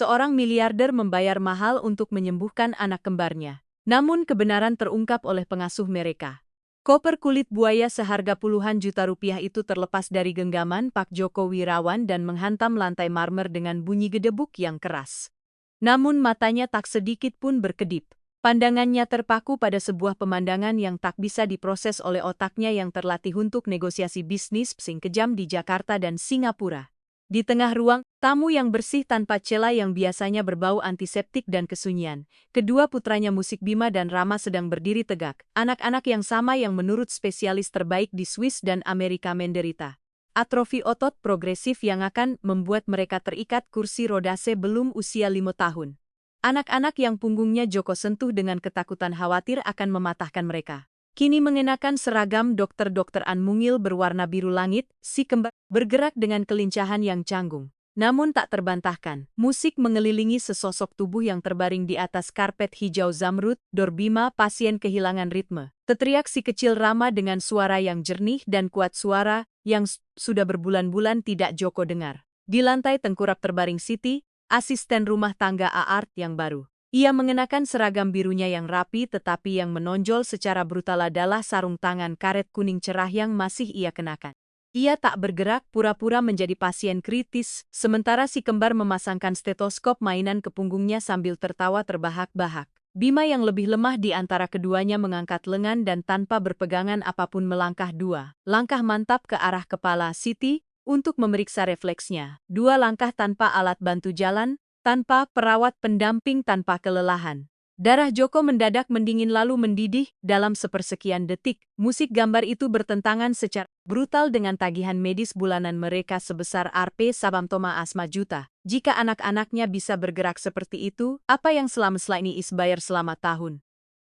seorang miliarder membayar mahal untuk menyembuhkan anak kembarnya. Namun kebenaran terungkap oleh pengasuh mereka. Koper kulit buaya seharga puluhan juta rupiah itu terlepas dari genggaman Pak Joko Wirawan dan menghantam lantai marmer dengan bunyi gedebuk yang keras. Namun matanya tak sedikit pun berkedip. Pandangannya terpaku pada sebuah pemandangan yang tak bisa diproses oleh otaknya yang terlatih untuk negosiasi bisnis psing kejam di Jakarta dan Singapura. Di tengah ruang tamu yang bersih tanpa celah yang biasanya berbau antiseptik dan kesunyian, kedua putranya Musik Bima dan Rama sedang berdiri tegak, anak-anak yang sama yang menurut spesialis terbaik di Swiss dan Amerika menderita atrofi otot progresif yang akan membuat mereka terikat kursi roda sebelum usia 5 tahun. Anak-anak yang punggungnya Joko sentuh dengan ketakutan khawatir akan mematahkan mereka. Kini mengenakan seragam dokter-dokter mungil berwarna biru langit, si kembar bergerak dengan kelincahan yang canggung. Namun tak terbantahkan, musik mengelilingi sesosok tubuh yang terbaring di atas karpet hijau zamrud, Dorbima pasien kehilangan ritme. Teriak si kecil Rama dengan suara yang jernih dan kuat, suara yang sudah berbulan-bulan tidak Joko dengar. Di lantai tengkurap terbaring Siti, asisten rumah tangga Aart yang baru. Ia mengenakan seragam birunya yang rapi tetapi yang menonjol secara brutal adalah sarung tangan karet kuning cerah yang masih ia kenakan. Ia tak bergerak, pura-pura menjadi pasien kritis, sementara si kembar memasangkan stetoskop mainan ke punggungnya sambil tertawa terbahak-bahak. Bima yang lebih lemah di antara keduanya mengangkat lengan dan tanpa berpegangan apapun melangkah 2 langkah mantap ke arah kepala Siti, untuk memeriksa refleksnya, 2 langkah tanpa alat bantu jalan, tanpa perawat pendamping, tanpa kelelahan. Darah Joko mendadak mendingin lalu mendidih dalam sepersekian detik. Musik gambar itu bertentangan secara brutal dengan tagihan medis bulanan mereka sebesar Rp1,5 juta. Jika anak-anaknya bisa bergerak seperti itu, apa yang selama ini bayar selama tahun?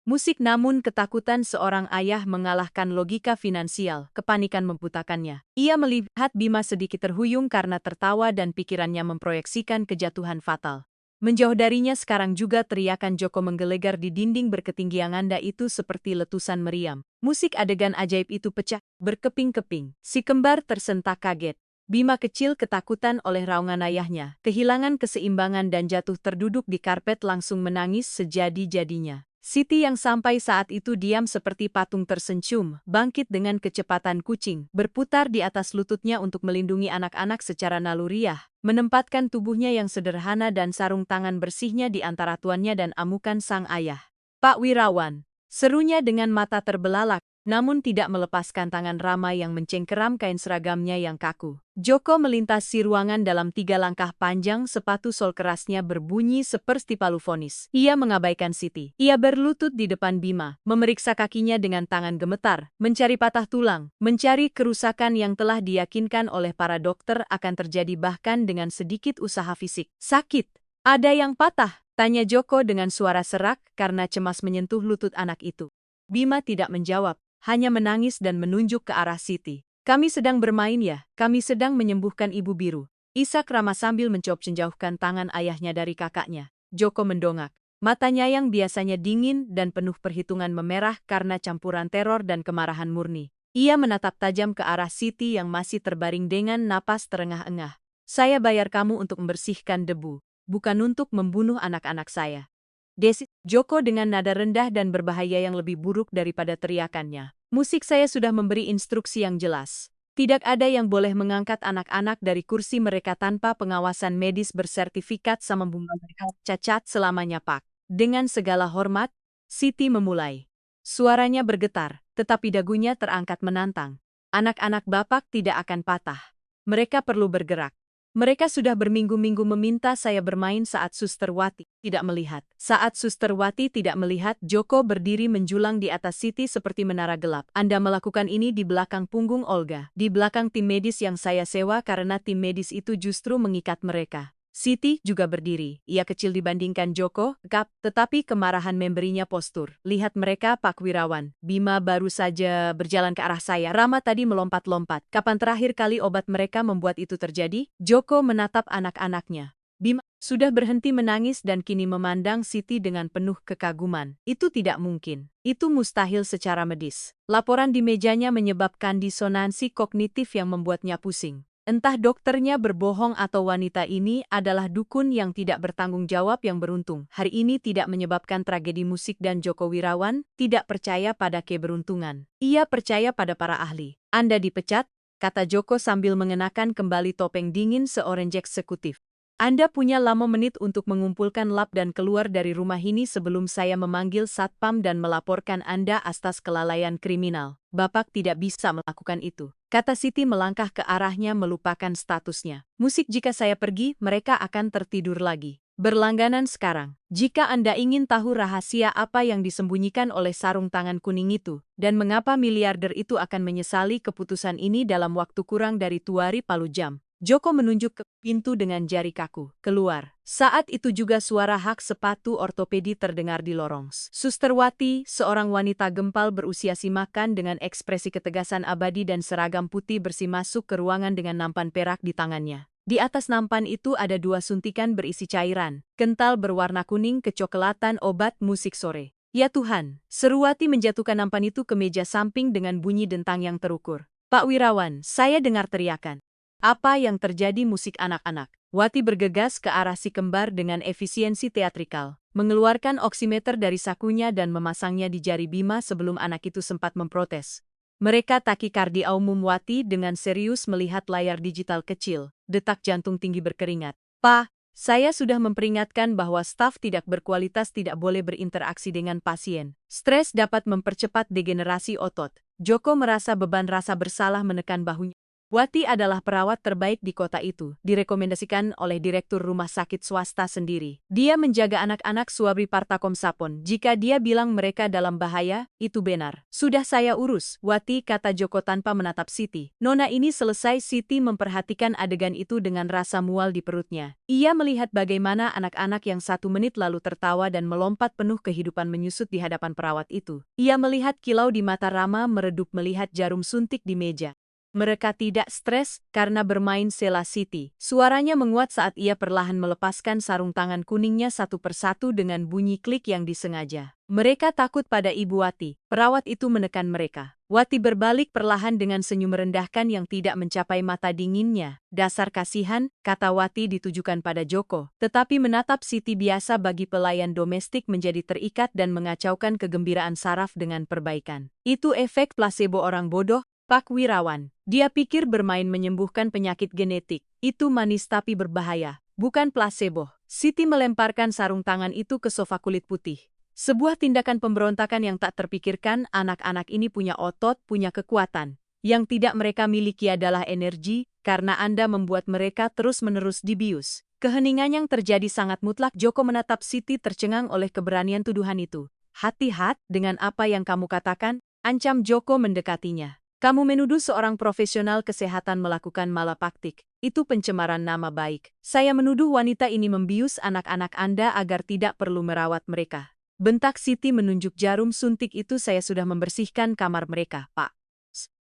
Musik namun ketakutan seorang ayah mengalahkan logika finansial, kepanikan membutakannya. Ia melihat Bima sedikit terhuyung karena tertawa dan pikirannya memproyeksikan kejatuhan fatal. Menjauh darinya sekarang juga teriakan Joko menggelegar di dinding berketinggian anda itu seperti letusan meriam. Musik adegan ajaib itu pecah, berkeping-keping. Si kembar tersentak kaget. Bima kecil ketakutan oleh raungan ayahnya, kehilangan keseimbangan dan jatuh terduduk di karpet langsung menangis sejadi-jadinya. Siti yang sampai saat itu diam seperti patung tersenyum, bangkit dengan kecepatan kucing, berputar di atas lututnya untuk melindungi anak-anak secara naluriah, menempatkan tubuhnya yang sederhana dan sarung tangan bersihnya di antara tuannya dan amukan sang ayah. Pak Wirawan, serunya dengan mata terbelalak, namun tidak melepaskan tangan Rama yang mencengkeram kain seragamnya yang kaku. Joko melintasi ruangan dalam 3 langkah panjang, sepatu sol kerasnya berbunyi seperti palu vonis. Ia mengabaikan Siti. Ia berlutut di depan Bima, memeriksa kakinya dengan tangan gemetar, mencari patah tulang, mencari kerusakan yang telah diyakinkan oleh para dokter akan terjadi bahkan dengan sedikit usaha fisik. Sakit? Ada yang patah? Tanya Joko dengan suara serak karena cemas menyentuh lutut anak itu. Bima tidak menjawab, hanya menangis dan menunjuk ke arah Siti. Kami sedang bermain ya, kami sedang menyembuhkan Ibu Biru. Isak Rama sambil menjauhkan tangan ayahnya dari kakaknya. Joko mendongak. Matanya yang biasanya dingin dan penuh perhitungan memerah karena campuran teror dan kemarahan murni. Ia menatap tajam ke arah Siti yang masih terbaring dengan napas terengah-engah. Saya bayar kamu untuk membersihkan debu, bukan untuk membunuh anak-anak saya. Desi, Joko dengan nada rendah dan berbahaya yang lebih buruk daripada teriakannya. Musik saya sudah memberi instruksi yang jelas. Tidak ada yang boleh mengangkat anak-anak dari kursi mereka tanpa pengawasan medis bersertifikat sama mereka cacat selamanya Pak. Dengan segala hormat, Siti memulai. Suaranya bergetar, tetapi dagunya terangkat menantang. Anak-anak Bapak tidak akan patah. Mereka perlu bergerak. Mereka sudah berminggu-minggu meminta saya bermain saat Suster Wati tidak melihat. Saat Suster Wati tidak melihat, Joko berdiri menjulang di atas Siti seperti menara gelap. Anda melakukan ini di belakang punggung Olga, di belakang tim medis yang saya sewa karena tim medis itu justru mengikat mereka. Siti juga berdiri. Ia kecil dibandingkan Joko, tetapi kemarahan memberinya postur. Lihat mereka Pak Wirawan. Bima baru saja berjalan ke arah saya. Rama tadi melompat-lompat. Kapan terakhir kali obat mereka membuat itu terjadi? Joko menatap anak-anaknya. Bima sudah berhenti menangis dan kini memandang Siti dengan penuh kekaguman. Itu tidak mungkin. Itu mustahil secara medis. Laporan di mejanya menyebabkan disonansi kognitif yang membuatnya pusing. Entah dokternya berbohong atau wanita ini adalah dukun yang tidak bertanggung jawab yang beruntung. Hari ini tidak menyebabkan tragedi musik dan Joko Wirawan tidak percaya pada keberuntungan. Ia percaya pada para ahli. Anda dipecat, kata Joko sambil mengenakan kembali topeng dingin seorange eksekutif. Anda punya lama menit untuk mengumpulkan lap dan keluar dari rumah ini sebelum saya memanggil satpam dan melaporkan Anda atas kelalaian kriminal. Bapak tidak bisa melakukan itu, kata Siti melangkah ke arahnya melupakan statusnya. Musik jika saya pergi, mereka akan tertidur lagi. Berlangganan sekarang. Jika Anda ingin tahu rahasia apa yang disembunyikan oleh sarung tangan kuning itu, dan mengapa miliarder itu akan menyesali keputusan ini dalam waktu kurang dari 2 jam. Joko menunjuk ke pintu dengan jari kaku. Keluar. Saat itu juga suara hak sepatu ortopedi terdengar di lorong. Suster Wati, seorang wanita gempal berusia simakan dengan ekspresi ketegasan abadi dan seragam putih bersih masuk ke ruangan dengan nampan perak di tangannya. Di atas nampan itu ada 2 suntikan berisi cairan, kental berwarna kuning kecoklatan obat musik sore. Ya Tuhan, seru Wati menjatuhkan nampan itu ke meja samping dengan bunyi dentang yang terukur. Pak Wirawan, saya dengar teriakan. Apa yang terjadi musik anak-anak? Wati bergegas ke arah si kembar dengan efisiensi teatrikal, mengeluarkan oximeter dari sakunya dan memasangnya di jari Bima sebelum anak itu sempat memprotes. Mereka takikardi umum Wati dengan serius melihat layar digital kecil, detak jantung tinggi berkeringat. Pak, saya sudah memperingatkan bahwa staf tidak berkualitas tidak boleh berinteraksi dengan pasien. Stres dapat mempercepat degenerasi otot. Joko merasa beban rasa bersalah menekan bahunya. Wati adalah perawat terbaik di kota itu, direkomendasikan oleh direktur rumah sakit swasta sendiri. Dia menjaga anak-anak Suabri Partakom Sapon. Jika dia bilang mereka dalam bahaya, itu benar. Sudah saya urus, Wati, kata Joko tanpa menatap Siti. Nona ini selesai. Siti memperhatikan adegan itu dengan rasa mual di perutnya. Ia melihat bagaimana anak-anak yang 1 menit lalu tertawa dan melompat penuh kehidupan menyusut di hadapan perawat itu. Ia melihat kilau di mata Rama meredup melihat jarum suntik di meja. Mereka tidak stres karena bermain Sela Siti. Suaranya menguat saat ia perlahan melepaskan sarung tangan kuningnya satu persatu dengan bunyi klik yang disengaja. Mereka takut pada Ibu Wati. Perawat itu menekan mereka. Wati berbalik perlahan dengan senyum merendahkan yang tidak mencapai mata dinginnya. Dasar kasihan, kata Wati ditujukan pada Joko. Tetapi menatap Siti biasa bagi pelayan domestik menjadi terikat dan mengacaukan kegembiraan saraf dengan perbaikan. Itu efek placebo orang bodoh, Pak Wirawan. Dia pikir bermain menyembuhkan penyakit genetik. Itu manis tapi berbahaya, bukan placebo. Siti melemparkan sarung tangan itu ke sofa kulit putih. Sebuah tindakan pemberontakan yang tak terpikirkan. Anak-anak ini punya otot, punya kekuatan. Yang tidak mereka miliki adalah energi, karena Anda membuat mereka terus-menerus dibius. Keheningan yang terjadi sangat mutlak. Joko menatap Siti tercengang oleh keberanian tuduhan itu. Hati-hati dengan apa yang kamu katakan, ancam Joko mendekatinya. Kamu menuduh seorang profesional kesehatan melakukan malapraktik. Itu pencemaran nama baik. Saya menuduh wanita ini membius anak-anak Anda agar tidak perlu merawat mereka. Bentak Siti menunjuk jarum suntik itu. Saya sudah membersihkan kamar mereka, Pak.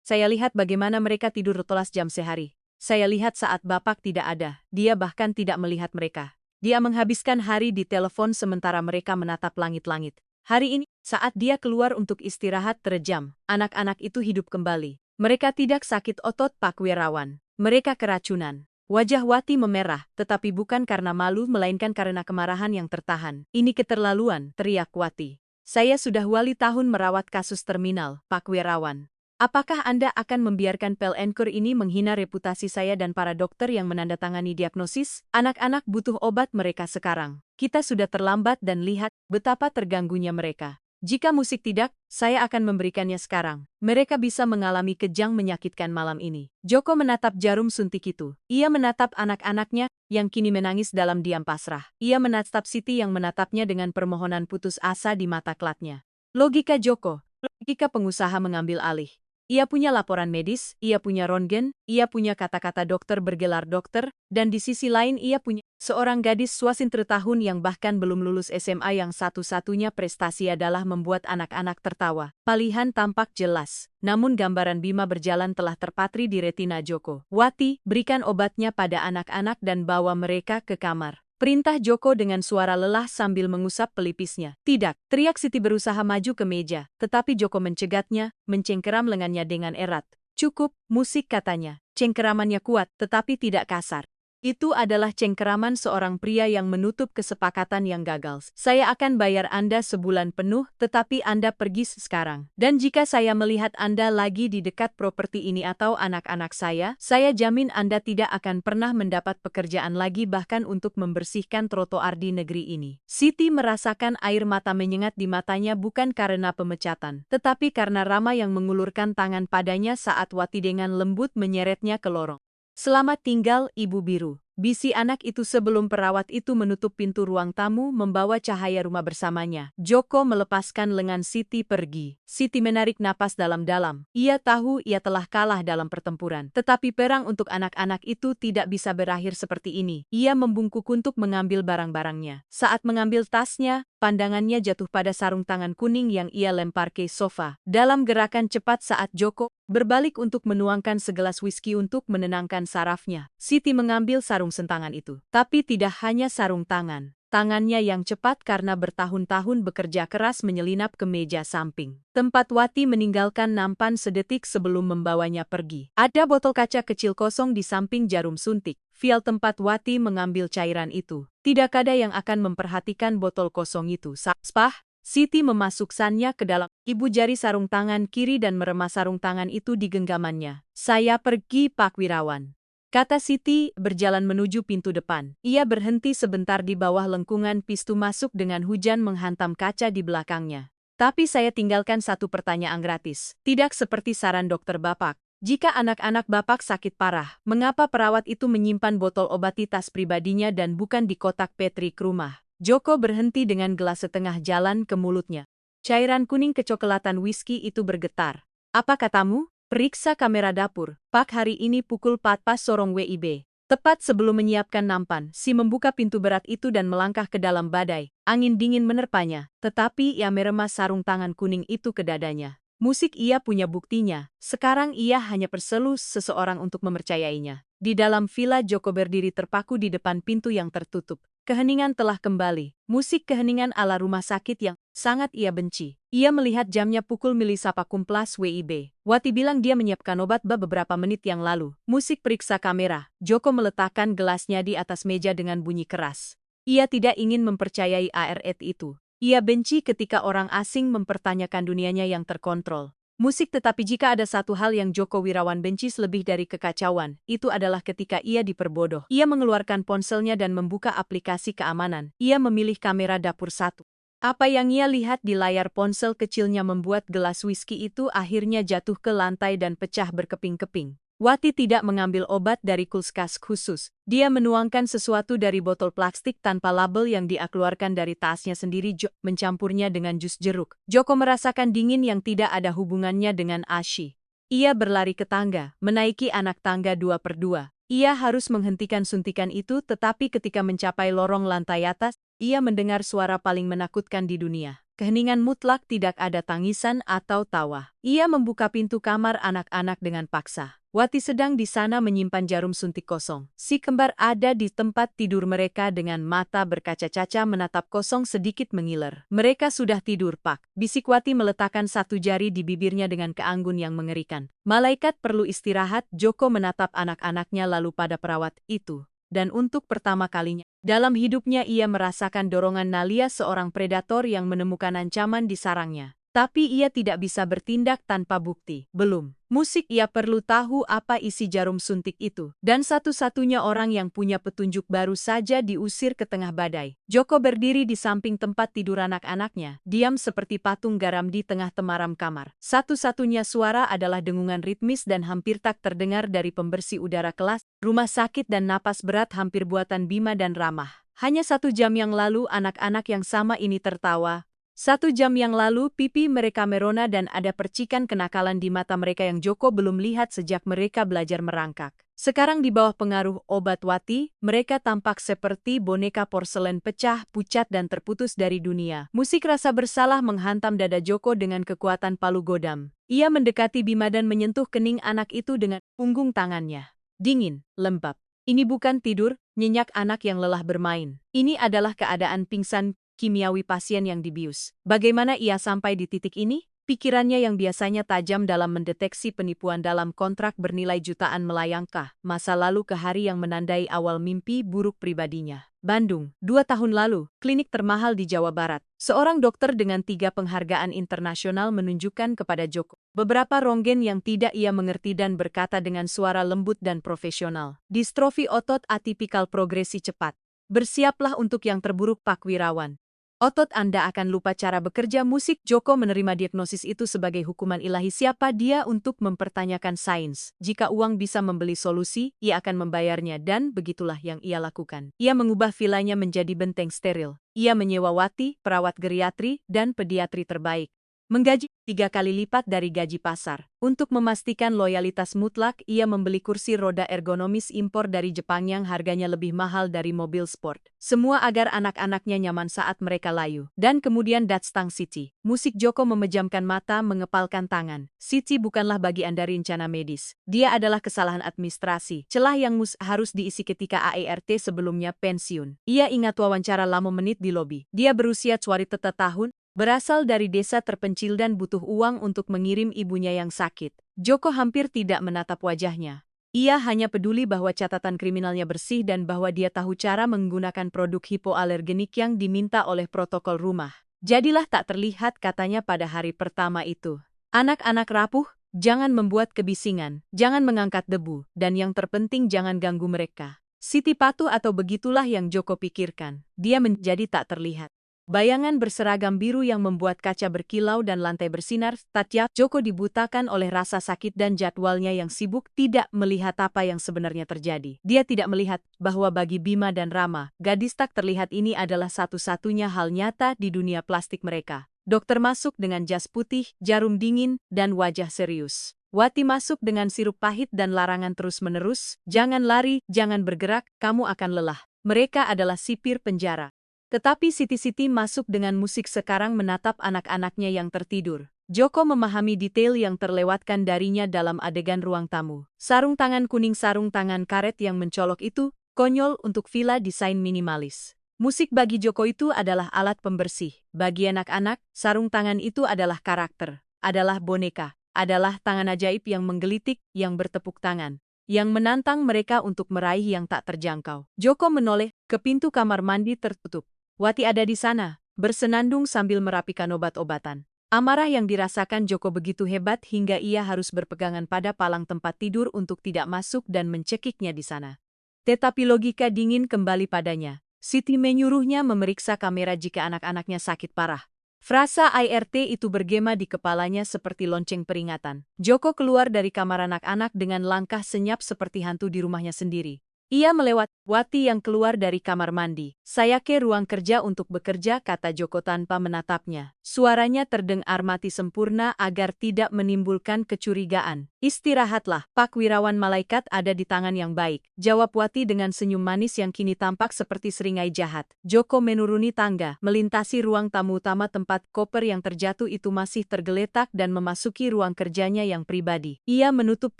Saya lihat bagaimana mereka tidur telas jam sehari. Saya lihat saat Bapak tidak ada. Dia bahkan tidak melihat mereka. Dia menghabiskan hari di telepon sementara mereka menatap langit-langit. Hari ini, saat dia keluar untuk istirahat terjam, anak-anak itu hidup kembali. Mereka tidak sakit otot, Pak Wirawan. Mereka keracunan. Wajah Wati memerah, tetapi bukan karena malu melainkan karena kemarahan yang tertahan. Ini keterlaluan, teriak Wati. Saya sudah wali tahun merawat kasus terminal, Pak Wirawan. Apakah Anda akan membiarkan Pelnkor ini menghina reputasi saya dan para dokter yang menandatangani diagnosis? Anak-anak butuh obat mereka sekarang. Kita sudah terlambat dan lihat betapa terganggunya mereka. Jika musik tidak, saya akan memberikannya sekarang. Mereka bisa mengalami kejang menyakitkan malam ini. Joko menatap jarum suntik itu. Ia menatap anak-anaknya yang kini menangis dalam diam pasrah. Ia menatap Siti yang menatapnya dengan permohonan putus asa di mata kelatnya. Logika Joko, logika pengusaha mengambil alih. Ia punya laporan medis, ia punya röntgen, ia punya kata-kata dokter bergelar dokter, dan di sisi lain ia punya seorang gadis swasistra tahun yang bahkan belum lulus SMA yang satu-satunya prestasi adalah membuat anak-anak tertawa. Palihan tampak jelas, namun gambaran Bima berjalan telah terpatri di retina Joko. Wati, berikan obatnya pada anak-anak dan bawa mereka ke kamar. Perintah Joko dengan suara lelah sambil mengusap pelipisnya. Tidak, teriak Siti berusaha maju ke meja, tetapi Joko mencegatnya, mencengkeram lengannya dengan erat. Cukup, musik katanya. Cengkeramannya kuat, tetapi tidak kasar. Itu adalah cengkeraman seorang pria yang menutup kesepakatan yang gagal. Saya akan bayar Anda sebulan penuh, tetapi Anda pergi sekarang. Dan jika saya melihat Anda lagi di dekat properti ini atau anak-anak saya jamin Anda tidak akan pernah mendapat pekerjaan lagi bahkan untuk membersihkan trotoar di negeri ini. Siti merasakan air mata menyengat di matanya bukan karena pemecatan, tetapi karena Rama yang mengulurkan tangan padanya saat Wati dengan lembut menyeretnya ke lorong. Selamat tinggal, Ibu Biru. Bisi anak itu sebelum perawat itu menutup pintu ruang tamu membawa cahaya rumah bersamanya. Joko melepaskan lengan Siti pergi. Siti menarik napas dalam-dalam. Ia tahu ia telah kalah dalam pertempuran. Tetapi perang untuk anak-anak itu tidak bisa berakhir seperti ini. Ia membungkuk untuk mengambil barang-barangnya. Saat mengambil tasnya, pandangannya jatuh pada sarung tangan kuning yang ia lempar ke sofa. Dalam gerakan cepat saat Joko berbalik untuk menuangkan segelas whisky untuk menenangkan sarafnya, Siti mengambil sarung sentangan itu. Tapi tidak hanya sarung tangan. Tangannya yang cepat karena bertahun-tahun bekerja keras menyelinap ke meja samping. Tempat Wati meninggalkan nampan sedetik sebelum membawanya pergi. Ada botol kaca kecil kosong di samping jarum suntik. Vial tempat Wati mengambil cairan itu. Tidak ada yang akan memperhatikan botol kosong itu. Spah. Siti memasukkannya ke dalam ibu jari sarung tangan kiri dan meremas sarung tangan itu di genggamannya. Saya pergi, Pak Wirawan, kata Siti, berjalan menuju pintu depan. Ia berhenti sebentar di bawah lengkungan pintu masuk dengan hujan menghantam kaca di belakangnya. Tapi saya tinggalkan satu pertanyaan gratis. Tidak seperti saran dokter Bapak. Jika anak-anak Bapak sakit parah, mengapa perawat itu menyimpan botol obat di tas pribadinya dan bukan di kotak Petri ke rumah? Joko berhenti dengan gelas setengah jalan ke mulutnya. Cairan kuning kecoklatan whisky itu bergetar. Apa katamu? Periksa kamera dapur. Pak, hari ini pukul 4 pas sorong WIB. Tepat sebelum menyiapkan nampan, si membuka pintu berat itu dan melangkah ke dalam badai. Angin dingin menerpanya, tetapi ia meremas sarung tangan kuning itu ke dadanya. Musik ia punya buktinya. Sekarang ia hanya perlu seseorang untuk mempercayainya. Di dalam villa Joko berdiri terpaku di depan pintu yang tertutup. Keheningan telah kembali. Musik keheningan ala rumah sakit yang sangat ia benci. Ia melihat jamnya pukul milisapa kumplas WIB. Wati bilang dia menyiapkan obat beberapa menit yang lalu. Musik periksa kamera. Joko meletakkan gelasnya di atas meja dengan bunyi keras. Ia tidak ingin mempercayai ART itu. Ia benci ketika orang asing mempertanyakan dunianya yang terkontrol. Musik, tetapi jika ada satu hal yang Joko Wirawan benci lebih dari kekacauan, itu adalah ketika ia diperbodoh. Ia mengeluarkan ponselnya dan membuka aplikasi keamanan. Ia memilih kamera dapur satu. Apa yang ia lihat di layar ponsel kecilnya membuat gelas whisky itu akhirnya jatuh ke lantai dan pecah berkeping-keping. Wati tidak mengambil obat dari kulkas khusus. Dia menuangkan sesuatu dari botol plastik tanpa label yang dia keluarkan dari tasnya sendiri, mencampurnya dengan jus jeruk. Joko merasakan dingin yang tidak ada hubungannya dengan ASI. Ia berlari ke tangga, menaiki anak tangga 2/2. Ia harus menghentikan suntikan itu, tetapi ketika mencapai lorong lantai atas, ia mendengar suara paling menakutkan di dunia. Keheningan mutlak, tidak ada tangisan atau tawa. Ia membuka pintu kamar anak-anak dengan paksa. Wati sedang di sana menyimpan jarum suntik kosong. Si kembar ada di tempat tidur mereka dengan mata berkaca-kaca menatap kosong sedikit mengiler. Mereka sudah tidur, Pak. Bisik Wati meletakkan satu jari di bibirnya dengan keanggun yang mengerikan. Malaikat perlu istirahat. Joko menatap anak-anaknya lalu pada perawat itu. Dan untuk pertama kalinya dalam hidupnya ia merasakan dorongan Nalia, seorang predator yang menemukan ancaman di sarangnya. Tapi ia tidak bisa bertindak tanpa bukti. Belum. Musik, ia perlu tahu apa isi jarum suntik itu. Dan satu-satunya orang yang punya petunjuk baru saja diusir ke tengah badai. Joko berdiri di samping tempat tidur anak-anaknya, diam seperti patung garam di tengah temaram kamar. Satu-satunya suara adalah dengungan ritmis dan hampir tak terdengar dari pembersih udara kelas, rumah sakit dan napas berat hampir buatan Bima dan Ramah. Hanya 1 jam yang lalu anak-anak yang sama ini tertawa. 1 jam yang lalu pipi mereka merona dan ada percikan kenakalan di mata mereka yang Joko belum lihat sejak mereka belajar merangkak. Sekarang di bawah pengaruh obat Wati, mereka tampak seperti boneka porselen pecah, pucat dan terputus dari dunia. Musik rasa bersalah menghantam dada Joko dengan kekuatan palu godam. Ia mendekati Bima dan menyentuh kening anak itu dengan punggung tangannya. Dingin, lembab. Ini bukan tidur, nyenyak anak yang lelah bermain. Ini adalah keadaan pingsan kimiawi pasien yang dibius. Bagaimana ia sampai di titik ini? Pikirannya yang biasanya tajam dalam mendeteksi penipuan dalam kontrak bernilai jutaan melayangkah masa lalu ke hari yang menandai awal mimpi buruk pribadinya. Bandung, 2 tahun lalu, klinik termahal di Jawa Barat. Seorang dokter dengan 3 penghargaan internasional menunjukkan kepada Joko beberapa ronggen yang tidak ia mengerti dan berkata dengan suara lembut dan profesional. Distrofi otot atipikal progresi cepat. Bersiaplah untuk yang terburuk Pak Wirawan. Otot Anda akan lupa cara bekerja musik. Joko menerima diagnosis itu sebagai hukuman ilahi. Siapa dia untuk mempertanyakan sains? Jika uang bisa membeli solusi, ia akan membayarnya dan begitulah yang ia lakukan. Ia mengubah vilanya menjadi benteng steril. Ia menyewa Wati, perawat geriatri, dan pediatri terbaik. Menggaji 3 kali lipat dari gaji pasar. Untuk memastikan loyalitas mutlak, ia membeli kursi roda ergonomis impor dari Jepang yang harganya lebih mahal dari mobil sport. Semua agar anak-anaknya nyaman saat mereka layu. Dan kemudian datang Siti. Musik. Joko memejamkan mata, mengepalkan tangan. Siti bukanlah bagian dari rencana medis. Dia adalah kesalahan administrasi. Celah yang harus diisi ketika AERT sebelumnya pensiun. Ia ingat wawancara lama menit di lobi. Dia berusia 23 tahun. Berasal dari desa terpencil dan butuh uang untuk mengirim ibunya yang sakit. Joko hampir tidak menatap wajahnya. Ia hanya peduli bahwa catatan kriminalnya bersih dan bahwa dia tahu cara menggunakan produk hipoalergenik yang diminta oleh protokol rumah. Jadilah tak terlihat, katanya pada hari pertama itu. Anak-anak rapuh, jangan membuat kebisingan, jangan mengangkat debu, dan yang terpenting jangan ganggu mereka. Siti patuh atau begitulah yang Joko pikirkan. Dia menjadi tak terlihat. Bayangan berseragam biru yang membuat kaca berkilau dan lantai bersinar, Tatya. Joko dibutakan oleh rasa sakit dan jadwalnya yang sibuk, tidak melihat apa yang sebenarnya terjadi. Dia tidak melihat bahwa bagi Bima dan Rama, gadis tak terlihat ini adalah satu-satunya hal nyata di dunia plastik mereka. Dokter masuk dengan jas putih, jarum dingin, dan wajah serius. Wati masuk dengan sirup pahit dan larangan terus-menerus, jangan lari, jangan bergerak, kamu akan lelah. Mereka adalah sipir penjara. Tetapi Siti masuk dengan musik sekarang menatap anak-anaknya yang tertidur. Joko memahami detail yang terlewatkan darinya dalam adegan ruang tamu. Sarung tangan kuning, sarung tangan karet yang mencolok itu, konyol untuk villa desain minimalis. Musik bagi Joko itu adalah alat pembersih. Bagi anak-anak, sarung tangan itu adalah karakter, adalah boneka, adalah tangan ajaib yang menggelitik, yang bertepuk tangan, yang menantang mereka untuk meraih yang tak terjangkau. Joko menoleh ke pintu kamar mandi tertutup. Wati ada di sana, bersenandung sambil merapikan obat-obatan. Amarah yang dirasakan Joko begitu hebat hingga ia harus berpegangan pada palang tempat tidur untuk tidak masuk dan mencekiknya di sana. Tetapi logika dingin kembali padanya. Siti menyuruhnya memeriksa kamera jika anak-anaknya sakit parah. Frasa AERT itu bergema di kepalanya seperti lonceng peringatan. Joko keluar dari kamar anak-anak dengan langkah senyap seperti hantu di rumahnya sendiri. Ia melewati Wati yang keluar dari kamar mandi. Saya ke ruang kerja untuk bekerja, kata Joko tanpa menatapnya. Suaranya terdengar mati sempurna agar tidak menimbulkan kecurigaan. Istirahatlah, Pak Wirawan, malaikat ada di tangan yang baik, jawab Wati dengan senyum manis yang kini tampak seperti seringai jahat. Joko menuruni tangga, melintasi ruang tamu utama tempat koper yang terjatuh itu masih tergeletak dan memasuki ruang kerjanya yang pribadi. Ia menutup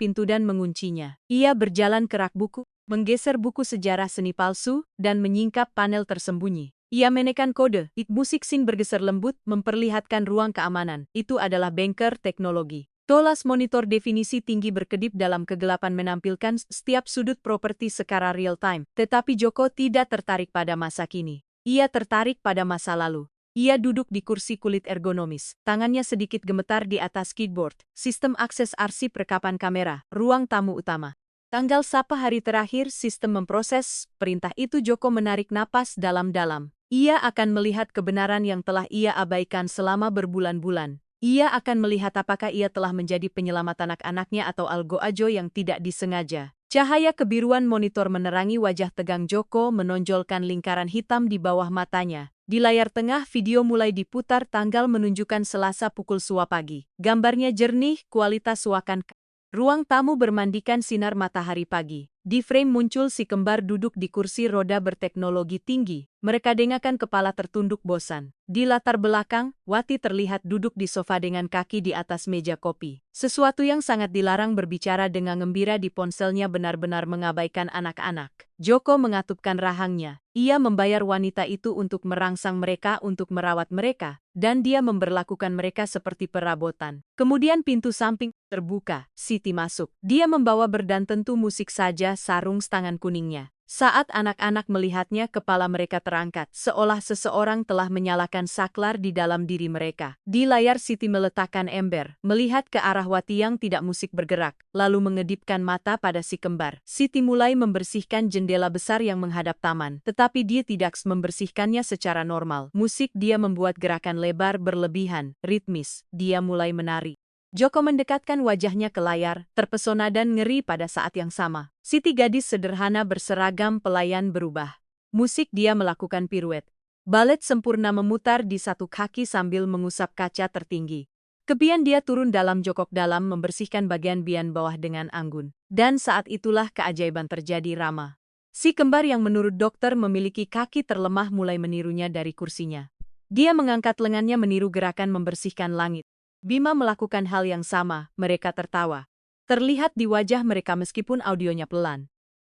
pintu dan menguncinya. Ia berjalan ke rak buku, menggeser buku sejarah seni palsu, dan menyingkap panel tersembunyi. Ia menekan kode. Musik sin bergeser lembut, memperlihatkan ruang keamanan. Itu adalah bengkel teknologi. Tolas monitor definisi tinggi berkedip dalam kegelapan menampilkan setiap sudut properti secara real-time. Tetapi Joko tidak tertarik pada masa kini. Ia tertarik pada masa lalu. Ia duduk di kursi kulit ergonomis. Tangannya sedikit gemetar di atas keyboard. Sistem akses arsip rekapan kamera. Ruang tamu utama. Tanggal sapa hari terakhir sistem memproses perintah itu. Joko menarik napas dalam-dalam. Ia akan melihat kebenaran yang telah ia abaikan selama berbulan-bulan. Ia akan melihat apakah ia telah menjadi penyelamat anak-anaknya atau algo ajo yang tidak disengaja. Cahaya kebiruan monitor menerangi wajah tegang Joko, menonjolkan lingkaran hitam di bawah matanya. Di layar tengah video mulai diputar, tanggal menunjukkan Selasa pukul 10 pagi. Gambarnya jernih, kualitas suakan. Ruang tamu bermandikan sinar matahari pagi. Di frame muncul si kembar duduk di kursi roda berteknologi tinggi. Mereka dengakan kepala tertunduk bosan. Di latar belakang, Wati terlihat duduk di sofa dengan kaki di atas meja kopi. Sesuatu yang sangat dilarang berbicara dengan gembira di ponselnya benar-benar mengabaikan anak-anak. Joko mengatupkan rahangnya. Ia membayar wanita itu untuk merangsang mereka untuk merawat mereka, dan dia memberlakukan mereka seperti perabotan. Kemudian pintu samping terbuka. Siti masuk. Dia membawa berdan tentu musik saja sarung tangan kuningnya. Saat anak-anak melihatnya, kepala mereka terangkat, seolah seseorang telah menyalakan saklar di dalam diri mereka. Di layar Siti meletakkan ember, melihat ke arah Wati yang tidak musik bergerak, lalu mengedipkan mata pada si kembar. Siti mulai membersihkan jendela besar yang menghadap taman, tetapi dia tidak membersihkannya secara normal. Musik dia membuat gerakan lebar berlebihan, ritmis. Dia mulai menari. Joko mendekatkan wajahnya ke layar, terpesona dan ngeri pada saat yang sama. Siti gadis sederhana berseragam pelayan berubah. Musik dia melakukan piruet. Balet sempurna memutar di satu kaki sambil mengusap kaca tertinggi. Kemudian dia turun dalam jongkok dalam membersihkan bagian bawah dengan anggun. Dan saat itulah keajaiban terjadi, Rama. Si kembar yang menurut dokter memiliki kaki terlemah mulai menirunya dari kursinya. Dia mengangkat lengannya meniru gerakan membersihkan langit. Bima melakukan hal yang sama, mereka tertawa. Terlihat di wajah mereka meskipun audionya pelan.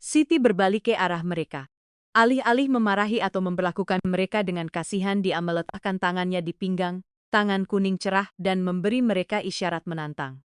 Siti berbalik ke arah mereka. Alih-alih memarahi atau memperlakukan mereka dengan kasihan, dia meletakkan tangannya di pinggang, tangan kuning cerah, dan memberi mereka isyarat menantang.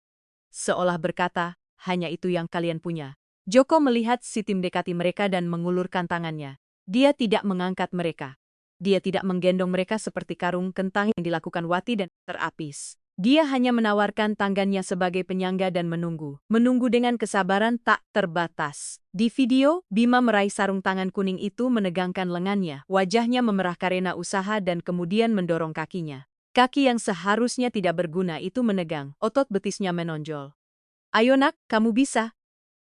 Seolah berkata, hanya itu yang kalian punya. Joko melihat Siti mendekati mereka dan mengulurkan tangannya. Dia tidak mengangkat mereka. Dia tidak menggendong mereka seperti karung kentang yang dilakukan Wati dan terapis. Dia hanya menawarkan tangannya sebagai penyangga dan menunggu. Menunggu dengan kesabaran tak terbatas. Di video, Bima meraih sarung tangan kuning itu menegangkan lengannya. Wajahnya memerah karena usaha dan kemudian mendorong kakinya. Kaki yang seharusnya tidak berguna itu menegang, otot betisnya menonjol. Ayo nak, kamu bisa.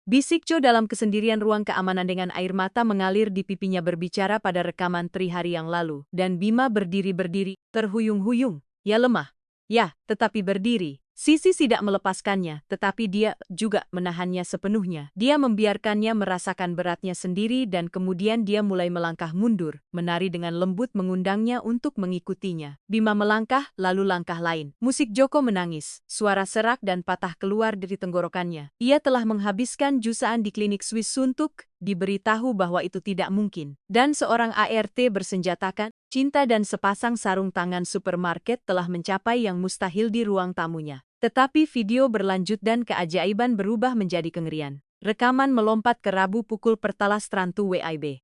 Bisik Jo dalam kesendirian ruang keamanan dengan air mata mengalir di pipinya berbicara pada rekaman 3 hari yang lalu. Dan Bima berdiri, terhuyung-huyung. Ya lemah. Ya, tetapi berdiri. Sisi tidak melepaskannya, tetapi dia juga menahannya sepenuhnya. Dia membiarkannya merasakan beratnya sendiri dan kemudian dia mulai melangkah mundur, menari dengan lembut mengundangnya untuk mengikutinya. Bima melangkah, lalu langkah lain. Musik Joko menangis, suara serak dan patah keluar dari tenggorokannya. Ia telah menghabiskan jusaan di klinik Swiss suntuk, diberitahu bahwa itu tidak mungkin. Dan seorang ART bersenjatakan cinta dan sepasang sarung tangan supermarket telah mencapai yang mustahil di ruang tamunya. Tetapi video berlanjut dan keajaiban berubah menjadi kengerian. Rekaman melompat ke Rabu pukul pertalas Trantu WIB.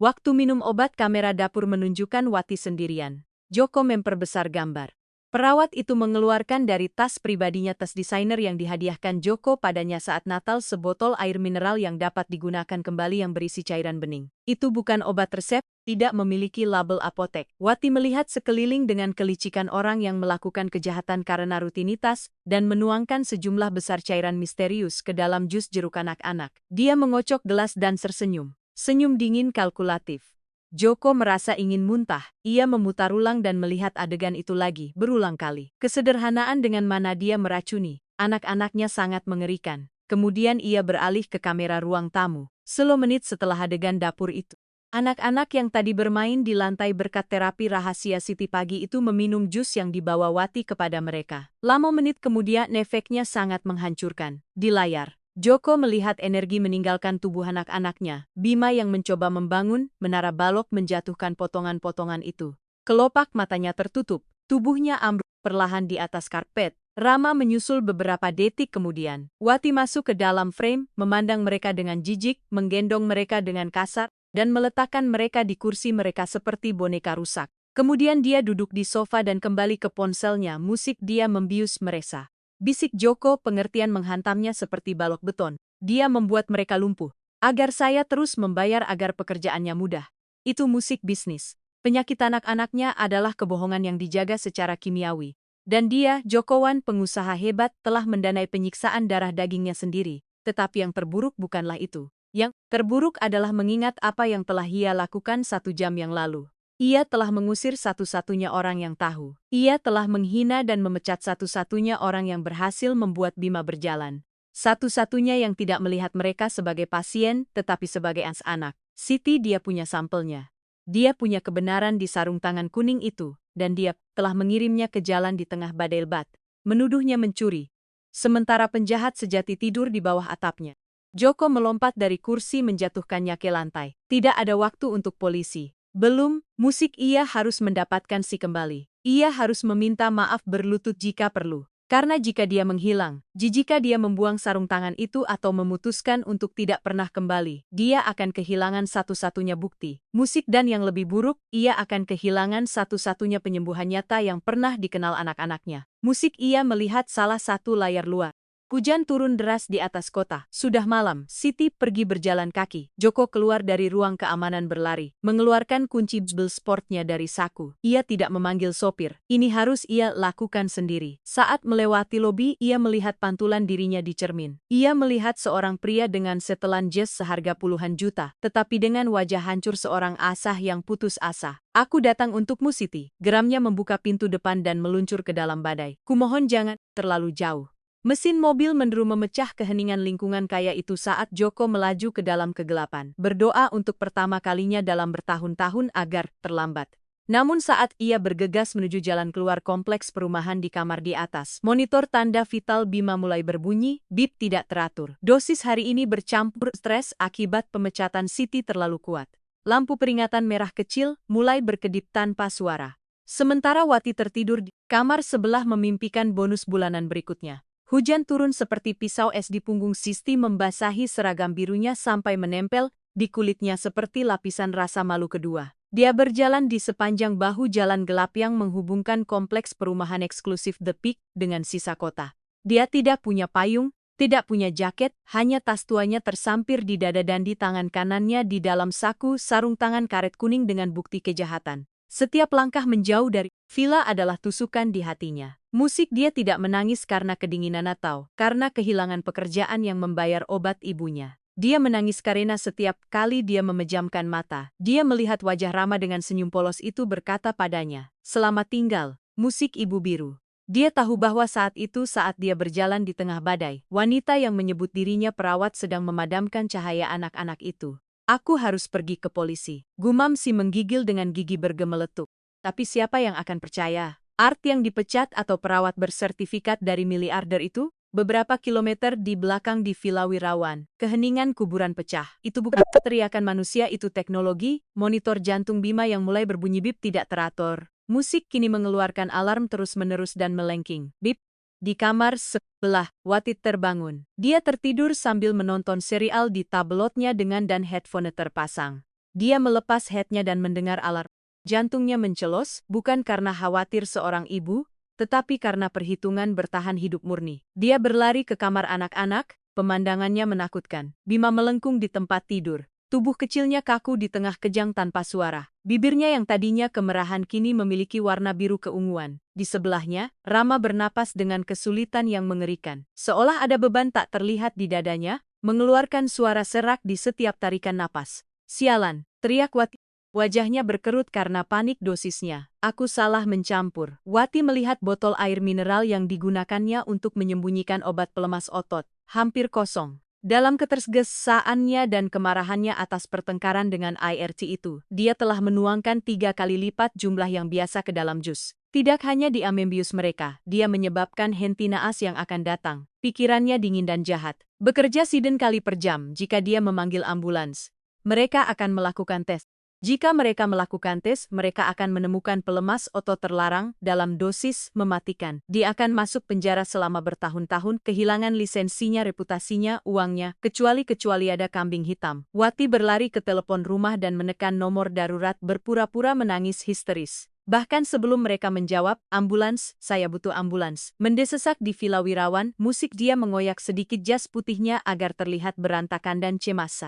Waktu minum obat kamera dapur menunjukkan Wati sendirian. Joko memperbesar gambar. Perawat itu mengeluarkan dari tas pribadinya tas desainer yang dihadiahkan Joko padanya saat Natal, sebotol air mineral yang dapat digunakan kembali yang berisi cairan bening. Itu bukan obat resep, tidak memiliki label apotek. Wati melihat sekeliling dengan kelicikan orang yang melakukan kejahatan karena rutinitas dan menuangkan sejumlah besar cairan misterius ke dalam jus jeruk anak-anak. Dia mengocok gelas dan tersenyum. Senyum dingin kalkulatif. Joko merasa ingin muntah. Ia memutar ulang dan melihat adegan itu lagi, berulang kali. Kesederhanaan dengan mana dia meracuni anak-anaknya sangat mengerikan. Kemudian ia beralih ke kamera ruang tamu. 10 menit setelah adegan dapur itu. Anak-anak yang tadi bermain di lantai berkat terapi rahasia Siti pagi itu meminum jus yang dibawa Wati kepada mereka. Lama menit kemudian efeknya sangat menghancurkan. Di layar, Joko melihat energi meninggalkan tubuh anak-anaknya. Bima yang mencoba membangun menara balok menjatuhkan potongan-potongan itu. Kelopak matanya tertutup, tubuhnya ambruk perlahan di atas karpet. Rama menyusul beberapa detik kemudian. Wati masuk ke dalam frame, memandang mereka dengan jijik, menggendong mereka dengan kasar, dan meletakkan mereka di kursi mereka seperti boneka rusak. Kemudian dia duduk di sofa dan kembali ke ponselnya. Musik dia membius meresa. Bisik Joko, pengertian menghantamnya seperti balok beton. Dia membuat mereka lumpuh. Agar saya terus membayar agar pekerjaannya mudah. Itu musik bisnis. Penyakit anak-anaknya adalah kebohongan yang dijaga secara kimiawi. Dan dia, Jokowan, pengusaha hebat, telah mendanai penyiksaan darah dagingnya sendiri. Tetapi yang terburuk bukanlah itu. Yang terburuk adalah mengingat apa yang telah ia lakukan 1 jam yang lalu. Ia telah mengusir satu-satunya orang yang tahu. Ia telah menghina dan memecat satu-satunya orang yang berhasil membuat Bima berjalan. Satu-satunya yang tidak melihat mereka sebagai pasien, tetapi sebagai anak. Siti dia punya sampelnya. Dia punya kebenaran di sarung tangan kuning itu, dan dia telah mengirimnya ke jalan di tengah badai lebat, menuduhnya mencuri. Sementara penjahat sejati tidur di bawah atapnya. Joko melompat dari kursi menjatuhkannya ke lantai. Tidak ada waktu untuk polisi. Belum, musik ia harus mendapatkan si kembali. Ia harus meminta maaf berlutut jika perlu. Karena jika dia menghilang, jika dia membuang sarung tangan itu atau memutuskan untuk tidak pernah kembali, dia akan kehilangan satu-satunya bukti. Musik dan yang lebih buruk, ia akan kehilangan satu-satunya penyembuhan nyata yang pernah dikenal anak-anaknya. Musik ia melihat salah satu layar luar. Hujan turun deras di atas kota. Sudah malam, Siti pergi berjalan kaki. Joko keluar dari ruang keamanan berlari, mengeluarkan kunci mobil sportnya dari saku. Ia tidak memanggil sopir. Ini harus ia lakukan sendiri. Saat melewati lobi, ia melihat pantulan dirinya di cermin. Ia melihat seorang pria dengan setelan jas seharga puluhan juta, tetapi dengan wajah hancur seorang asah yang putus asa. Aku datang untukmu, Siti. Geramnya membuka pintu depan dan meluncur ke dalam badai. Kumohon jangan terlalu jauh. Mesin mobil menderu memecah keheningan lingkungan kaya itu saat Joko melaju ke dalam kegelapan, berdoa untuk pertama kalinya dalam bertahun-tahun agar terlambat. Namun saat ia bergegas menuju jalan keluar kompleks perumahan di kamar di atas, monitor tanda vital Bima mulai berbunyi, bip tidak teratur. Dosis hari ini bercampur stres akibat pemecatan Siti terlalu kuat. Lampu peringatan merah kecil mulai berkedip tanpa suara. Sementara Wati tertidur di kamar sebelah memimpikan bonus bulanan berikutnya. Hujan turun seperti pisau es di punggung Sisti membasahi seragam birunya sampai menempel di kulitnya seperti lapisan rasa malu kedua. Dia berjalan di sepanjang bahu jalan gelap yang menghubungkan kompleks perumahan eksklusif The Peak dengan sisa kota. Dia tidak punya payung, tidak punya jaket, hanya tas tuanya tersampir di dada dan di tangan kanannya di dalam saku sarung tangan karet kuning dengan bukti kejahatan. Setiap langkah menjauh dari villa adalah tusukan di hatinya. Musik dia tidak menangis karena kedinginan atau karena kehilangan pekerjaan yang membayar obat ibunya. Dia menangis karena setiap kali dia memejamkan mata, dia melihat wajah Rama dengan senyum polos itu berkata padanya, "Selamat tinggal, musik ibu biru." Dia tahu bahwa saat itu saat dia berjalan di tengah badai, wanita yang menyebut dirinya perawat sedang memadamkan cahaya anak-anak itu. Aku harus pergi ke polisi. Gumam si menggigil dengan gigi bergemeletup. Tapi siapa yang akan percaya? Art yang dipecat atau perawat bersertifikat dari miliarder itu? Beberapa kilometer di belakang di Villa Wirawan, keheningan kuburan pecah. Itu bukan teriakan manusia, itu teknologi. Monitor jantung Bima yang mulai berbunyi bip tidak teratur. Musik kini mengeluarkan alarm terus-menerus dan melengking. Bip. Di kamar sebelah, Wati terbangun. Dia tertidur sambil menonton serial di tabletnya dengan dan headphone terpasang. Dia melepas headnya dan mendengar alarm. Jantungnya mencelos, bukan karena khawatir seorang ibu, tetapi karena perhitungan bertahan hidup murni. Dia berlari ke kamar anak-anak, pemandangannya menakutkan. Bima melengkung di tempat tidur. Tubuh kecilnya kaku di tengah kejang tanpa suara. Bibirnya yang tadinya kemerahan kini memiliki warna biru keunguan. Di sebelahnya, Rama bernapas dengan kesulitan yang mengerikan. Seolah ada beban tak terlihat di dadanya, mengeluarkan suara serak di setiap tarikan napas. "Sialan!" teriak Wati. Wajahnya berkerut karena panik dosisnya. "Aku salah mencampur." Wati melihat botol air mineral yang digunakannya untuk menyembunyikan obat pelemas otot, hampir kosong. Dalam ketergesaannya dan kemarahannya atas pertengkaran dengan IRT itu, dia telah menuangkan 3 kali lipat jumlah yang biasa ke dalam jus. Tidak hanya di amembius mereka, dia menyebabkan henti naas yang akan datang. Pikirannya dingin dan jahat. Bekerja siden kali per jam jika dia memanggil ambulans. Mereka akan melakukan tes. Jika mereka melakukan tes, mereka akan menemukan pelemas otot terlarang dalam dosis mematikan. Dia akan masuk penjara selama bertahun-tahun, kehilangan lisensinya, reputasinya, uangnya, kecuali ada kambing hitam. Wati berlari ke telepon rumah dan menekan nomor darurat berpura-pura menangis histeris. Bahkan sebelum mereka menjawab, "Ambulans, saya butuh ambulans." Mendesak di Villa Wirawan, musik dia mengoyak sedikit jas putihnya agar terlihat berantakan dan cemas.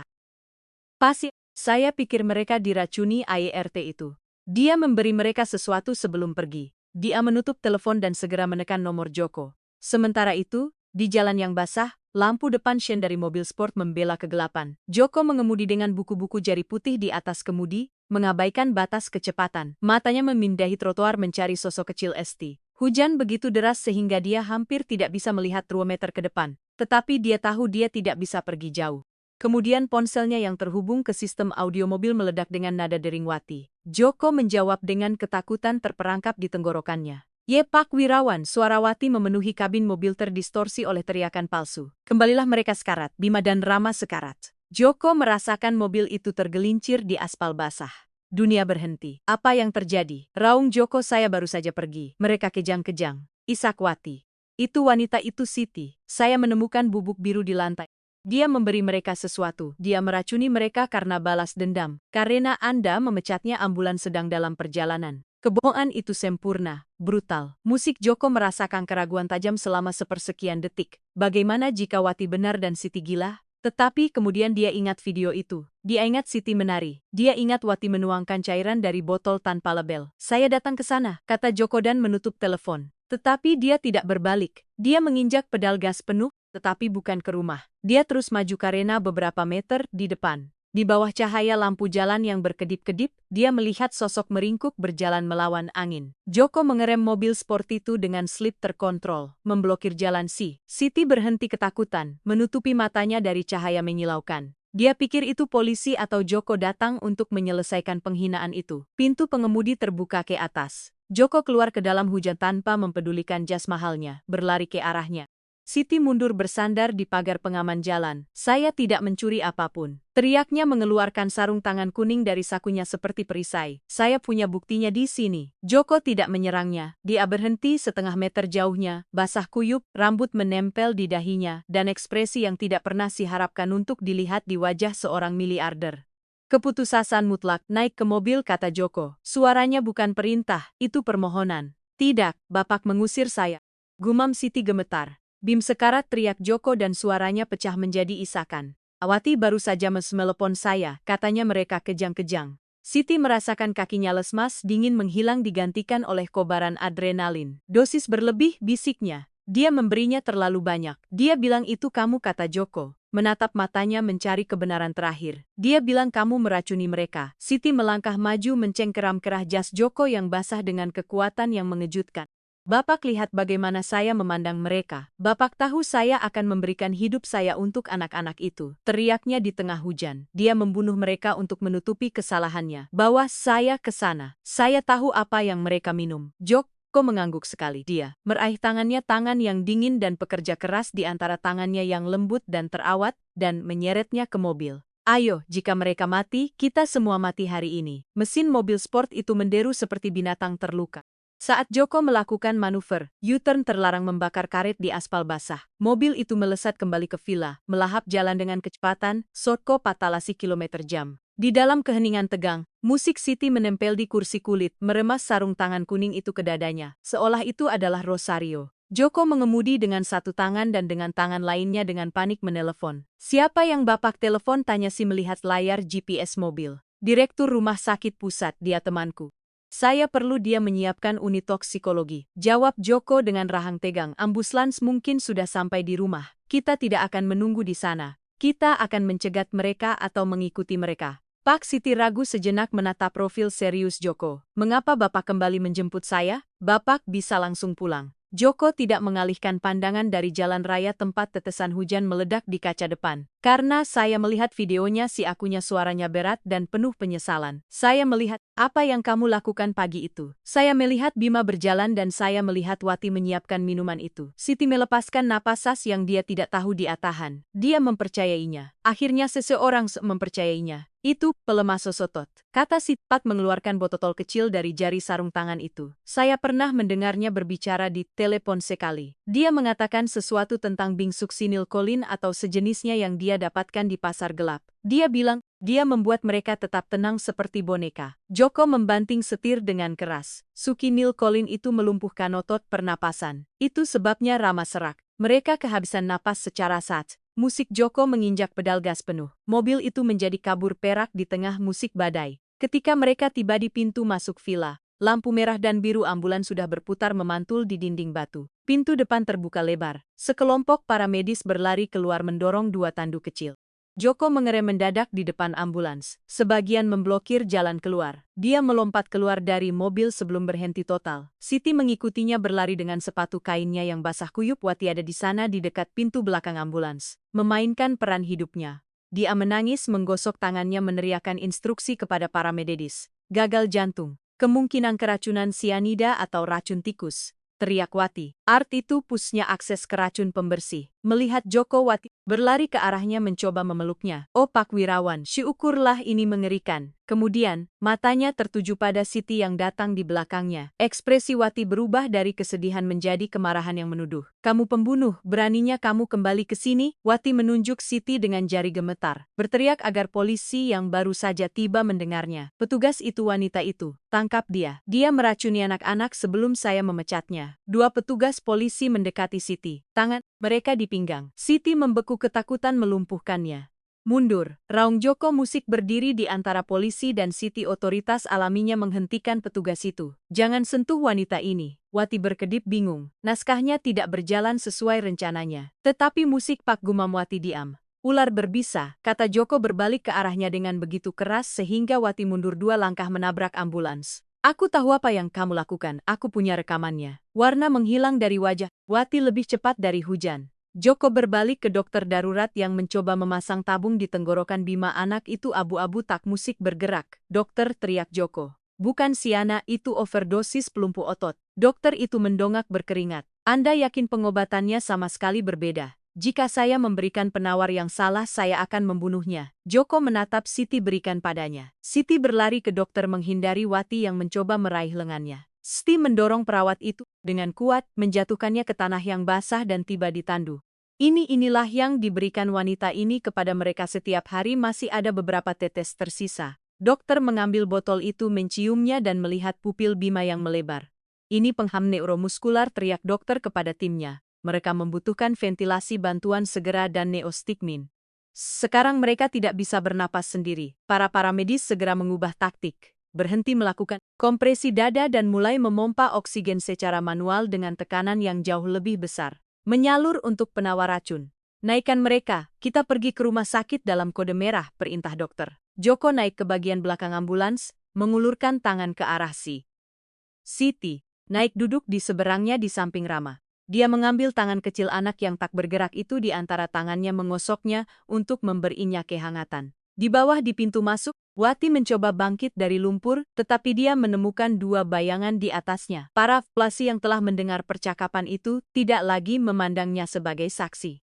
Pasti. Saya pikir mereka diracuni IRT itu. Dia memberi mereka sesuatu sebelum pergi. Dia menutup telepon dan segera menekan nomor Joko. Sementara itu, di jalan yang basah, lampu depan Shen dari mobil sport membela kegelapan. Joko mengemudi dengan buku-buku jari putih di atas kemudi, mengabaikan batas kecepatan. Matanya memindahi trotoar mencari sosok kecil Esti. Hujan begitu deras sehingga dia hampir tidak bisa melihat 2 meter ke depan. Tetapi dia tahu dia tidak bisa pergi jauh. Kemudian ponselnya yang terhubung ke sistem audio mobil meledak dengan nada dering Wati. Joko menjawab dengan ketakutan terperangkap di tenggorokannya. Ye Pak Wirawan, suara Wati memenuhi kabin mobil terdistorsi oleh teriakan palsu. Kembalilah mereka sekarat, Bima dan Rama sekarat. Joko merasakan mobil itu tergelincir di aspal basah. Dunia berhenti. Apa yang terjadi? Raung Joko, saya baru saja pergi. Mereka kejang-kejang. Isakwati. Itu wanita itu Siti. Saya menemukan bubuk biru di lantai. Dia memberi mereka sesuatu. Dia meracuni mereka karena balas dendam. Karena Anda memecatnya ambulans sedang dalam perjalanan. Kebohongan itu sempurna, brutal. Musik Joko merasakan keraguan tajam selama sepersekian detik. Bagaimana jika Wati benar dan Siti gila? Tetapi kemudian dia ingat video itu. Dia ingat Siti menari. Dia ingat Wati menuangkan cairan dari botol tanpa label. Saya datang ke sana, kata Joko dan menutup telepon. Tetapi dia tidak berbalik. Dia menginjak pedal gas penuh, tetapi bukan ke rumah. Dia terus maju karena beberapa meter di depan. Di bawah cahaya lampu jalan yang berkedip-kedip, dia melihat sosok meringkuk berjalan melawan angin. Joko mengerem mobil sport itu dengan slip terkontrol, memblokir jalan Siti berhenti ketakutan, menutupi matanya dari cahaya menyilaukan. Dia pikir itu polisi atau Joko datang untuk menyelesaikan penghinaan itu. Pintu pengemudi terbuka ke atas. Joko keluar ke dalam hujan tanpa mempedulikan jas mahalnya, berlari ke arahnya. Siti mundur bersandar di pagar pengaman jalan. Saya tidak mencuri apapun. Teriaknya mengeluarkan sarung tangan kuning dari sakunya seperti perisai. Saya punya buktinya di sini. Joko tidak menyerangnya. Dia berhenti setengah meter jauhnya, basah kuyup, rambut menempel di dahinya, dan ekspresi yang tidak pernah diharapkan untuk dilihat di wajah seorang miliarder. Keputusan mutlak, naik ke mobil, kata Joko. Suaranya bukan perintah, itu permohonan. Tidak, Bapak mengusir saya. Gumam Siti gemetar. Bim sekarat, teriak Joko dan suaranya pecah menjadi isakan. Awati baru saja menelepon saya, katanya mereka kejang-kejang. Siti merasakan kakinya lemas, dingin menghilang digantikan oleh kobaran adrenalin. Dosis berlebih, bisiknya. Dia memberinya terlalu banyak. Dia bilang itu kamu, kata Joko. Menatap matanya mencari kebenaran terakhir. Dia bilang kamu meracuni mereka. Siti melangkah maju mencengkeram kerah jas Joko yang basah dengan kekuatan yang mengejutkan. Bapak lihat bagaimana saya memandang mereka. Bapak tahu saya akan memberikan hidup saya untuk anak-anak itu. Teriaknya di tengah hujan. Dia membunuh mereka untuk menutupi kesalahannya. Bawa saya ke sana. Saya tahu apa yang mereka minum. Joko mengangguk sekali. Dia meraih tangannya, tangan yang dingin dan pekerja keras di antara tangannya yang lembut dan terawat, dan menyeretnya ke mobil. Ayo, jika mereka mati, kita semua mati hari ini. Mesin mobil sport itu menderu seperti binatang terluka. Saat Joko melakukan manuver, U-turn terlarang membakar karet di aspal basah. Mobil itu melesat kembali ke villa, melahap jalan dengan kecepatan, Sotko patalasi km/jam. Di dalam keheningan tegang, musik Siti menempel di kursi kulit, meremas sarung tangan kuning itu ke dadanya, seolah itu adalah Rosario. Joko mengemudi dengan satu tangan dan dengan tangan lainnya dengan panik menelepon. Siapa yang Bapak telepon, tanya si melihat layar GPS mobil. Direktur Rumah Sakit Pusat, dia temanku. Saya perlu dia menyiapkan unit toksikologi. Jawab Joko dengan rahang tegang. Ambulans mungkin sudah sampai di rumah. Kita tidak akan menunggu di sana. Kita akan mencegat mereka atau mengikuti mereka. Pak Siti ragu sejenak menatap profil serius Joko. Mengapa Bapak kembali menjemput saya? Bapak bisa langsung pulang. Joko tidak mengalihkan pandangan dari jalan raya tempat tetesan hujan meledak di kaca depan. Karena saya melihat videonya, si akunya suaranya berat dan penuh penyesalan. Saya melihat apa yang kamu lakukan pagi itu. Saya melihat Bima berjalan dan saya melihat Wati menyiapkan minuman itu. Siti melepaskan napas yang dia tidak tahu dia tahan. Dia mempercayainya. Akhirnya seseorang mempercayainya. Itu pelemah sosotot, kata Sitpat mengeluarkan botol kecil dari jari sarung tangan itu. Saya pernah mendengarnya berbicara di telepon sekali. Dia mengatakan sesuatu tentang bingsuk sinilkolin atau sejenisnya yang dia dapatkan di pasar gelap. Dia bilang, dia membuat mereka tetap tenang seperti boneka. Joko membanting setir dengan keras. Sukinilkolin itu melumpuhkan otot pernapasan. Itu sebabnya Rama serak. Mereka kehabisan napas secara sat. Musik Joko menginjak pedal gas penuh. Mobil itu menjadi kabur perak di tengah musik badai. Ketika mereka tiba di pintu masuk villa, lampu merah dan biru ambulans sudah berputar memantul di dinding batu. Pintu depan terbuka lebar. Sekelompok para medis berlari keluar mendorong dua tandu kecil. Joko mengerem mendadak di depan ambulans. Sebagian memblokir jalan keluar. Dia melompat keluar dari mobil sebelum berhenti total. Siti mengikutinya berlari dengan sepatu kainnya yang basah kuyup. Wati ada di sana di dekat pintu belakang ambulans, memainkan peran hidupnya. Dia menangis, menggosok tangannya, meneriakkan instruksi kepada para medis. gagal jantung, kemungkinan keracunan sianida atau racun tikus, teriak Wati. Art itu pusnya akses ke racun pembersih. Melihat Joko, Wati berlari ke arahnya mencoba memeluknya. Oh Pak Wirawan, syukurlah ini mengerikan. Kemudian, matanya tertuju pada Siti yang datang di belakangnya. Ekspresi Wati berubah dari kesedihan menjadi kemarahan yang menuduh. Kamu pembunuh, beraninya kamu kembali ke sini? Wati menunjuk Siti dengan jari gemetar, berteriak agar polisi yang baru saja tiba mendengarnya. Petugas itu, wanita itu, tangkap dia. Dia meracuni anak-anak sebelum saya memecatnya. Dua petugas polisi mendekati Siti. Tangan mereka di pinggang. Siti membeku, ketakutan melumpuhkannya. Mundur, raung Joko Musik berdiri di antara polisi dan Siti. Otoritas alaminya menghentikan petugas itu. Jangan sentuh wanita ini. Wati berkedip bingung. Naskahnya tidak berjalan sesuai rencananya. Tetapi Musik, Pak, gumam Wati. Diam. Ular berbisa, kata Joko berbalik ke arahnya dengan begitu keras sehingga Wati mundur 2 langkah menabrak ambulans. Aku tahu apa yang kamu lakukan, aku punya rekamannya. Warna menghilang dari wajah Wati lebih cepat dari hujan. Joko berbalik ke dokter darurat yang mencoba memasang tabung di tenggorokan Bima. Anak itu abu-abu, tak musik bergerak. Dokter, teriak Joko. Bukan siana, itu overdosis pelumpuh otot. Dokter itu mendongak berkeringat. Anda yakin pengobatannya sama sekali berbeda? Jika saya memberikan penawar yang salah, saya akan membunuhnya. Joko menatap Siti, berikan padanya. Siti berlari ke dokter menghindari Wati yang mencoba meraih lengannya. Siti mendorong perawat itu dengan kuat, menjatuhkannya ke tanah yang basah dan tiba di tandu. Inilah yang diberikan wanita ini kepada mereka setiap hari. Masih ada beberapa tetes tersisa. Dokter mengambil botol itu, menciumnya dan melihat pupil Bima yang melebar. Ini pengham neuromuskular, teriak dokter kepada timnya. Mereka membutuhkan ventilasi, bantuan segera dan neostigmin. Sekarang mereka tidak bisa bernapas sendiri. Para medis segera mengubah taktik. Berhenti melakukan kompresi dada dan mulai memompa oksigen secara manual dengan tekanan yang jauh lebih besar. Menyalur untuk penawar racun. Naikkan mereka, kita pergi ke rumah sakit dalam kode merah, perintah dokter. Joko naik ke bagian belakang ambulans, mengulurkan tangan ke arah Siti. Naik duduk di seberangnya di samping Rama. Dia mengambil tangan kecil anak yang tak bergerak itu di antara tangannya, mengosoknya untuk memberinya kehangatan. Di bawah di pintu masuk, Wati mencoba bangkit dari lumpur, tetapi dia menemukan 2 bayangan di atasnya. Para polisi yang telah mendengar percakapan itu tidak lagi memandangnya sebagai saksi.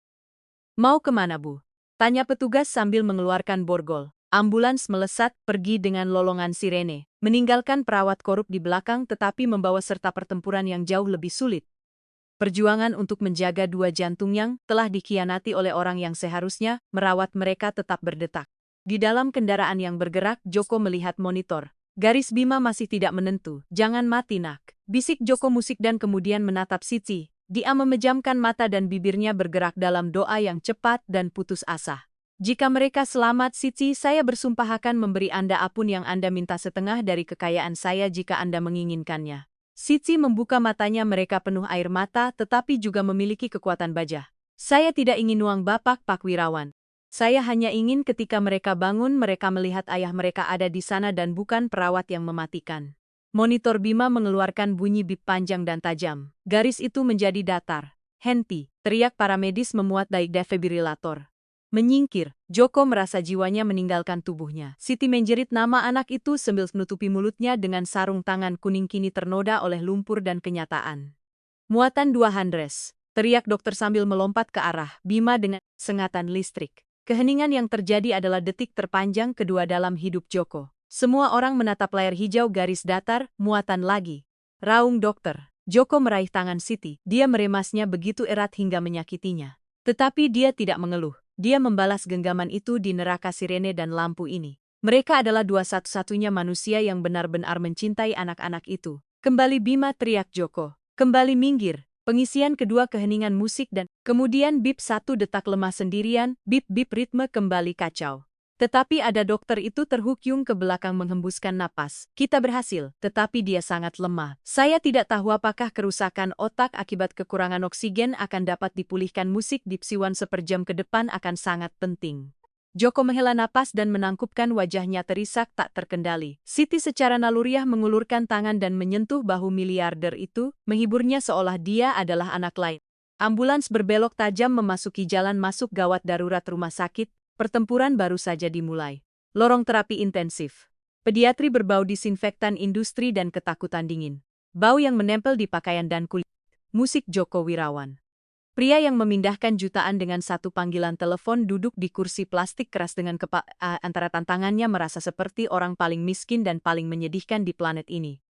Mau kemana, Bu? Tanya petugas sambil mengeluarkan borgol. Ambulans melesat pergi dengan lolongan sirene, meninggalkan perawat korup di belakang tetapi membawa serta pertempuran yang jauh lebih sulit. Perjuangan untuk menjaga 2 jantung yang telah dikhianati oleh orang yang seharusnya merawat mereka tetap berdetak. Di dalam kendaraan yang bergerak, Joko melihat monitor. Garis Bima masih tidak menentu. Jangan mati, nak, bisik Joko Musik dan kemudian menatap Siti. Dia memejamkan mata dan bibirnya bergerak dalam doa yang cepat dan putus asa. Jika mereka selamat, Siti, saya bersumpah akan memberi Anda apapun yang Anda minta, setengah dari kekayaan saya jika Anda menginginkannya. Siti membuka matanya, mereka penuh air mata tetapi juga memiliki kekuatan baja. Saya tidak ingin uang Bapak, Pak Wirawan. Saya hanya ingin ketika mereka bangun, mereka melihat ayah mereka ada di sana dan bukan perawat yang mematikan. Monitor Bima mengeluarkan bunyi bip panjang dan tajam. Garis itu menjadi datar. Henti, teriak para medis memuat defibrilator. Menyingkir, Joko merasa jiwanya meninggalkan tubuhnya. Siti menjerit nama anak itu sambil menutupi mulutnya dengan sarung tangan kuning kini ternoda oleh lumpur dan kenyataan. Muatan 200, teriak dokter sambil melompat ke arah Bima dengan sengatan listrik. Keheningan yang terjadi adalah detik terpanjang kedua dalam hidup Joko. Semua orang menatap layar hijau garis datar, muatan lagi. Raung dokter. Joko meraih tangan Siti. Dia meremasnya begitu erat hingga menyakitinya. Tetapi dia tidak mengeluh. Dia membalas genggaman itu di neraka sirene dan lampu ini. Mereka adalah 2 satu-satunya manusia yang benar-benar mencintai anak-anak itu. Kembali, Bima, teriak Joko. Kembali, minggir. Pengisian kedua, keheningan musik dan kemudian bip 1 detak lemah sendirian, bip-bip ritme kembali kacau. Tetapi ada dokter itu terhuyung ke belakang menghembuskan napas. Kita berhasil, tetapi dia sangat lemah. Saya tidak tahu apakah kerusakan otak akibat kekurangan oksigen akan dapat dipulihkan. Musik dipsiwan seperjam ke depan akan sangat penting. Joko menghela napas dan menangkupkan wajahnya terisak tak terkendali. Siti secara naluriah mengulurkan tangan dan menyentuh bahu miliarder itu, menghiburnya seolah dia adalah anak lain. Ambulans berbelok tajam memasuki jalan masuk gawat darurat rumah sakit. Pertempuran baru saja dimulai. Lorong terapi intensif. Pediatri berbau disinfektan industri dan ketakutan dingin. Bau yang menempel di pakaian dan kulit. Musik Joko Wirawan. Pria yang memindahkan jutaan dengan satu panggilan telepon duduk di kursi plastik keras dengan antara tantangannya merasa seperti orang paling miskin dan paling menyedihkan di planet ini.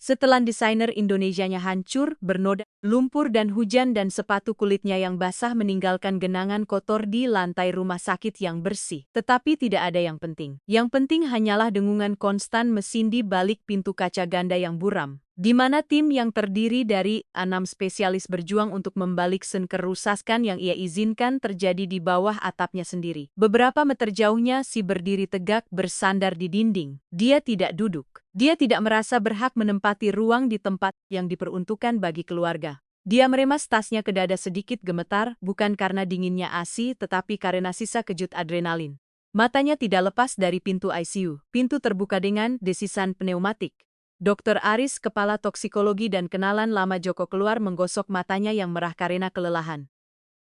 Setelan desainer Indonesianya hancur, bernoda, lumpur dan hujan dan sepatu kulitnya yang basah meninggalkan genangan kotor di lantai rumah sakit yang bersih. Tetapi tidak ada yang penting. Yang penting hanyalah dengungan konstan mesin di balik pintu kaca ganda yang buram, di mana tim yang terdiri dari 6 spesialis berjuang untuk membalik kerusakan yang ia izinkan terjadi di bawah atapnya sendiri. Beberapa meter jauhnya si berdiri tegak bersandar di dinding. Dia tidak duduk. Dia tidak merasa berhak menempati ruang di tempat yang diperuntukkan bagi keluarga. Dia meremas tasnya ke dada sedikit gemetar, bukan karena dinginnya ASI tetapi karena sisa kejut adrenalin. Matanya tidak lepas dari pintu ICU. Pintu terbuka dengan desisan pneumatik. Dr. Aris, kepala toksikologi dan kenalan lama Joko keluar menggosok matanya yang merah karena kelelahan.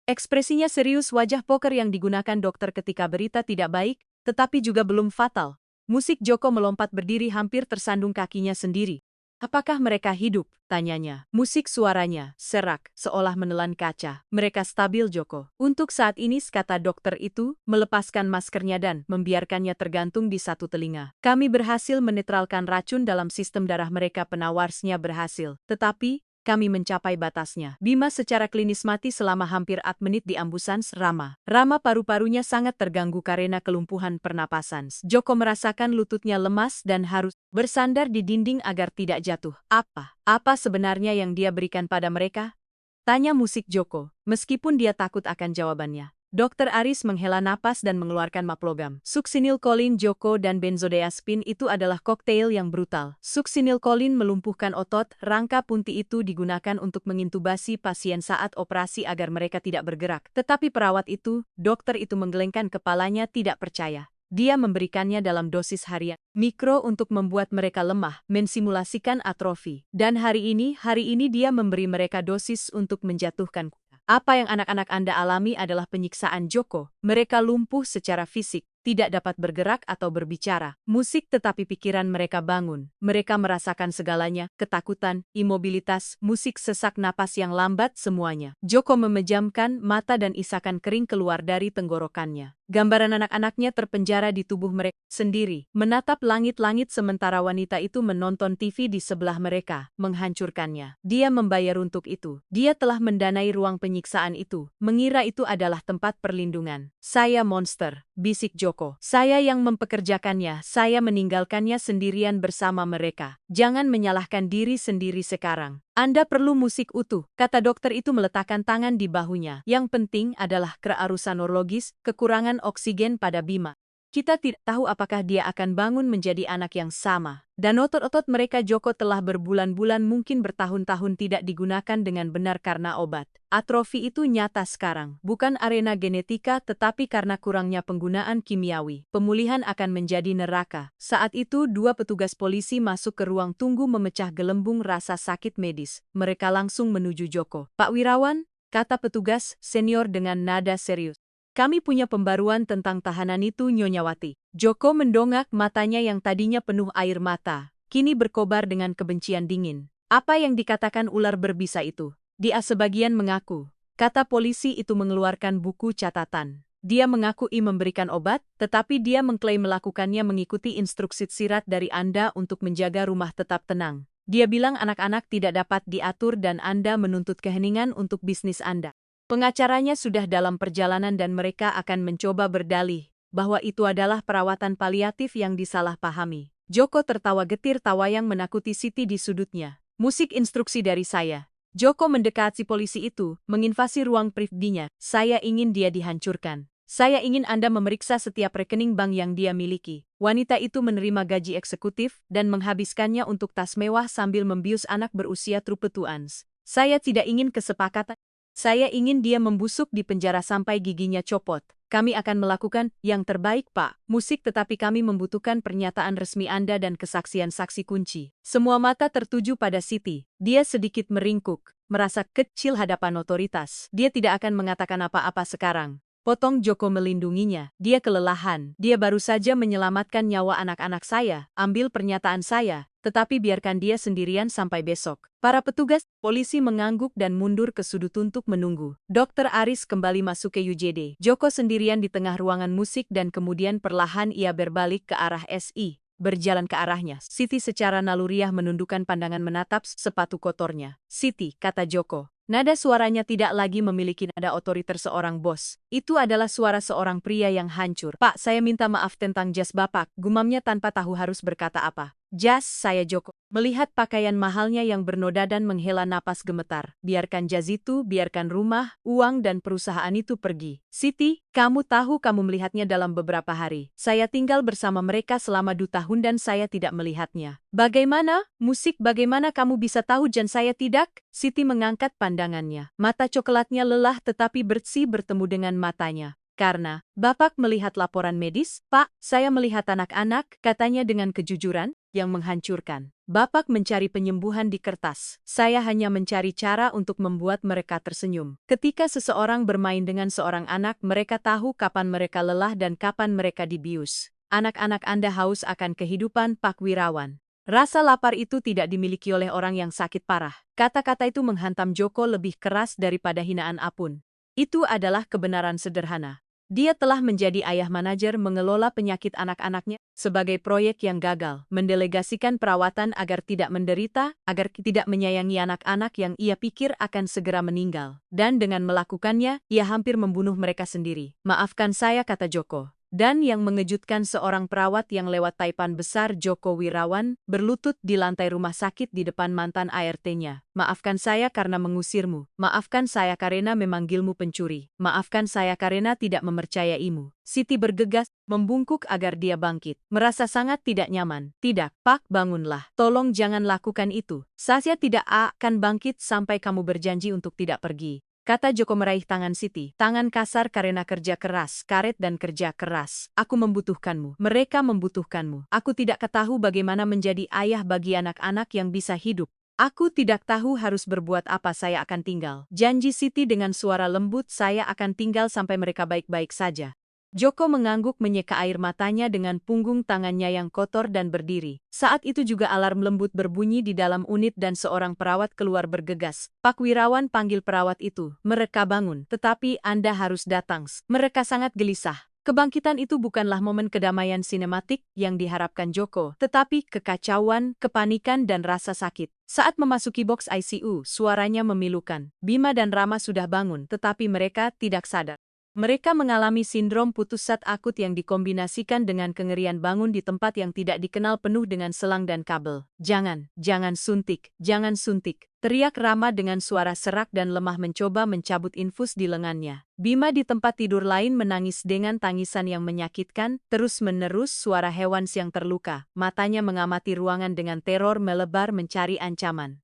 Ekspresinya serius, wajah poker yang digunakan dokter ketika berita tidak baik, tetapi juga belum fatal. Musik Joko melompat berdiri hampir tersandung kakinya sendiri. Apakah mereka hidup? Tanyanya. Musik suaranya, serak, seolah menelan kaca. Mereka stabil Joko. Untuk saat ini, kata dokter itu, melepaskan maskernya dan membiarkannya tergantung di satu telinga. Kami berhasil menetralkan racun dalam sistem darah mereka, penawarsnya berhasil. Tetapi, kami mencapai batasnya. Bima secara klinis mati selama hampir 4 menit di ambusans Rama. Rama paru-parunya sangat terganggu karena kelumpuhan pernapasan. Joko merasakan lututnya lemas dan harus bersandar di dinding agar tidak jatuh. Apa sebenarnya yang dia berikan pada mereka? Tanya musik Joko, meskipun dia takut akan jawabannya. Dr. Aris menghela napas dan mengeluarkan maplogam. Suksinilkolin, Joko, dan benzodiazepin itu adalah koktail yang brutal. Suksinilkolin melumpuhkan otot, rangka punti itu digunakan untuk mengintubasi pasien saat operasi agar mereka tidak bergerak. Tetapi perawat itu, dokter itu menggelengkan kepalanya tidak percaya. Dia memberikannya dalam dosis harian mikro untuk membuat mereka lemah, mensimulasikan atrofi. Dan hari ini dia memberi mereka dosis untuk menjatuhkan. Apa yang anak-anak Anda alami adalah penyiksaan Joko. Mereka lumpuh secara fisik, tidak dapat bergerak atau berbicara. Musik tetapi pikiran mereka bangun. Mereka merasakan segalanya, ketakutan, imobilitas, musik sesak napas yang lambat semuanya. Joko memejamkan mata dan isakan kering keluar dari tenggorokannya. Gambaran anak-anaknya terpenjara di tubuh mereka sendiri, menatap langit-langit sementara wanita itu menonton TV di sebelah mereka, menghancurkannya. Dia membayar untuk itu. Dia telah mendanai ruang penyiksaan itu, mengira itu adalah tempat perlindungan. Saya monster, bisik Joko. Saya yang mempekerjakannya, saya meninggalkannya sendirian bersama mereka. Jangan menyalahkan diri sendiri sekarang. Anda perlu musik utuh, kata dokter itu meletakkan tangan di bahunya. Yang penting adalah kearusan neurologis, kekurangan oksigen pada Bima. Kita tidak tahu apakah dia akan bangun menjadi anak yang sama. Dan otot-otot mereka Joko telah berbulan-bulan mungkin bertahun-tahun tidak digunakan dengan benar karena obat. Atrofi itu nyata sekarang, bukan arena genetika tetapi karena kurangnya penggunaan kimiawi. Pemulihan akan menjadi neraka. Saat itu 2 petugas polisi masuk ke ruang tunggu memecah gelembung rasa sakit medis. Mereka langsung menuju Joko. Pak Wirawan, kata petugas senior dengan nada serius. Kami punya pembaruan tentang tahanan itu, Nyonyawati. Joko mendongak matanya yang tadinya penuh air mata, kini berkobar dengan kebencian dingin. Apa yang dikatakan ular berbisa itu? Dia sebagian mengaku. Kata polisi itu mengeluarkan buku catatan. Dia mengakui memberikan obat, tetapi dia mengklaim melakukannya mengikuti instruksi sirat dari Anda untuk menjaga rumah tetap tenang. Dia bilang anak-anak tidak dapat diatur dan Anda menuntut keheningan untuk bisnis Anda. Pengacaranya sudah dalam perjalanan dan mereka akan mencoba berdalih bahwa itu adalah perawatan paliatif yang disalahpahami. Joko tertawa getir, tawa yang menakuti Siti di sudutnya. Musik instruksi dari saya. Joko mendekati polisi itu, menginvasi ruang pribadinya. Saya ingin dia dihancurkan. Saya ingin Anda memeriksa setiap rekening bank yang dia miliki. Wanita itu menerima gaji eksekutif dan menghabiskannya untuk tas mewah sambil membius anak berusia trupetuans. Saya tidak ingin kesepakatan. Saya ingin dia membusuk di penjara sampai giginya copot. Kami akan melakukan yang terbaik, Pak. Musik, tetapi kami membutuhkan pernyataan resmi Anda dan kesaksian saksi kunci. Semua mata tertuju pada Siti. Dia sedikit meringkuk, merasa kecil hadapan otoritas. Dia tidak akan mengatakan apa-apa sekarang. Potong Joko melindunginya. Dia kelelahan. Dia baru saja menyelamatkan nyawa anak-anak saya. Ambil pernyataan saya. Tetapi biarkan dia sendirian sampai besok. Para petugas polisi mengangguk dan mundur ke sudut untuk menunggu. Dokter Aris kembali masuk ke UGD. Joko sendirian di tengah ruangan musik dan kemudian perlahan ia berbalik ke arah SI. Berjalan ke arahnya. Siti secara naluriah menundukkan pandangan menatap sepatu kotornya. Siti, kata Joko. Nada suaranya tidak lagi memiliki nada otoriter seorang bos. Itu adalah suara seorang pria yang hancur. Pak, saya minta maaf tentang jas Bapak, gumamnya tanpa tahu harus berkata apa. Jas, saya Joko. Melihat pakaian mahalnya yang bernoda dan menghela napas gemetar. Biarkan jas itu, biarkan rumah, uang dan perusahaan itu pergi. Siti, kamu tahu kamu melihatnya dalam beberapa hari. Saya tinggal bersama mereka selama 2 tahun dan saya tidak melihatnya. Bagaimana? Musik bagaimana kamu bisa tahu dan saya tidak? Siti mengangkat pandangannya. Mata coklatnya lelah tetapi bersih bertemu dengan matanya. Karena, Bapak melihat laporan medis, Pak, saya melihat anak-anak, katanya dengan kejujuran, yang menghancurkan. Bapak mencari penyembuhan di kertas. Saya hanya mencari cara untuk membuat mereka tersenyum. Ketika seseorang bermain dengan seorang anak, mereka tahu kapan mereka lelah dan kapan mereka dibius. Anak-anak Anda haus akan kehidupan, Pak Wirawan. Rasa lapar itu tidak dimiliki oleh orang yang sakit parah. Kata-kata itu menghantam Joko lebih keras daripada hinaan apun. Itu adalah kebenaran sederhana. Dia telah menjadi ayah manajer mengelola penyakit anak-anaknya sebagai proyek yang gagal, mendelegasikan perawatan agar tidak menderita, agar tidak menyayangi anak-anak yang ia pikir akan segera meninggal. Dan dengan melakukannya, ia hampir membunuh mereka sendiri. Maafkan saya, kata Joko. Dan yang mengejutkan seorang perawat yang lewat taipan besar Joko Wirawan berlutut di lantai rumah sakit di depan mantan ART-nya. Maafkan saya karena mengusirmu. Maafkan saya karena memanggilmu pencuri. Maafkan saya karena tidak mempercayaimu. Siti bergegas, membungkuk agar dia bangkit. Merasa sangat tidak nyaman. Tidak, Pak, bangunlah. Tolong jangan lakukan itu. Saya tidak akan bangkit sampai kamu berjanji untuk tidak pergi. Kata Joko meraih tangan Siti. Tangan kasar karena kerja keras, karet dan kerja keras. Aku membutuhkanmu. Mereka membutuhkanmu. Aku tidak tahu bagaimana menjadi ayah bagi anak-anak yang bisa hidup. Aku tidak tahu harus berbuat apa, saya akan tinggal. Janji Siti dengan suara lembut, saya akan tinggal sampai mereka baik-baik saja. Joko mengangguk menyeka air matanya dengan punggung tangannya yang kotor dan berdiri. Saat itu juga alarm lembut berbunyi di dalam unit dan seorang perawat keluar bergegas. Pak Wirawan, panggil perawat itu. Mereka bangun. Tetapi Anda harus datang. Mereka sangat gelisah. Kebangkitan itu bukanlah momen kedamaian sinematik yang diharapkan Joko, tetapi kekacauan, kepanikan dan rasa sakit. Saat memasuki box ICU, suaranya memilukan. Bima dan Rama sudah bangun, tetapi mereka tidak sadar. Mereka mengalami sindrom putus sat akut yang dikombinasikan dengan kengerian bangun di tempat yang tidak dikenal penuh dengan selang dan kabel. Jangan suntik, jangan suntik. Teriak Rama dengan suara serak dan lemah mencoba mencabut infus di lengannya. Bima di tempat tidur lain menangis dengan tangisan yang menyakitkan, terus-menerus suara hewan yang terluka. Matanya mengamati ruangan dengan teror melebar mencari ancaman.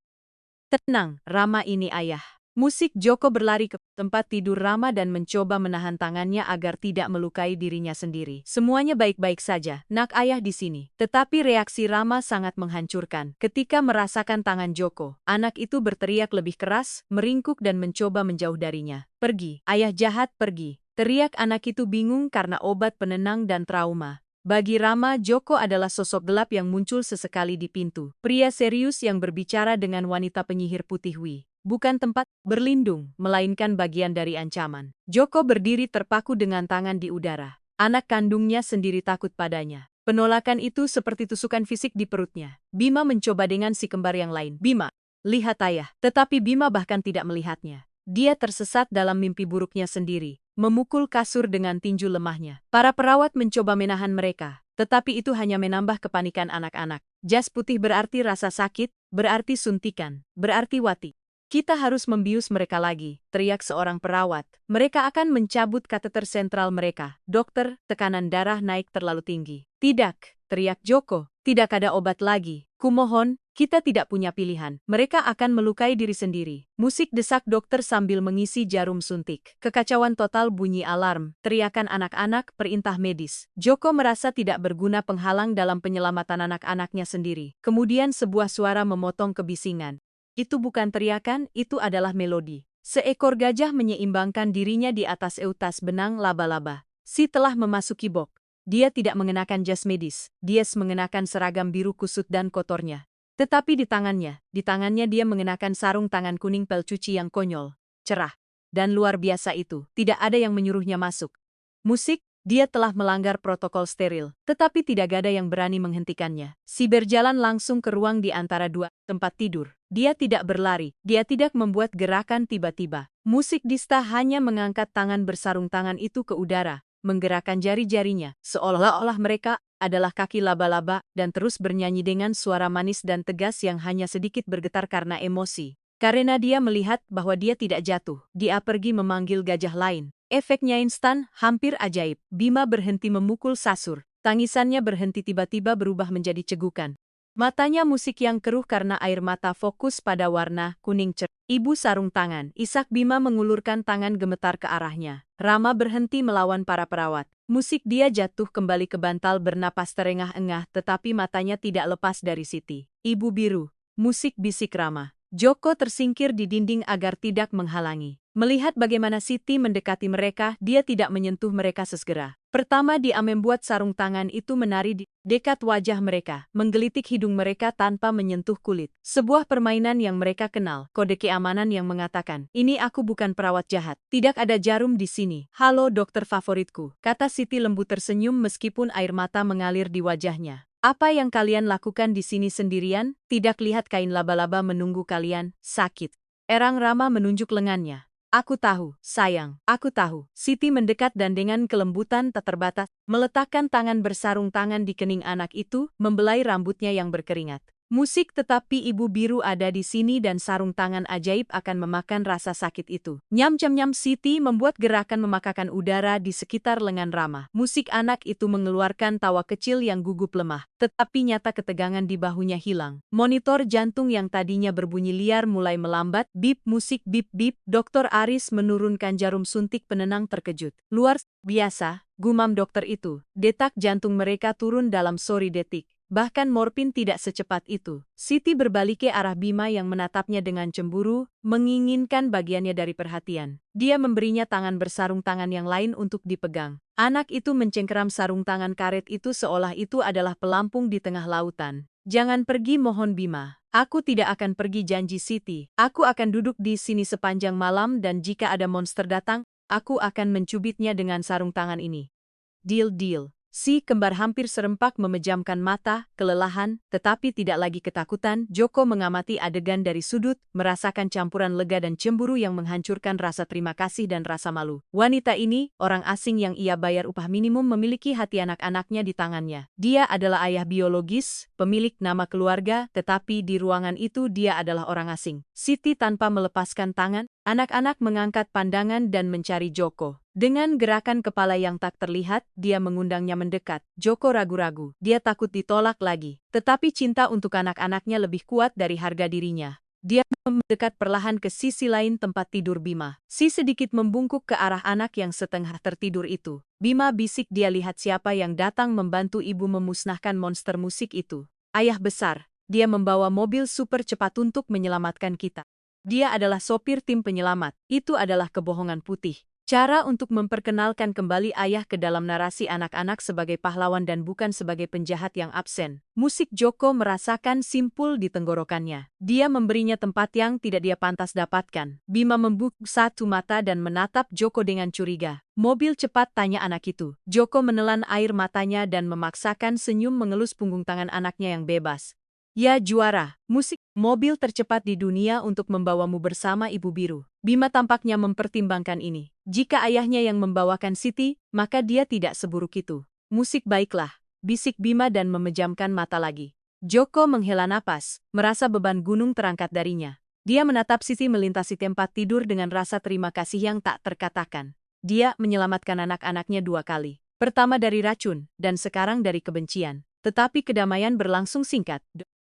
Tenang, Rama, ini ayah. Musik Joko berlari ke tempat tidur Rama dan mencoba menahan tangannya agar tidak melukai dirinya sendiri. Semuanya baik-baik saja, nak, ayah di sini. Tetapi reaksi Rama sangat menghancurkan. Ketika merasakan tangan Joko, anak itu berteriak lebih keras, meringkuk dan mencoba menjauh darinya. Pergi, ayah jahat, pergi. Teriak anak itu bingung karena obat penenang dan trauma. Bagi Rama, Joko adalah sosok gelap yang muncul sesekali di pintu. Pria serius yang berbicara dengan wanita penyihir putih Wi. Bukan tempat berlindung, melainkan bagian dari ancaman. Joko berdiri terpaku dengan tangan di udara. Anak kandungnya sendiri takut padanya. Penolakan itu seperti tusukan fisik di perutnya. Bima mencoba dengan si kembar yang lain. Bima, lihat ayah. Tetapi Bima bahkan tidak melihatnya. Dia tersesat dalam mimpi buruknya sendiri, memukul kasur dengan tinju lemahnya. Para perawat mencoba menahan mereka, tetapi itu hanya menambah kepanikan anak-anak. Jas putih berarti rasa sakit, berarti suntikan, berarti wati. Kita harus membius mereka lagi, teriak seorang perawat. Mereka akan mencabut kateter sentral mereka. Dokter, tekanan darah naik terlalu tinggi. Tidak, teriak Joko. Tidak ada obat lagi. Kumohon, kita tidak punya pilihan. Mereka akan melukai diri sendiri. Musik desak dokter sambil mengisi jarum suntik. Kekacauan total, bunyi alarm, teriakan anak-anak, perintah medis. Joko merasa tidak berguna penghalang dalam penyelamatan anak-anaknya sendiri. Kemudian sebuah suara memotong kebisingan. Itu bukan teriakan, itu adalah melodi. Seekor gajah menyeimbangkan dirinya di atas eutas benang laba-laba. Si telah memasuki bok. Dia tidak mengenakan jas medis, dia mengenakan seragam biru kusut dan kotornya. Tetapi di tangannya dia mengenakan sarung tangan kuning pel cuci yang konyol, cerah, dan luar biasa itu. Tidak ada yang menyuruhnya masuk. Musik, dia telah melanggar protokol steril, tetapi tidak ada yang berani menghentikannya. Si berjalan langsung ke ruang di antara dua tempat tidur. Dia tidak berlari, dia tidak membuat gerakan tiba-tiba. Musik Dista hanya mengangkat tangan bersarung tangan itu ke udara, menggerakkan jari-jarinya, seolah-olah mereka adalah kaki laba-laba, dan terus bernyanyi dengan suara manis dan tegas yang hanya sedikit bergetar karena emosi. Karena dia melihat bahwa dia tidak jatuh, dia pergi memanggil gajah lain. Efeknya instan, hampir ajaib. Bima berhenti memukul sasur. Tangisannya berhenti tiba-tiba berubah menjadi cegukan. Matanya musik yang keruh karena air mata fokus pada warna kuning cerah. Ibu sarung tangan. Ishak Bima mengulurkan tangan gemetar ke arahnya. Rama berhenti melawan para perawat. Musik dia jatuh kembali ke bantal bernapas terengah-engah tetapi matanya tidak lepas dari Siti. Ibu biru. Musik bisik Rama. Joko tersingkir di dinding agar tidak menghalangi. Melihat bagaimana Siti mendekati mereka, dia tidak menyentuh mereka sesegera. Pertama dia membuat sarung tangan itu menari di dekat wajah mereka, menggelitik hidung mereka tanpa menyentuh kulit. Sebuah permainan yang mereka kenal, kode keamanan yang mengatakan, "Ini aku bukan perawat jahat. Tidak ada jarum di sini." "Halo dokter favoritku," kata Siti lembut tersenyum meskipun air mata mengalir di wajahnya. "Apa yang kalian lakukan di sini sendirian? Tidak lihat kain laba-laba menunggu kalian? Sakit." Erang Rama menunjuk lengannya. "Aku tahu, sayang, aku tahu." Siti mendekat dan dengan kelembutan tak terbatas, meletakkan tangan bersarung tangan di kening anak itu, membelai rambutnya yang berkeringat. Musik tetapi ibu biru ada di sini dan sarung tangan ajaib akan memakan rasa sakit itu. Nyam-nyam Siti membuat gerakan memakakan udara di sekitar lengan Rama. Musik anak itu mengeluarkan tawa kecil yang gugup lemah, tetapi nyata ketegangan di bahunya hilang. Monitor jantung yang tadinya berbunyi liar mulai melambat, bip musik bip-bip. Dokter Aris menurunkan jarum suntik penenang terkejut. "Luar biasa," gumam dokter itu. "Detak jantung mereka turun dalam sori detik. Bahkan morfin tidak secepat itu." Siti berbalik ke arah Bima yang menatapnya dengan cemburu, menginginkan bagiannya dari perhatian. Dia memberinya tangan bersarung tangan yang lain untuk dipegang. Anak itu mencengkeram sarung tangan karet itu seolah itu adalah pelampung di tengah lautan. "Jangan pergi, mohon Bima." "Aku tidak akan pergi," janji Siti. "Aku akan duduk di sini sepanjang malam dan jika ada monster datang, aku akan mencubitnya dengan sarung tangan ini." "Deal." Si kembar hampir serempak memejamkan mata, kelelahan, tetapi tidak lagi ketakutan. Joko mengamati adegan dari sudut, merasakan campuran lega dan cemburu yang menghancurkan rasa terima kasih dan rasa malu. Wanita ini, orang asing yang ia bayar upah minimum memiliki hati anak-anaknya di tangannya. Dia adalah ayah biologis, pemilik nama keluarga, tetapi di ruangan itu dia adalah orang asing. Siti tanpa melepaskan tangan, anak-anak mengangkat pandangan dan mencari Joko. Dengan gerakan kepala yang tak terlihat, dia mengundangnya mendekat. Joko ragu-ragu. Dia takut ditolak lagi. Tetapi cinta untuk anak-anaknya lebih kuat dari harga dirinya. Dia mendekat perlahan ke sisi lain tempat tidur Bima. Si sedikit membungkuk ke arah anak yang setengah tertidur itu. Bima bisik dia lihat siapa yang datang membantu ibu memusnahkan monster musik itu. "Ayah besar, dia membawa mobil super cepat untuk menyelamatkan kita. Dia adalah sopir tim penyelamat." Itu adalah kebohongan putih. Cara untuk memperkenalkan kembali ayah ke dalam narasi anak-anak sebagai pahlawan dan bukan sebagai penjahat yang absen. Musik Joko merasakan simpul di tenggorokannya. Dia memberinya tempat yang tidak dia pantas dapatkan. Bima membuka satu mata dan menatap Joko dengan curiga. "Mobil cepat?" tanya anak itu. Joko menelan air matanya dan memaksakan senyum mengelus punggung tangan anaknya yang bebas. "Ya juara, musik mobil tercepat di dunia untuk membawamu bersama Ibu Biru." Bima tampaknya mempertimbangkan ini. Jika ayahnya yang membawakan Siti, maka dia tidak seburuk itu. "Musik baiklah," bisik Bima dan memejamkan mata lagi. Joko menghela napas, merasa beban gunung terangkat darinya. Dia menatap Siti melintasi tempat tidur dengan rasa terima kasih yang tak terkatakan. Dia menyelamatkan anak-anaknya 2 kali. Pertama dari racun, dan sekarang dari kebencian. Tetapi kedamaian berlangsung singkat.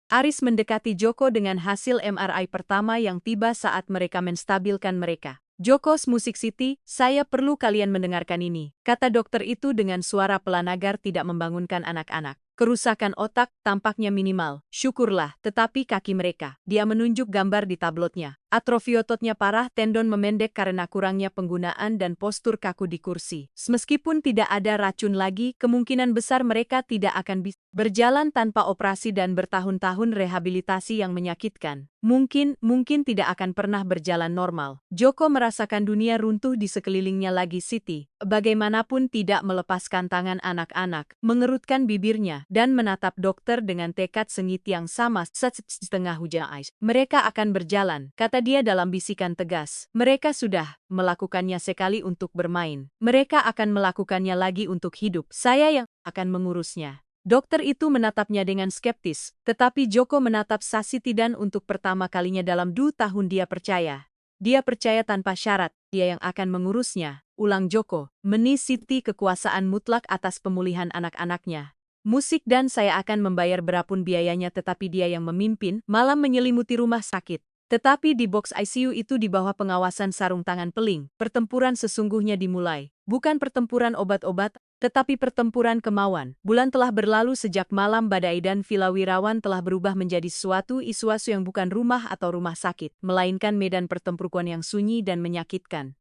Aris mendekati Joko dengan hasil MRI pertama yang tiba saat mereka menstabilkan mereka. "Jokos musik Siti, saya perlu kalian mendengarkan ini," kata dokter itu dengan suara pelan agar tidak membangunkan anak-anak. "Kerusakan otak tampaknya minimal, syukurlah, tetapi kaki mereka." Dia menunjuk gambar di tablotnya. Atrofi ototnya parah, tendon memendek karena kurangnya penggunaan dan postur kaku di kursi. Meskipun tidak ada racun lagi, kemungkinan besar mereka tidak akan bisa berjalan tanpa operasi dan bertahun-tahun rehabilitasi yang menyakitkan. Mungkin tidak akan pernah berjalan normal. Joko merasakan dunia runtuh di sekelilingnya lagi. Siti, bagaimanapun tidak melepaskan tangan anak-anak, mengerutkan bibirnya, dan menatap dokter dengan tekad sengit yang sama. Setengah hujan ais. Mereka akan berjalan, kata dia dalam bisikan tegas. Mereka sudah melakukannya sekali untuk bermain. Mereka akan melakukannya lagi untuk hidup. Saya yang akan mengurusnya. Dokter itu menatapnya dengan skeptis, tetapi Joko menatap Sasiti dan untuk pertama kalinya dalam 2 tahun dia percaya. Dia percaya tanpa syarat, dia yang akan mengurusnya. Ulang Joko, meni Siti kekuasaan mutlak atas pemulihan anak-anaknya. Musik dan saya akan membayar berapun biayanya, tetapi dia yang memimpin, malam menyelimuti rumah sakit. Tetapi di box ICU itu di bawah pengawasan sarung tangan peling, pertempuran sesungguhnya dimulai. Bukan pertempuran obat-obat, tetapi pertempuran kemauan. Bulan telah berlalu sejak malam badai dan Villa Wirawan telah berubah menjadi suatu isu-isu yang bukan rumah atau rumah sakit, melainkan medan pertempuran yang sunyi dan menyakitkan.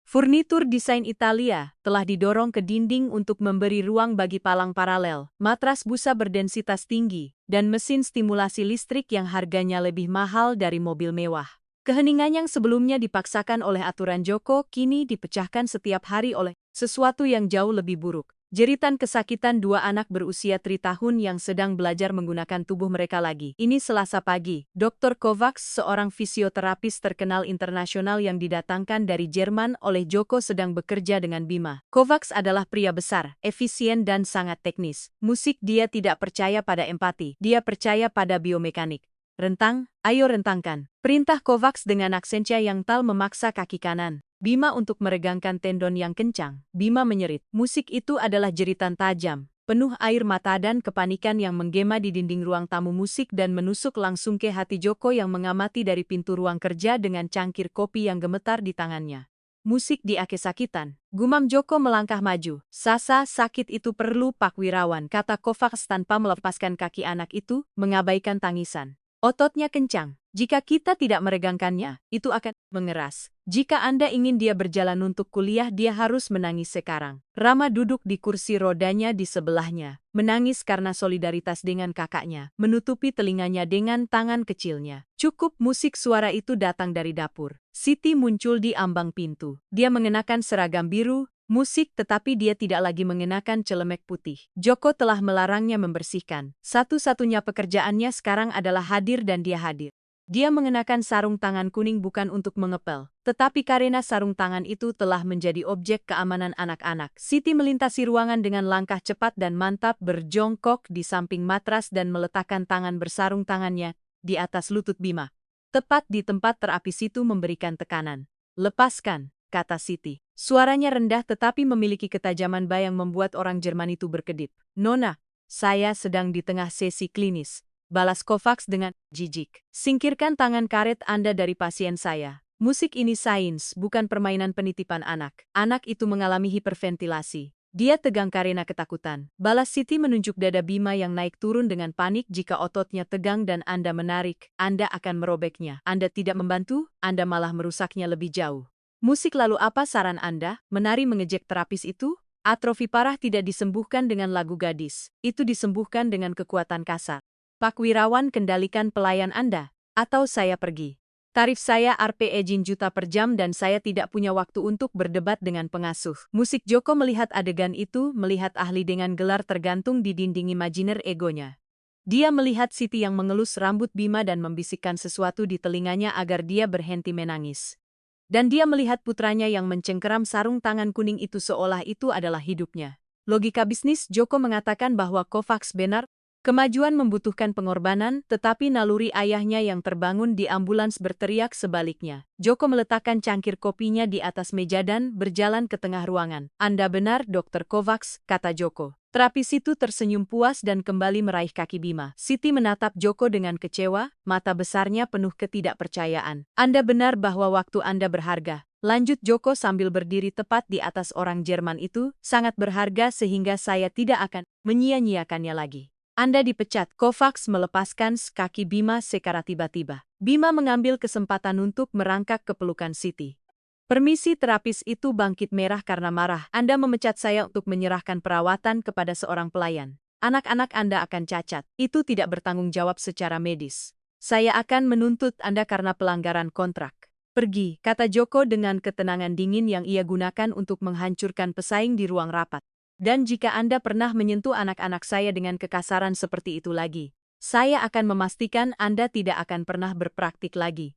Furnitur desain Italia telah didorong ke dinding untuk memberi ruang bagi palang paralel, matras busa berdensitas tinggi, dan mesin stimulasi listrik yang harganya lebih mahal dari mobil mewah. Keheningan yang sebelumnya dipaksakan oleh aturan Joko kini dipecahkan setiap hari oleh sesuatu yang jauh lebih buruk. Jeritan kesakitan 2 anak berusia 3 tahun yang sedang belajar menggunakan tubuh mereka lagi. Ini Selasa pagi, Dr. Kovacs, seorang fisioterapis terkenal internasional yang didatangkan dari Jerman oleh Joko, sedang bekerja dengan Bima. Kovacs adalah pria besar, efisien dan sangat teknis. Musik, dia tidak percaya pada empati, dia percaya pada biomekanik. Rentang, ayo rentangkan. Perintah Kovacs dengan aksensia yang tal memaksa kaki kanan Bima untuk meregangkan tendon yang kencang. Bima menyerit. Musik itu adalah jeritan tajam, penuh air mata dan kepanikan yang menggema di dinding ruang tamu musik dan menusuk langsung ke hati Joko yang mengamati dari pintu ruang kerja dengan cangkir kopi yang gemetar di tangannya. Musik di kesakitan. Gumam Joko melangkah maju. Sasa, sakit itu perlu Pak Wirawan, kata Kovacs tanpa melepaskan kaki anak itu, mengabaikan tangisan. Ototnya kencang. Jika kita tidak meregangkannya, itu akan mengeras. Jika Anda ingin dia berjalan untuk kuliah, dia harus menangis sekarang. Rama duduk di kursi rodanya di sebelahnya, menangis karena solidaritas dengan kakaknya, menutupi telinganya dengan tangan kecilnya. Cukup, musik suara itu datang dari dapur. Siti muncul di ambang pintu. Dia mengenakan seragam biru, musik, tetapi dia tidak lagi mengenakan celemek putih. Joko telah melarangnya membersihkan. Satu-satunya pekerjaannya sekarang adalah hadir dan dia hadir. Dia mengenakan sarung tangan kuning bukan untuk mengepel, tetapi karena sarung tangan itu telah menjadi objek keamanan anak-anak. Siti melintasi ruangan dengan langkah cepat dan mantap, berjongkok di samping matras dan meletakkan tangan bersarung tangannya di atas lutut Bima. Tepat di tempat terapis itu memberikan tekanan. Lepaskan, kata Siti. Suaranya rendah tetapi memiliki ketajaman yang membuat orang Jerman itu berkedip. Nona, saya sedang di tengah sesi klinis, balas Kovacs dengan jijik. Singkirkan tangan karet Anda dari pasien saya. Musik ini sains, bukan permainan penitipan anak. Anak itu mengalami hiperventilasi. Dia tegang karena ketakutan. Balas Siti menunjuk dada Bima yang naik turun dengan panik. Jika ototnya tegang dan Anda menarik, Anda akan merobeknya. Anda tidak membantu, Anda malah merusaknya lebih jauh. Musik, lalu apa saran Anda? Menari mengejek terapis itu? Atrofi parah tidak disembuhkan dengan lagu gadis. Itu disembuhkan dengan kekuatan kasar. Pak Wirawan, kendalikan pelayan Anda, atau saya pergi. Tarif saya Rp1 juta per jam dan saya tidak punya waktu untuk berdebat dengan pengasuh. Musik. Joko melihat adegan itu, melihat ahli dengan gelar tergantung di dinding imajiner egonya. Dia melihat Siti yang mengelus rambut Bima dan membisikkan sesuatu di telinganya agar dia berhenti menangis. Dan dia melihat putranya yang mencengkeram sarung tangan kuning itu seolah itu adalah hidupnya. Logika bisnis Joko mengatakan bahwa Kovacs benar. Kemajuan membutuhkan pengorbanan, tetapi naluri ayahnya yang terbangun di ambulans berteriak sebaliknya. Joko meletakkan cangkir kopinya di atas meja dan berjalan ke tengah ruangan. Anda benar, Dr. Kovacs, kata Joko. Terapis itu tersenyum puas dan kembali meraih kaki Bima. Siti menatap Joko dengan kecewa, mata besarnya penuh ketidakpercayaan. Anda benar bahwa waktu Anda berharga. Lanjut Joko sambil berdiri tepat di atas orang Jerman itu, sangat berharga sehingga saya tidak akan menyia-nyiakannya lagi. Anda dipecat. Kovacs melepaskan kaki Bima secara tiba-tiba. Bima mengambil kesempatan untuk merangkak ke pelukan Siti. Permisi, terapis itu bangkit merah karena marah. Anda memecat saya untuk menyerahkan perawatan kepada seorang pelayan. Anak-anak Anda akan cacat. Itu tidak bertanggung jawab secara medis. Saya akan menuntut Anda karena pelanggaran kontrak. Pergi, kata Joko dengan ketenangan dingin yang ia gunakan untuk menghancurkan pesaing di ruang rapat. Dan jika Anda pernah menyentuh anak-anak saya dengan kekasaran seperti itu lagi, saya akan memastikan Anda tidak akan pernah berpraktik lagi.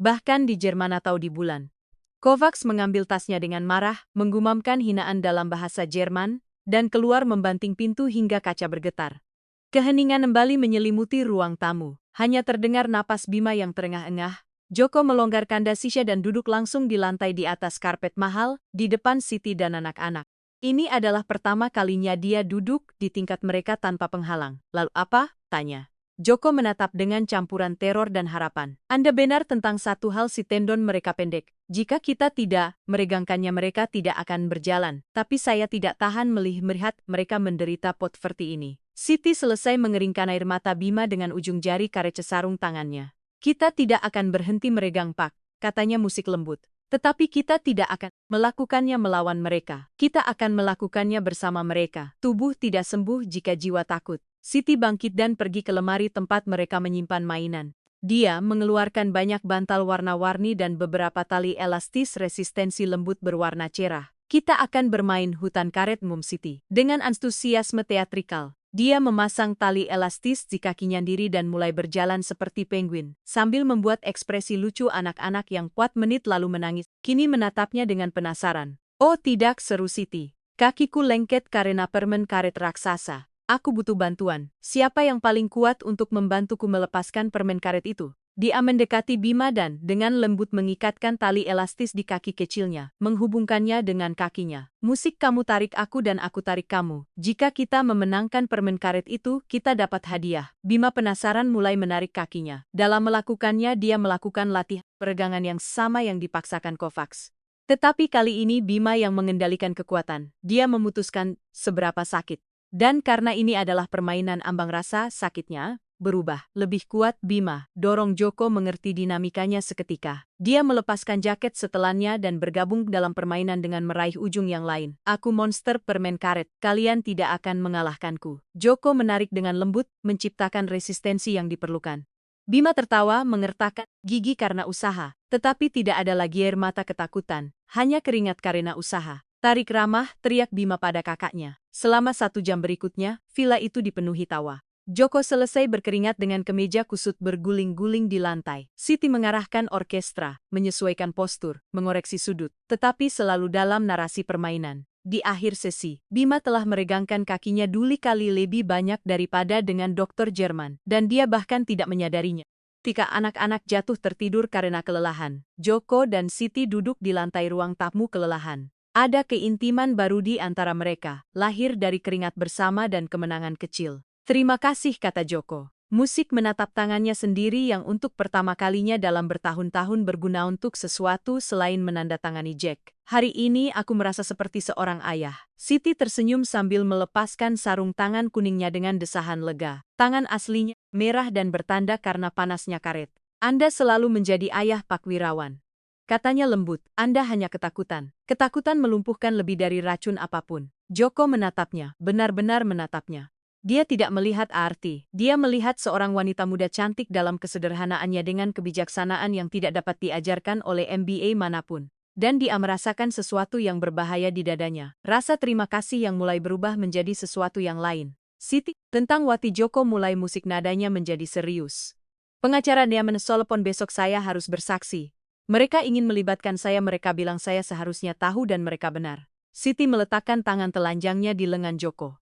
Bahkan di Jerman atau di bulan. Kovacs mengambil tasnya dengan marah, menggumamkan hinaan dalam bahasa Jerman, dan keluar membanting pintu hingga kaca bergetar. Keheningan kembali menyelimuti ruang tamu. Hanya terdengar napas Bima yang terengah-engah. Joko melonggarkan dasinya dan duduk langsung di lantai di atas karpet mahal, di depan Siti dan anak-anak. Ini adalah pertama kalinya dia duduk di tingkat mereka tanpa penghalang. Lalu apa? Tanya. Joko menatap dengan campuran teror dan harapan. Anda benar tentang satu hal, si tendon mereka pendek. Jika kita tidak meregangkannya mereka tidak akan berjalan. Tapi saya tidak tahan melihat mereka menderita pot seperti ini. Siti selesai mengeringkan air mata Bima dengan ujung jari karet sarung tangannya. Kita tidak akan berhenti meregang pak, katanya musik lembut. Tetapi kita tidak akan melakukannya melawan mereka. Kita akan melakukannya bersama mereka. Tubuh tidak sembuh jika jiwa takut. Siti bangkit dan pergi ke lemari tempat mereka menyimpan mainan. Dia mengeluarkan banyak bantal warna-warni dan beberapa tali elastis resistensi lembut berwarna cerah. Kita akan bermain hutan karet, Mum Siti. Dengan antusiasme teatrikal, dia memasang tali elastis di kakinya sendiri dan mulai berjalan seperti penguin, sambil membuat ekspresi lucu anak-anak yang kuat menit lalu menangis. Kini menatapnya dengan penasaran. Oh tidak, seru Siti. Kakiku lengket karena permen karet raksasa. Aku butuh bantuan. Siapa yang paling kuat untuk membantuku melepaskan permen karet itu? Dia mendekati Bima dan dengan lembut mengikatkan tali elastis di kaki kecilnya, menghubungkannya dengan kakinya. Musik, kamu tarik aku dan aku tarik kamu. Jika kita memenangkan permen karet itu, kita dapat hadiah. Bima penasaran mulai menarik kakinya. Dalam melakukannya dia melakukan latihan peregangan yang sama yang dipaksakan Kovacs. Tetapi kali ini Bima yang mengendalikan kekuatan. Dia memutuskan seberapa sakit. Dan karena ini adalah permainan ambang rasa, sakitnya berubah. Lebih kuat Bima, dorong Joko mengerti dinamikanya seketika. Dia melepaskan jaket setelannya dan bergabung dalam permainan dengan meraih ujung yang lain. Aku monster permen karet, kalian tidak akan mengalahkanku. Joko menarik dengan lembut, menciptakan resistensi yang diperlukan. Bima tertawa mengertakkan gigi karena usaha, tetapi tidak ada lagi air mata ketakutan, hanya keringat karena usaha. Tarik ramah, teriak Bima pada kakaknya. Selama 1 jam berikutnya, villa itu dipenuhi tawa. Joko selesai berkeringat dengan kemeja kusut berguling-guling di lantai. Siti mengarahkan orkestra, menyesuaikan postur, mengoreksi sudut, tetapi selalu dalam narasi permainan. Di akhir sesi, Bima telah meregangkan kakinya 2 kali lebih banyak daripada dengan dokter Jerman, dan dia bahkan tidak menyadarinya. Ketika anak-anak jatuh tertidur karena kelelahan, Joko dan Siti duduk di lantai ruang tamu kelelahan. Ada keintiman baru di antara mereka, lahir dari keringat bersama dan kemenangan kecil. Terima kasih, kata Joko. Musik menatap tangannya sendiri yang untuk pertama kalinya dalam bertahun-tahun berguna untuk sesuatu selain menandatangani Jack. Hari ini aku merasa seperti seorang ayah. Siti tersenyum sambil melepaskan sarung tangan kuningnya dengan desahan lega. Tangan aslinya merah dan bertanda karena panasnya karet. Anda selalu menjadi ayah, Pak Wirawan. Katanya lembut, Anda hanya ketakutan. Ketakutan melumpuhkan lebih dari racun apapun. Joko menatapnya, benar-benar menatapnya. Dia tidak melihat arti. Dia melihat seorang wanita muda cantik dalam kesederhanaannya dengan kebijaksanaan yang tidak dapat diajarkan oleh MBA manapun. Dan dia merasakan sesuatu yang berbahaya di dadanya. Rasa terima kasih yang mulai berubah menjadi sesuatu yang lain. Siti, tentang Wati. Joko mulai musik nadanya menjadi serius. Pengacara dia menelepon besok, saya harus bersaksi. Mereka ingin melibatkan saya, mereka bilang saya seharusnya tahu dan mereka benar. Siti meletakkan tangan telanjangnya di lengan Joko.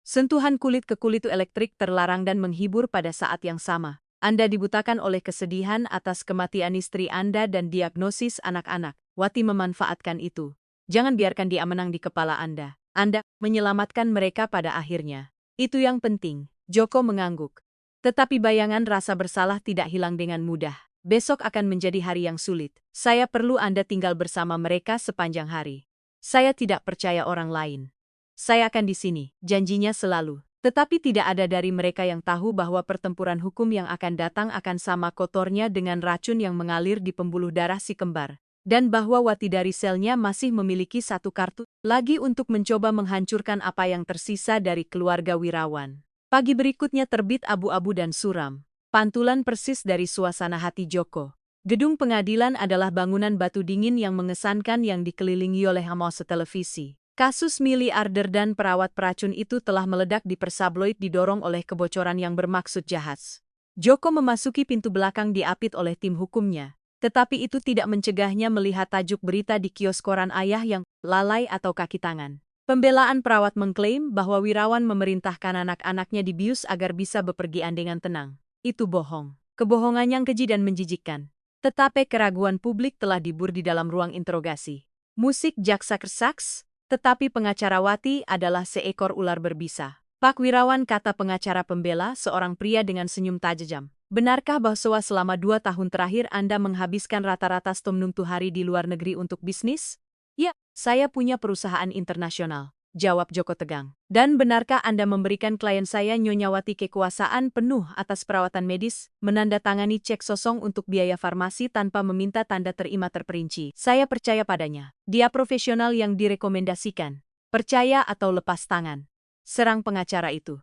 Sentuhan kulit ke kulit elektrik terlarang dan menghibur pada saat yang sama. Anda dibutakan oleh kesedihan atas kematian istri Anda dan diagnosis anak-anak. Wati memanfaatkan itu. Jangan biarkan dia menang di kepala Anda. Anda menyelamatkan mereka pada akhirnya. Itu yang penting. Joko mengangguk. Tetapi bayangan rasa bersalah tidak hilang dengan mudah. Besok akan menjadi hari yang sulit. Saya perlu Anda tinggal bersama mereka sepanjang hari. Saya tidak percaya orang lain. Saya akan di sini, janjinya selalu. Tetapi tidak ada dari mereka yang tahu bahwa pertempuran hukum yang akan datang akan sama kotornya dengan racun yang mengalir di pembuluh darah si kembar. Dan bahwa Wati dari selnya masih memiliki satu kartu lagi untuk mencoba menghancurkan apa yang tersisa dari keluarga Wirawan. Pagi berikutnya terbit abu-abu dan suram. Pantulan persis dari suasana hati Joko. Gedung pengadilan adalah bangunan batu dingin yang mengesankan yang dikelilingi oleh hamause televisi. Kasus miliarder dan perawat peracun itu telah meledak di persabloid didorong oleh kebocoran yang bermaksud jahat. Joko memasuki pintu belakang diapit oleh tim hukumnya. Tetapi itu tidak mencegahnya melihat tajuk berita di kios koran ayah yang lalai atau kaki tangan. Pembelaan perawat mengklaim bahwa Wirawan memerintahkan anak-anaknya dibius agar bisa bepergian dengan tenang. Itu bohong. Kebohongan yang keji dan menjijikkan. Tetapi keraguan publik telah dibur di dalam ruang interogasi. Musik jaksa kersaks, tetapi pengacara Wati adalah seekor ular berbisa. Pak Wirawan, kata pengacara pembela, seorang pria dengan senyum tajam. Benarkah bahwa selama 2 tahun terakhir Anda menghabiskan rata-rata 16 hari di luar negeri untuk bisnis? Ya, saya punya perusahaan internasional, jawab Joko tegang. Dan benarkah Anda memberikan klien saya Nyonya Wati kekuasaan penuh atas perawatan medis, menandatangani cek sosong untuk biaya farmasi tanpa meminta tanda terima terperinci? Saya percaya padanya. Dia profesional yang direkomendasikan. Percaya atau lepas tangan, serang pengacara itu.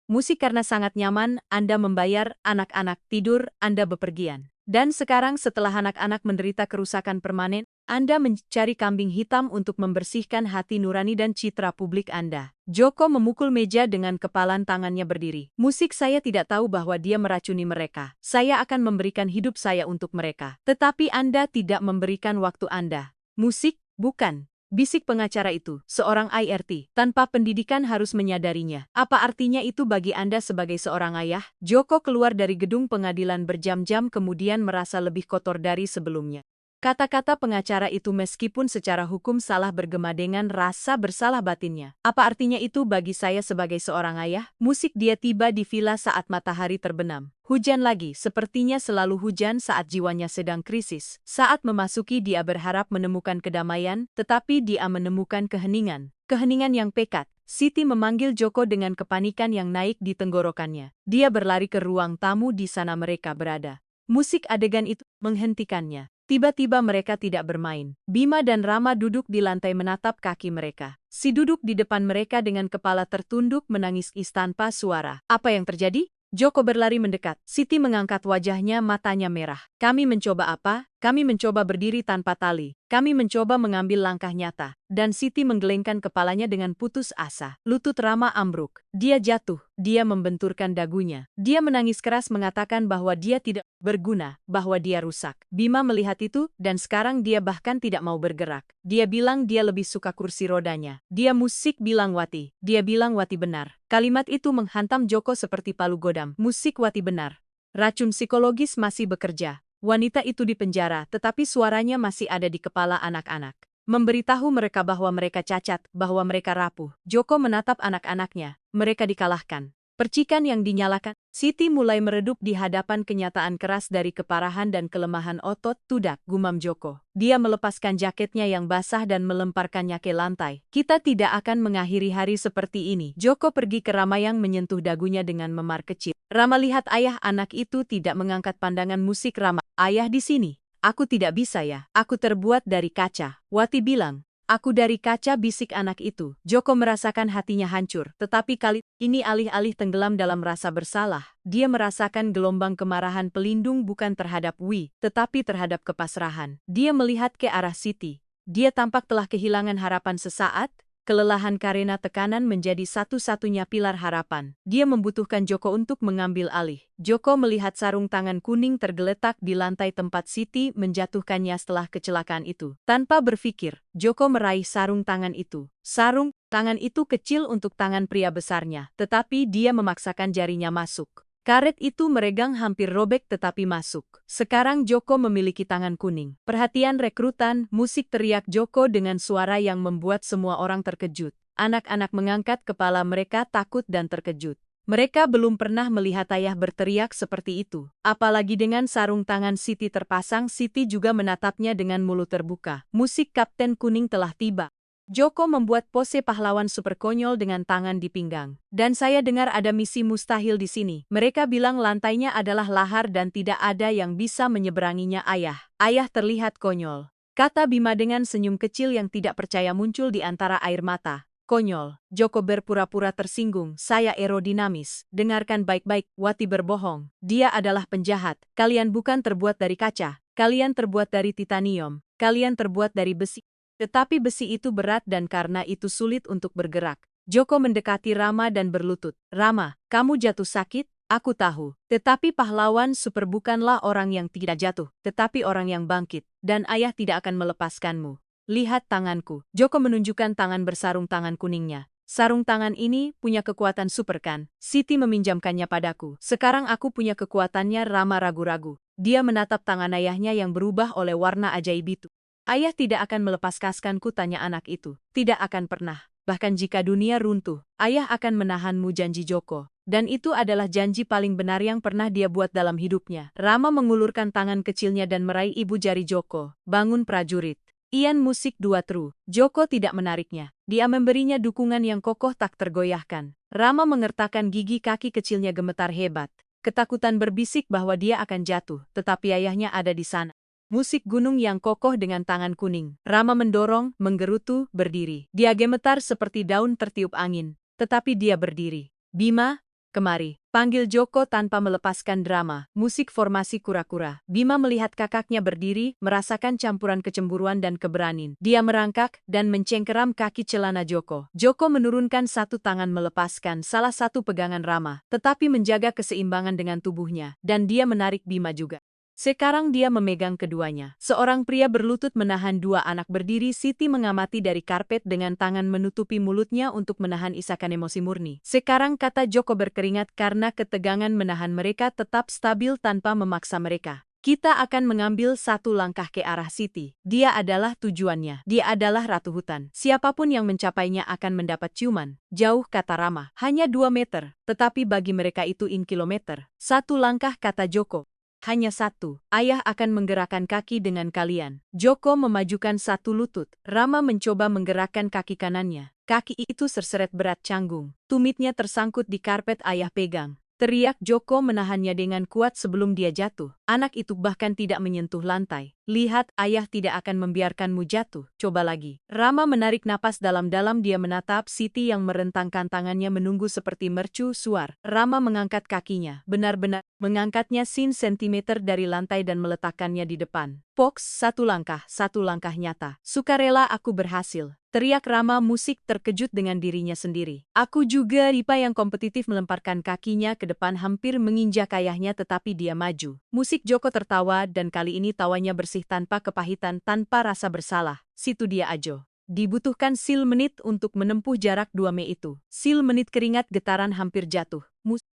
Musik karena sangat nyaman, Anda membayar, anak-anak tidur, Anda bepergian. Dan sekarang setelah anak-anak menderita kerusakan permanen, Anda mencari kambing hitam untuk membersihkan hati nurani dan citra publik Anda. Joko memukul meja dengan kepalan tangannya berdiri. Musik, saya tidak tahu bahwa dia meracuni mereka. Saya akan memberikan hidup saya untuk mereka. Tetapi Anda tidak memberikan waktu Anda. Musik, bukan. Bisik pengacara itu, seorang IRT, tanpa pendidikan harus menyadarinya. Apa artinya itu bagi Anda sebagai seorang ayah? Joko keluar dari gedung pengadilan berjam-jam kemudian merasa lebih kotor dari sebelumnya. Kata-kata pengacara itu meskipun secara hukum salah bergema dengan rasa bersalah batinnya. Apa artinya itu bagi saya sebagai seorang ayah? Musik, dia tiba di villa saat matahari terbenam. Hujan lagi, sepertinya selalu hujan saat jiwanya sedang krisis. Saat memasuki dia berharap menemukan kedamaian, tetapi dia menemukan keheningan. Keheningan yang pekat. Siti memanggil Joko dengan kepanikan yang naik di tenggorokannya. Dia berlari ke ruang tamu di sana mereka berada. Musik adegan itu menghentikannya. Tiba-tiba mereka tidak bermain. Bima dan Rama duduk di lantai menatap kaki mereka. Si duduk di depan mereka dengan kepala tertunduk menangis tanpa suara. Apa yang terjadi? Joko berlari mendekat. Siti mengangkat wajahnya, matanya merah. Kami mencoba apa? Kami mencoba berdiri tanpa tali. Kami mencoba mengambil langkah nyata. Dan Siti menggelengkan kepalanya dengan putus asa. Lutut Rama ambruk. Dia jatuh. Dia membenturkan dagunya. Dia menangis keras mengatakan bahwa dia tidak berguna, bahwa dia rusak. Bima melihat itu, dan sekarang dia bahkan tidak mau bergerak. Dia bilang dia lebih suka kursi rodanya. Dia musik, bilang Wati. Dia bilang Wati benar. Kalimat itu menghantam Joko seperti palu godam. Musik, Wati benar. Racun psikologis masih bekerja. Wanita itu dipenjara, tetapi suaranya masih ada di kepala anak-anak. Memberitahu mereka bahwa mereka cacat, bahwa mereka rapuh. Joko menatap anak-anaknya. Mereka dikalahkan. Percikan yang dinyalakan. Siti mulai meredup di hadapan kenyataan keras dari keparahan dan kelemahan otot. Tudak, gumam Joko. Dia melepaskan jaketnya yang basah dan melemparkannya ke lantai. Kita tidak akan mengakhiri hari seperti ini. Joko pergi ke Rama yang menyentuh dagunya dengan memar kecil. Rama lihat ayah anak itu tidak mengangkat pandangan. Musik, Rama. Ayah di sini. Aku tidak bisa ya. Aku terbuat dari kaca. Wati bilang. Aku dari kaca, bisik anak itu. Joko merasakan hatinya hancur. Tetapi kali ini alih-alih tenggelam dalam rasa bersalah, dia merasakan gelombang kemarahan pelindung bukan terhadap Wi, tetapi terhadap kepasrahan. Dia melihat ke arah Siti. Dia tampak telah kehilangan harapan sesaat. Kelelahan karena tekanan menjadi satu-satunya pilar harapan. Dia membutuhkan Joko untuk mengambil alih. Joko melihat sarung tangan kuning tergeletak di lantai tempat Siti menjatuhkannya setelah kecelakaan itu. Tanpa berpikir, Joko meraih sarung tangan itu. Sarung tangan itu kecil untuk tangan pria besarnya, tetapi dia memaksakan jarinya masuk. Karet itu meregang hampir robek tetapi masuk. Sekarang Joko memiliki tangan kuning. Perhatian rekrutan, musik, teriak Joko dengan suara yang membuat semua orang terkejut. Anak-anak mengangkat kepala mereka takut dan terkejut. Mereka belum pernah melihat ayah berteriak seperti itu. Apalagi dengan sarung tangan Siti terpasang, Siti juga menatapnya dengan mulut terbuka. Musik, Kapten Kuning telah tiba. Joko membuat pose pahlawan super konyol dengan tangan di pinggang. Dan saya dengar ada misi mustahil di sini. Mereka bilang lantainya adalah lahar dan tidak ada yang bisa menyeberanginya ayah. Ayah terlihat konyol. Kata Bima dengan senyum kecil yang tidak percaya muncul di antara air mata. Konyol. Joko berpura-pura tersinggung. Saya aerodinamis. Dengarkan baik-baik, Wati berbohong. Dia adalah penjahat. Kalian bukan terbuat dari kaca. Kalian terbuat dari titanium. Kalian terbuat dari besi. Tetapi besi itu berat dan karena itu sulit untuk bergerak. Joko mendekati Rama dan berlutut. Rama, kamu jatuh sakit? Aku tahu. Tetapi pahlawan super bukanlah orang yang tidak jatuh, tetapi orang yang bangkit. Dan ayah tidak akan melepaskanmu. Lihat tanganku. Joko menunjukkan tangan bersarung tangan kuningnya. Sarung tangan ini punya kekuatan super kan? Siti meminjamkannya padaku. Sekarang aku punya kekuatannya. Rama ragu-ragu. Dia menatap tangan ayahnya yang berubah oleh warna ajaib itu. Ayah tidak akan melepaskanku, tanya anak itu. Tidak akan pernah. Bahkan jika dunia runtuh, ayah akan menahanmu, janji Joko. Dan itu adalah janji paling benar yang pernah dia buat dalam hidupnya. Rama mengulurkan tangan kecilnya dan meraih ibu jari Joko. Bangun prajurit. Ian musik 2 tru. Joko tidak menariknya. Dia memberinya dukungan yang kokoh tak tergoyahkan. Rama mengertakkan gigi, kaki kecilnya gemetar hebat. Ketakutan berbisik bahwa dia akan jatuh, tetapi ayahnya ada di sana. Musik gunung yang kokoh dengan tangan kuning. Rama mendorong, menggerutu, berdiri. Dia gemetar seperti daun tertiup angin. Tetapi dia berdiri. Bima, kemari. Panggil Joko tanpa melepaskan drama. Musik formasi kura-kura. Bima melihat kakaknya berdiri, merasakan campuran kecemburuan dan keberanian. Dia merangkak dan mencengkeram kaki celana Joko. Joko menurunkan satu tangan melepaskan salah satu pegangan Rama, tetapi menjaga keseimbangan dengan tubuhnya. Dan dia menarik Bima juga. Sekarang dia memegang keduanya. Seorang pria berlutut menahan dua anak berdiri. Siti mengamati dari karpet dengan tangan menutupi mulutnya untuk menahan isakan emosi murni. Sekarang, kata Joko berkeringat karena ketegangan menahan mereka tetap stabil tanpa memaksa mereka. Kita akan mengambil satu langkah ke arah Siti. Dia adalah tujuannya. Dia adalah ratu hutan. Siapapun yang mencapainya akan mendapat ciuman. Jauh, kata Rama. Hanya 2 meter. Tetapi bagi mereka itu kilometer. Satu langkah, kata Joko. Hanya satu. Ayah akan menggerakkan kaki dengan kalian. Joko memajukan satu lutut. Rama mencoba menggerakkan kaki kanannya. Kaki itu terseret berat canggung. Tumitnya tersangkut di karpet. Ayah pegang. Teriak Joko menahannya dengan kuat sebelum dia jatuh. Anak itu bahkan tidak menyentuh lantai. Lihat, ayah tidak akan membiarkanmu jatuh. Coba lagi. Rama menarik napas dalam-dalam. Dia menatap Siti yang merentangkan tangannya menunggu seperti mercu suar. Rama mengangkat kakinya. Benar-benar mengangkatnya sentimeter dari lantai dan meletakkannya di depan. Fox, satu langkah nyata. Sukarela aku berhasil. Teriak Rama. Musik terkejut dengan dirinya sendiri. Aku juga. Ripa yang kompetitif melemparkan kakinya ke depan hampir menginjak ayahnya tetapi dia maju. Musik Joko tertawa dan kali ini tawanya bersih tanpa kepahitan, tanpa rasa bersalah. Situ dia Ajo. Dibutuhkan menit untuk menempuh jarak 2 Mei itu. Menit keringat getaran hampir jatuh.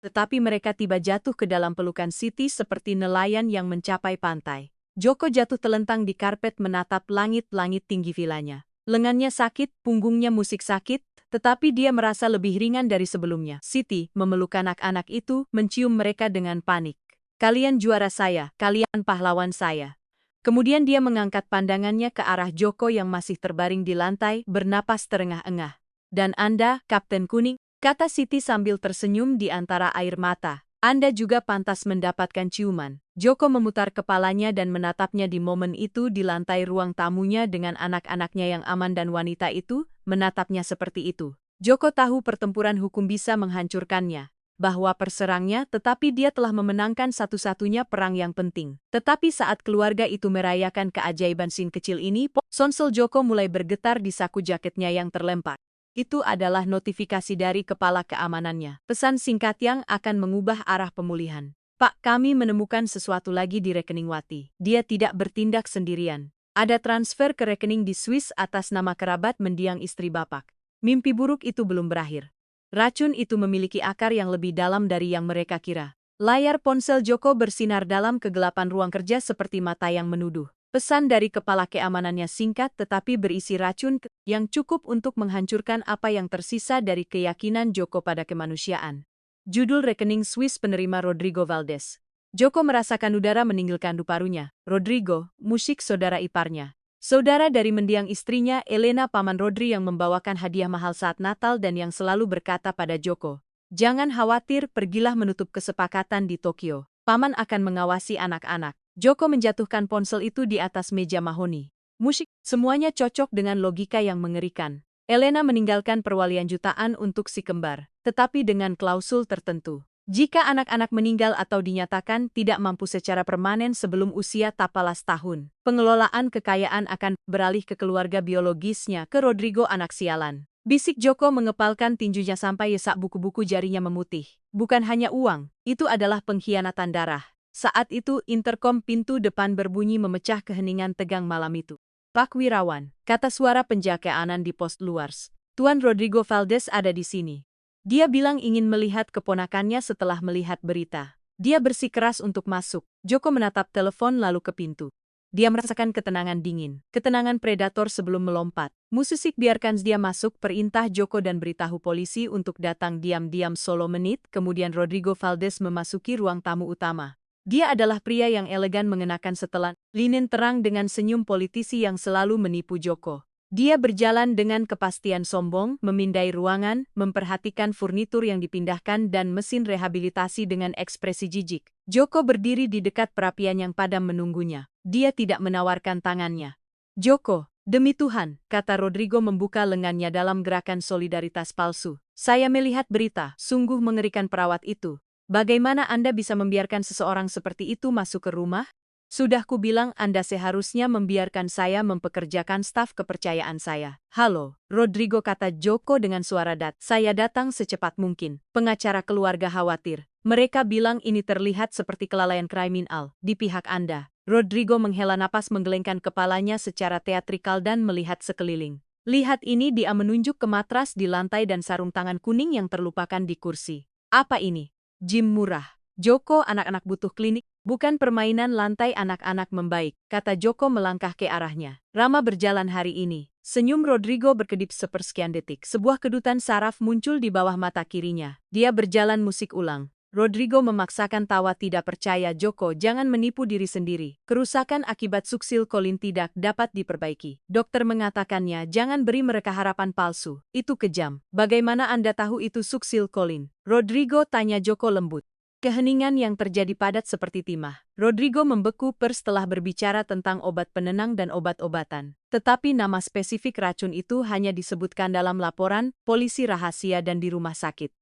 Tetapi mereka tiba jatuh ke dalam pelukan Siti seperti nelayan yang mencapai pantai. Joko jatuh telentang di karpet menatap langit-langit tinggi vilanya. Lengannya sakit, punggungnya musik sakit, tetapi dia merasa lebih ringan dari sebelumnya. Siti memeluk anak-anak itu, mencium mereka dengan panik. Kalian juara saya, kalian pahlawan saya. Kemudian dia mengangkat pandangannya ke arah Joko yang masih terbaring di lantai, bernapas terengah-engah. Dan Anda, Kapten Kuning, kata Siti sambil tersenyum di antara air mata. Anda juga pantas mendapatkan ciuman. Joko memutar kepalanya dan menatapnya di momen itu di lantai ruang tamunya dengan anak-anaknya yang aman dan wanita itu, menatapnya seperti itu. Joko tahu pertempuran hukum bisa menghancurkannya, bahwa perserangnya tetapi dia telah memenangkan satu-satunya perang yang penting. Tetapi saat keluarga itu merayakan keajaiban scene kecil ini, ponsel Joko mulai bergetar di saku jaketnya yang terlempar. Itu adalah notifikasi dari kepala keamanannya. Pesan singkat yang akan mengubah arah pemulihan. Pak, kami menemukan sesuatu lagi di rekening Wati. Dia tidak bertindak sendirian. Ada transfer ke rekening di Swiss atas nama kerabat mendiang istri Bapak. Mimpi buruk itu belum berakhir. Racun itu memiliki akar yang lebih dalam dari yang mereka kira. Layar ponsel Joko bersinar dalam kegelapan ruang kerja seperti mata yang menuduh. Pesan dari kepala keamanannya singkat tetapi berisi racun yang cukup untuk menghancurkan apa yang tersisa dari keyakinan Joko pada kemanusiaan. Judul rekening Swiss penerima Rodrigo Valdez. Joko merasakan udara meninggalkan parunya. Rodrigo, musik saudara iparnya. Saudara dari mendiang istrinya, Elena, paman Rodri yang membawakan hadiah mahal saat Natal dan yang selalu berkata pada Joko, "Jangan khawatir, pergilah menutup kesepakatan di Tokyo. Paman akan mengawasi anak-anak." Joko menjatuhkan ponsel itu di atas meja mahoni. Musik, semuanya cocok dengan logika yang mengerikan. Elena meninggalkan perwalian jutaan untuk si kembar, tetapi dengan klausul tertentu. Jika anak-anak meninggal atau dinyatakan tidak mampu secara permanen sebelum usia tapalas tahun, pengelolaan kekayaan akan beralih ke keluarga biologisnya, ke Rodrigo anak sialan. Bisik Joko mengepalkan tinjunya sampai yesak buku-buku jarinya memutih. Bukan hanya uang, itu adalah pengkhianatan darah. Saat itu interkom pintu depan berbunyi memecah keheningan tegang malam itu. "Pak Wirawan," kata suara penjaga keamanan di pos luar. "Tuan Rodrigo Valdez ada di sini." Dia bilang ingin melihat keponakannya setelah melihat berita. Dia bersikeras untuk masuk. Joko menatap telepon lalu ke pintu. Dia merasakan ketenangan dingin, ketenangan predator sebelum melompat. Musik biarkan dia masuk, perintah Joko dan beritahu polisi untuk datang diam-diam 10 menit, kemudian Rodrigo Valdez memasuki ruang tamu utama. Dia adalah pria yang elegan mengenakan setelan linen terang dengan senyum politisi yang selalu menipu Joko. Dia berjalan dengan kepastian sombong, memindai ruangan, memperhatikan furnitur yang dipindahkan dan mesin rehabilitasi dengan ekspresi jijik. Joko berdiri di dekat perapian yang padam menunggunya. Dia tidak menawarkan tangannya. "Joko, demi Tuhan," kata Rodrigo membuka lengannya dalam gerakan solidaritas palsu. "Saya melihat berita, sungguh mengerikan perawat itu. Bagaimana Anda bisa membiarkan seseorang seperti itu masuk ke rumah? Sudah kubilang Anda seharusnya membiarkan saya mempekerjakan staf kepercayaan saya." "Halo, Rodrigo," kata Joko dengan suara "Saya datang secepat mungkin." Pengacara keluarga khawatir. "Mereka bilang ini terlihat seperti kelalaian kriminal di pihak Anda." Rodrigo menghela napas, menggelengkan kepalanya secara teatrikal dan melihat sekeliling. "Lihat ini," dia menunjuk ke matras di lantai dan sarung tangan kuning yang terlupakan di kursi. "Apa ini? Gym murah. Joko, anak-anak butuh klinik. Bukan permainan lantai." "Anak-anak membaik," kata Joko melangkah ke arahnya. "Rama berjalan hari ini." Senyum Rodrigo berkedip sepersekian detik. Sebuah kedutan saraf muncul di bawah mata kirinya. Dia berjalan musik ulang. Rodrigo memaksakan tawa tidak percaya. "Joko, jangan menipu diri sendiri. Kerusakan akibat suksil kolin tidak dapat diperbaiki. Dokter mengatakannya, jangan beri mereka harapan palsu. Itu kejam." "Bagaimana Anda tahu itu suksil kolin?" Rodrigo tanya Joko lembut. Keheningan yang terjadi padat seperti timah. Rodrigo membeku setelah berbicara tentang obat penenang dan obat-obatan. Tetapi nama spesifik racun itu hanya disebutkan dalam laporan polisi rahasia dan di rumah sakit.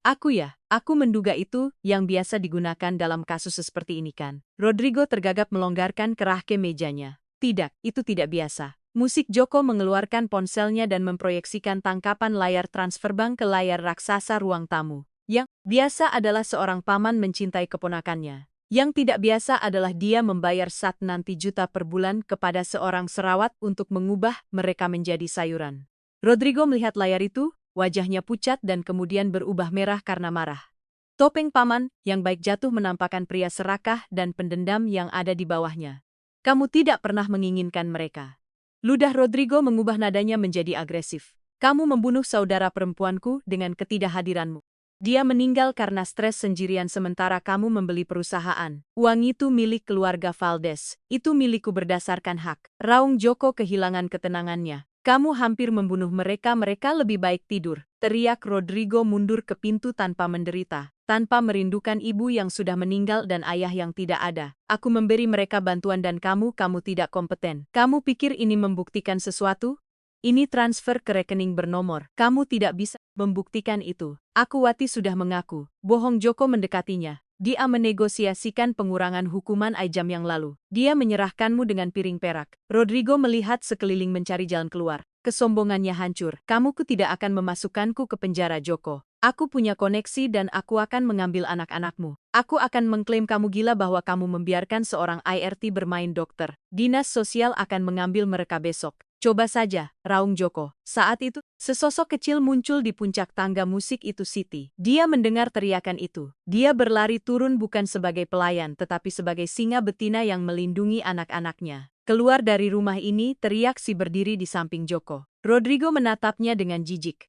Aku menduga itu yang biasa digunakan dalam kasus seperti ini kan." Rodrigo tergagap melonggarkan kerah ke mejanya. "Tidak, itu tidak biasa." Musik Joko mengeluarkan ponselnya dan memproyeksikan tangkapan layar transfer bank ke layar raksasa ruang tamu. Yang biasa adalah seorang paman mencintai keponakannya. Yang tidak biasa adalah dia membayar nanti juta per bulan kepada seorang serawat untuk mengubah mereka menjadi sayuran. Rodrigo melihat layar itu, wajahnya pucat dan kemudian berubah merah karena marah. Topeng paman yang baik jatuh menampakkan pria serakah dan pendendam yang ada di bawahnya. "Kamu tidak pernah menginginkan mereka." Ludah Rodrigo mengubah nadanya menjadi agresif. "Kamu membunuh saudara perempuanku dengan ketidakhadiranmu. Dia meninggal karena stres sendirian sementara kamu membeli perusahaan. Uang itu milik keluarga Valdez. Itu milikku berdasarkan hak." Raung Joko kehilangan ketenangannya. "Kamu hampir membunuh mereka lebih baik tidur." Teriak Rodrigo mundur ke pintu tanpa menderita. "Tanpa merindukan ibu yang sudah meninggal dan ayah yang tidak ada. Aku memberi mereka bantuan dan kamu tidak kompeten. Kamu pikir ini membuktikan sesuatu? Ini transfer ke rekening bernomor. Kamu tidak bisa membuktikan itu." "Aku sudah mengaku." Bohong. Joko mendekatinya. "Dia menegosiasikan pengurangan hukuman jam yang lalu. Dia menyerahkanmu dengan piring perak." Rodrigo melihat sekeliling mencari jalan keluar. Kesombongannya hancur. "Kamu tidak akan memasukkanku ke penjara, Joko. Aku punya koneksi dan aku akan mengambil anak-anakmu. Aku akan mengklaim kamu gila bahwa kamu membiarkan seorang IRT bermain dokter. Dinas sosial akan mengambil mereka besok." "Coba saja," raung Joko. Saat itu, sesosok kecil muncul di puncak tangga musik itu Siti. Dia mendengar teriakan itu. Dia berlari turun bukan sebagai pelayan tetapi sebagai singa betina yang melindungi anak-anaknya. "Keluar dari rumah ini," teriak si berdiri di samping Joko. Rodrigo menatapnya dengan jijik.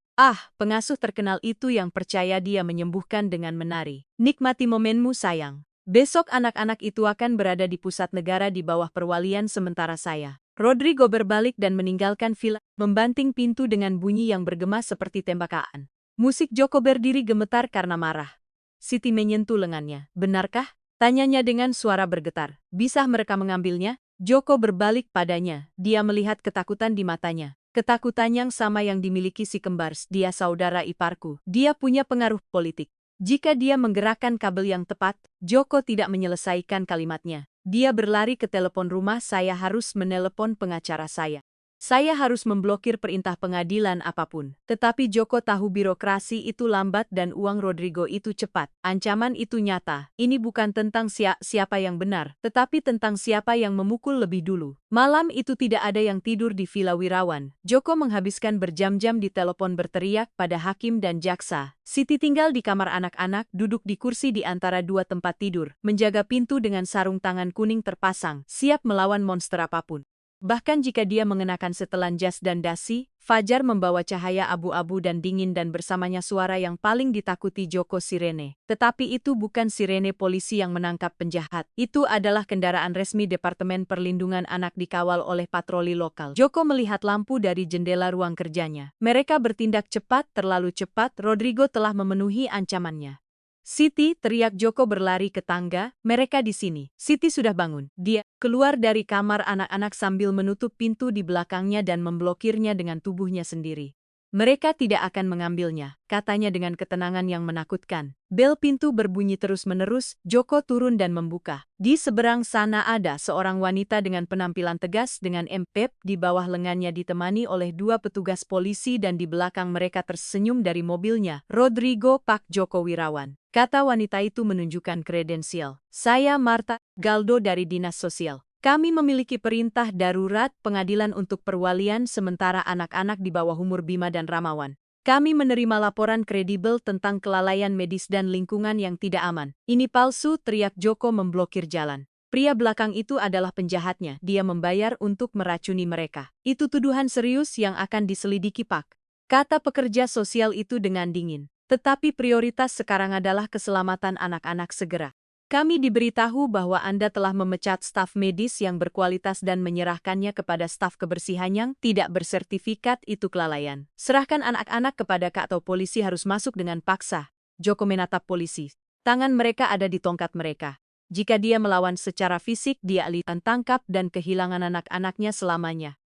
Pengasuh terkenal itu yang percaya dia menyembuhkan dengan menari. "Nikmati momenmu sayang. Besok anak-anak itu akan berada di pusat negara di bawah perwalian sementara saya." Rodrigo berbalik dan meninggalkan villa, membanting pintu dengan bunyi yang bergema seperti tembakan. Musik Joko berdiri gemetar karena marah. Siti menyentuh lengannya. Benarkah? Tanyanya dengan suara bergetar. Bisa mereka mengambilnya? Joko berbalik padanya. Dia melihat ketakutan di matanya. Ketakutan yang sama yang dimiliki si kembar. Dia saudara iparku. Dia punya pengaruh politik. Jika dia menggerakkan kabel yang tepat, Joko tidak menyelesaikan kalimatnya. Dia berlari ke telepon rumah. Saya harus menelepon pengacara saya. Saya harus memblokir perintah pengadilan apapun. Tetapi Joko tahu birokrasi itu lambat dan uang Rodrigo itu cepat. Ancaman itu nyata. Ini bukan tentang siapa yang benar, tetapi tentang siapa yang memukul lebih dulu. Malam itu tidak ada yang tidur di Villa Wirawan. Joko menghabiskan berjam-jam di telepon berteriak pada hakim dan jaksa. Siti tinggal di kamar anak-anak, duduk di kursi di antara dua tempat tidur, menjaga pintu dengan sarung tangan kuning terpasang, siap melawan monster apapun. Bahkan jika dia mengenakan setelan jas dan dasi, Fajar membawa cahaya abu-abu dan dingin dan bersamanya suara yang paling ditakuti Joko, sirene. Tetapi itu bukan sirene polisi yang menangkap penjahat. Itu adalah kendaraan resmi Departemen Perlindungan Anak dikawal oleh patroli lokal. Joko melihat lampu dari jendela ruang kerjanya. Mereka bertindak cepat, terlalu cepat. Rodrigo telah memenuhi ancamannya. Siti, teriak Joko berlari ke tangga, mereka di sini. Siti sudah bangun. Dia keluar dari kamar anak-anak sambil menutup pintu di belakangnya dan memblokirnya dengan tubuhnya sendiri. Mereka tidak akan mengambilnya, katanya dengan ketenangan yang menakutkan. Bel pintu berbunyi terus-menerus, Joko turun dan membuka. Di seberang sana ada seorang wanita dengan penampilan tegas dengan empep di bawah lengannya ditemani oleh dua petugas polisi dan di belakang mereka tersenyum dari mobilnya. Rodrigo Pak Joko Wirawan. Kata wanita itu menunjukkan kredensial. Saya Marta Galdo dari Dinas Sosial. Kami memiliki perintah darurat pengadilan untuk perwalian sementara anak-anak di bawah umur Bima dan Ramawan. Kami menerima laporan kredibel tentang kelalaian medis dan lingkungan yang tidak aman. Ini palsu, teriak Joko memblokir jalan. Pria belakang itu adalah penjahatnya. Dia membayar untuk meracuni mereka. Itu tuduhan serius yang akan diselidiki, Pak. Kata pekerja sosial itu dengan dingin. Tetapi prioritas sekarang adalah keselamatan anak-anak segera. Kami diberitahu bahwa Anda telah memecat staf medis yang berkualitas dan menyerahkannya kepada staf kebersihan yang tidak bersertifikat. Itu kelalaian. Serahkan anak-anak kepada Kak atau polisi harus masuk dengan paksa. Joko menatap polisi. Tangan mereka ada di tongkat mereka. Jika dia melawan secara fisik, dia akan tangkap dan kehilangan anak-anaknya selamanya.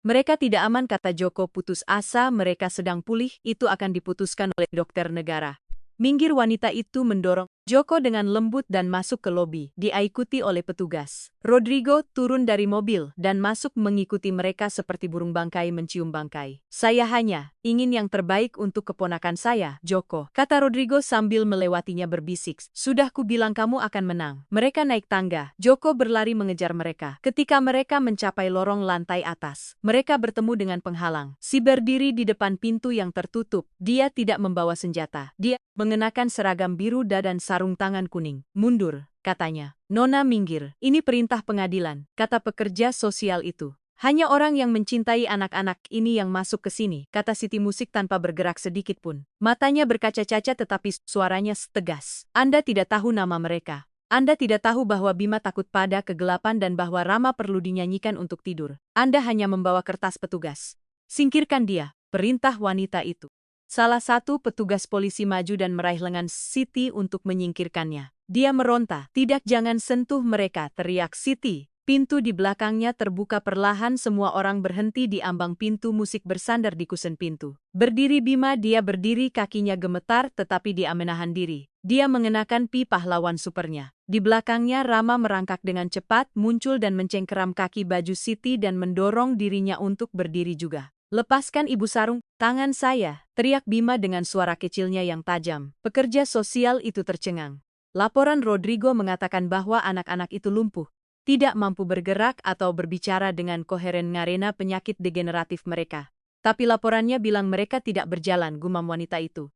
Mereka tidak aman, kata Joko putus asa. Mereka sedang pulih, itu akan diputuskan oleh dokter negara. Minggir, wanita itu mendorong Joko dengan lembut dan masuk ke lobi, diikuti oleh petugas. Rodrigo turun dari mobil dan masuk mengikuti mereka seperti burung bangkai mencium bangkai. Saya hanya ingin yang terbaik untuk keponakan saya, Joko, kata Rodrigo sambil melewatinya berbisik. Sudah kubilang kamu akan menang. Mereka naik tangga. Joko berlari mengejar mereka. Ketika mereka mencapai lorong lantai atas, mereka bertemu dengan penghalang. Si berdiri di depan pintu yang tertutup. Dia tidak membawa senjata. Dia mengenakan seragam biru dan sarung tangan kuning. Mundur, katanya. Nona, minggir. Ini perintah pengadilan, kata pekerja sosial itu. Hanya orang yang mencintai anak-anak ini yang masuk ke sini, kata Siti Musik tanpa bergerak sedikit pun. Matanya berkaca-kaca tetapi suaranya tegas. Anda tidak tahu nama mereka. Anda tidak tahu bahwa Bima takut pada kegelapan dan bahwa Rama perlu dinyanyikan untuk tidur. Anda hanya membawa kertas petugas. Singkirkan dia, perintah wanita itu. Salah satu petugas polisi maju dan meraih lengan Siti untuk menyingkirkannya. Dia meronta, tidak, jangan sentuh mereka, teriak Siti. Pintu di belakangnya terbuka perlahan, semua orang berhenti di ambang pintu. Musik bersandar di kusen pintu. Berdiri Bima, dia berdiri, kakinya gemetar tetapi dia menahan diri. Dia mengenakan pi pahlawan supernya. Di belakangnya Rama merangkak dengan cepat, muncul dan mencengkeram kaki baju Siti dan mendorong dirinya untuk berdiri juga. Lepaskan ibu sarung tangan saya, teriak Bima dengan suara kecilnya yang tajam. Pekerja sosial itu tercengang. Laporan Rodrigo mengatakan bahwa anak-anak itu lumpuh, tidak mampu bergerak atau berbicara dengan koheren karena penyakit degeneratif mereka. Tapi laporannya bilang mereka tidak berjalan, gumam wanita itu.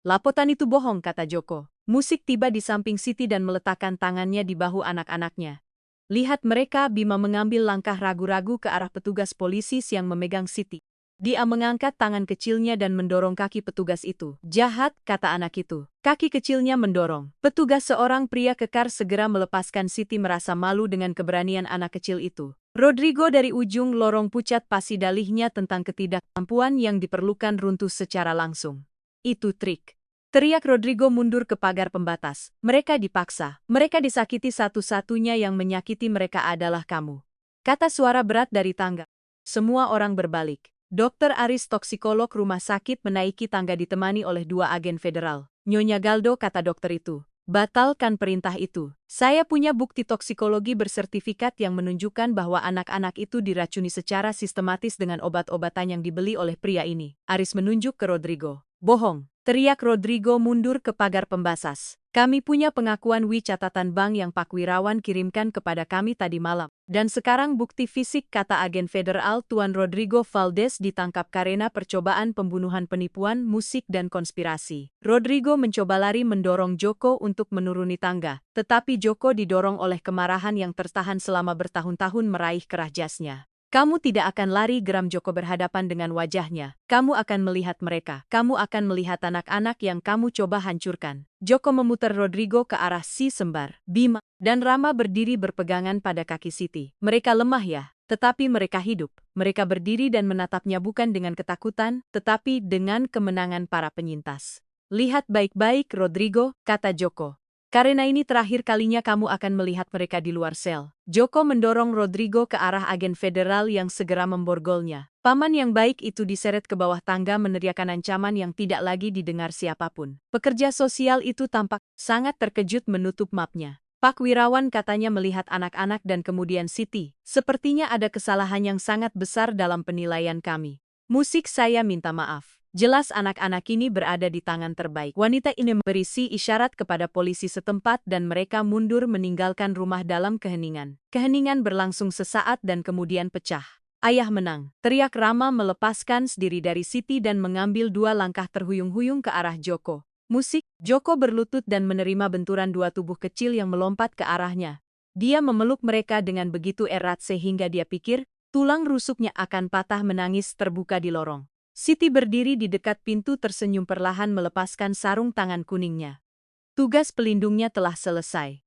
Laporan itu bohong, kata Joko. Musik tiba di samping Siti dan meletakkan tangannya di bahu anak-anaknya. Lihat mereka, Bima mengambil langkah ragu-ragu ke arah petugas polisi yang memegang Siti. Dia mengangkat tangan kecilnya dan mendorong kaki petugas itu. Jahat, kata anak itu. Kaki kecilnya mendorong. Petugas seorang pria kekar segera melepaskan. Siti merasa malu dengan keberanian anak kecil itu. Rodrigo dari ujung lorong pucat pasi dalihnya tentang ketidakmampuan yang diperlukan runtuh secara langsung. Itu trik. Teriak Rodrigo mundur ke pagar pembatas. Mereka dipaksa. Mereka disakiti, satu-satunya yang menyakiti mereka adalah kamu. Kata suara berat dari tangga. Semua orang berbalik. Dokter Aris, toksikolog rumah sakit, menaiki tangga ditemani oleh 2 agen federal. Nyonya Galdo, kata dokter itu. Batalkan perintah itu. Saya punya bukti toksikologi bersertifikat yang menunjukkan bahwa anak-anak itu diracuni secara sistematis dengan obat-obatan yang dibeli oleh pria ini. Aris menunjuk ke Rodrigo. Bohong. Teriak Rodrigo mundur ke pagar pembasas. Kami punya pengakuan catatan bank yang Pak Wirawan kirimkan kepada kami tadi malam. Dan sekarang bukti fisik, kata agen federal. Tuan Rodrigo Valdez ditangkap karena percobaan pembunuhan, penipuan, musik, dan konspirasi. Rodrigo mencoba lari mendorong Joko untuk menuruni tangga. Tetapi Joko didorong oleh kemarahan yang tertahan selama bertahun-tahun meraih kerah jasnya. Kamu tidak akan lari, geram Joko berhadapan dengan wajahnya. Kamu akan melihat mereka. Kamu akan melihat anak-anak yang kamu coba hancurkan. Joko memutar Rodrigo ke arah si Sembar, Bima, dan Rama berdiri berpegangan pada kaki Siti. Mereka lemah ya, tetapi mereka hidup. Mereka berdiri dan menatapnya bukan dengan ketakutan, tetapi dengan kemenangan para penyintas. Lihat baik-baik Rodrigo, kata Joko. Karena ini terakhir kalinya kamu akan melihat mereka di luar sel. Joko mendorong Rodrigo ke arah agen federal yang segera memborgolnya. Paman yang baik itu diseret ke bawah tangga meneriakkan ancaman yang tidak lagi didengar siapapun. Pekerja sosial itu tampak sangat terkejut menutup mapnya. Pak Wirawan, katanya melihat anak-anak dan kemudian Siti. Sepertinya ada kesalahan yang sangat besar dalam penilaian kami. Musik, saya minta maaf. Jelas anak-anak ini berada di tangan terbaik. Wanita ini berisi isyarat kepada polisi setempat dan mereka mundur meninggalkan rumah dalam keheningan. Keheningan berlangsung sesaat dan kemudian pecah. Ayah menang, teriak Rama melepaskan diri dari Siti dan mengambil 2 langkah terhuyung-huyung ke arah Joko. Musik, Joko berlutut dan menerima benturan 2 tubuh kecil yang melompat ke arahnya. Dia memeluk mereka dengan begitu erat sehingga dia pikir tulang rusuknya akan patah. Menangis terbuka di lorong. Siti berdiri di dekat pintu tersenyum perlahan melepaskan sarung tangan kuningnya. Tugas pelindungnya telah selesai.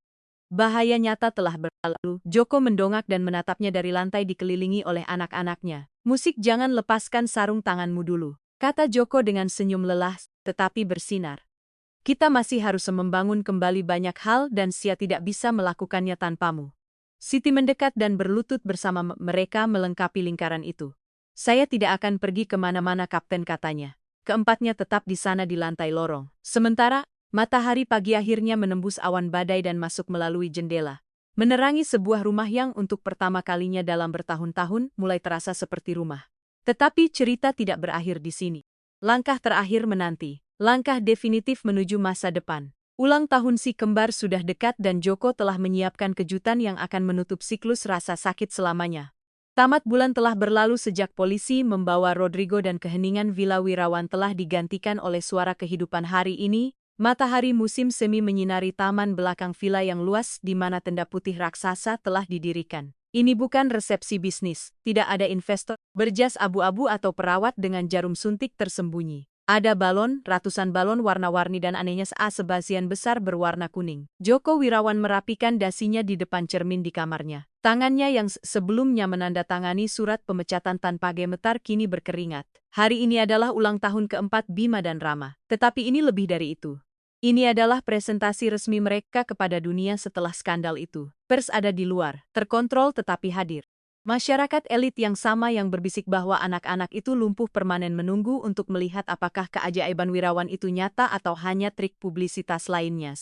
Bahaya nyata telah berlalu. Joko mendongak dan menatapnya dari lantai dikelilingi oleh anak-anaknya. Musik, jangan lepaskan sarung tanganmu dulu, kata Joko dengan senyum lelah tetapi bersinar. Kita masih harus membangun kembali banyak hal dan Sia tidak bisa melakukannya tanpamu. Siti mendekat dan berlutut bersama mereka melengkapi lingkaran itu. Saya tidak akan pergi kemana-mana, Kapten, katanya. Keempatnya tetap di sana di lantai lorong. Sementara, matahari pagi akhirnya menembus awan badai dan masuk melalui jendela. Menerangi sebuah rumah yang untuk pertama kalinya dalam bertahun-tahun mulai terasa seperti rumah. Tetapi cerita tidak berakhir di sini. Langkah terakhir menanti. Langkah definitif menuju masa depan. Ulang tahun si kembar sudah dekat dan Joko telah menyiapkan kejutan yang akan menutup siklus rasa sakit selamanya. Tamat bulan telah berlalu sejak polisi membawa Rodrigo dan keheningan Villa Wirawan telah digantikan oleh suara kehidupan hari ini. Matahari musim semi menyinari taman belakang villa yang luas di mana tenda putih raksasa telah didirikan. Ini bukan resepsi bisnis, tidak ada investor berjas abu-abu atau perawat dengan jarum suntik tersembunyi. Ada balon, ratusan balon warna-warni dan anehnya sebagian besar berwarna kuning. Joko Wirawan merapikan dasinya di depan cermin di kamarnya. Tangannya yang sebelumnya menandatangani surat pemecatan tanpa gemetar kini berkeringat. Hari ini adalah ulang tahun keempat Bima dan Rama. Tetapi ini lebih dari itu. Ini adalah presentasi resmi mereka kepada dunia setelah skandal itu. Pers ada di luar, terkontrol tetapi hadir. Masyarakat elit yang sama yang berbisik bahwa anak-anak itu lumpuh permanen menunggu untuk melihat apakah keajaiban Wirawan itu nyata atau hanya trik publisitas lainnya.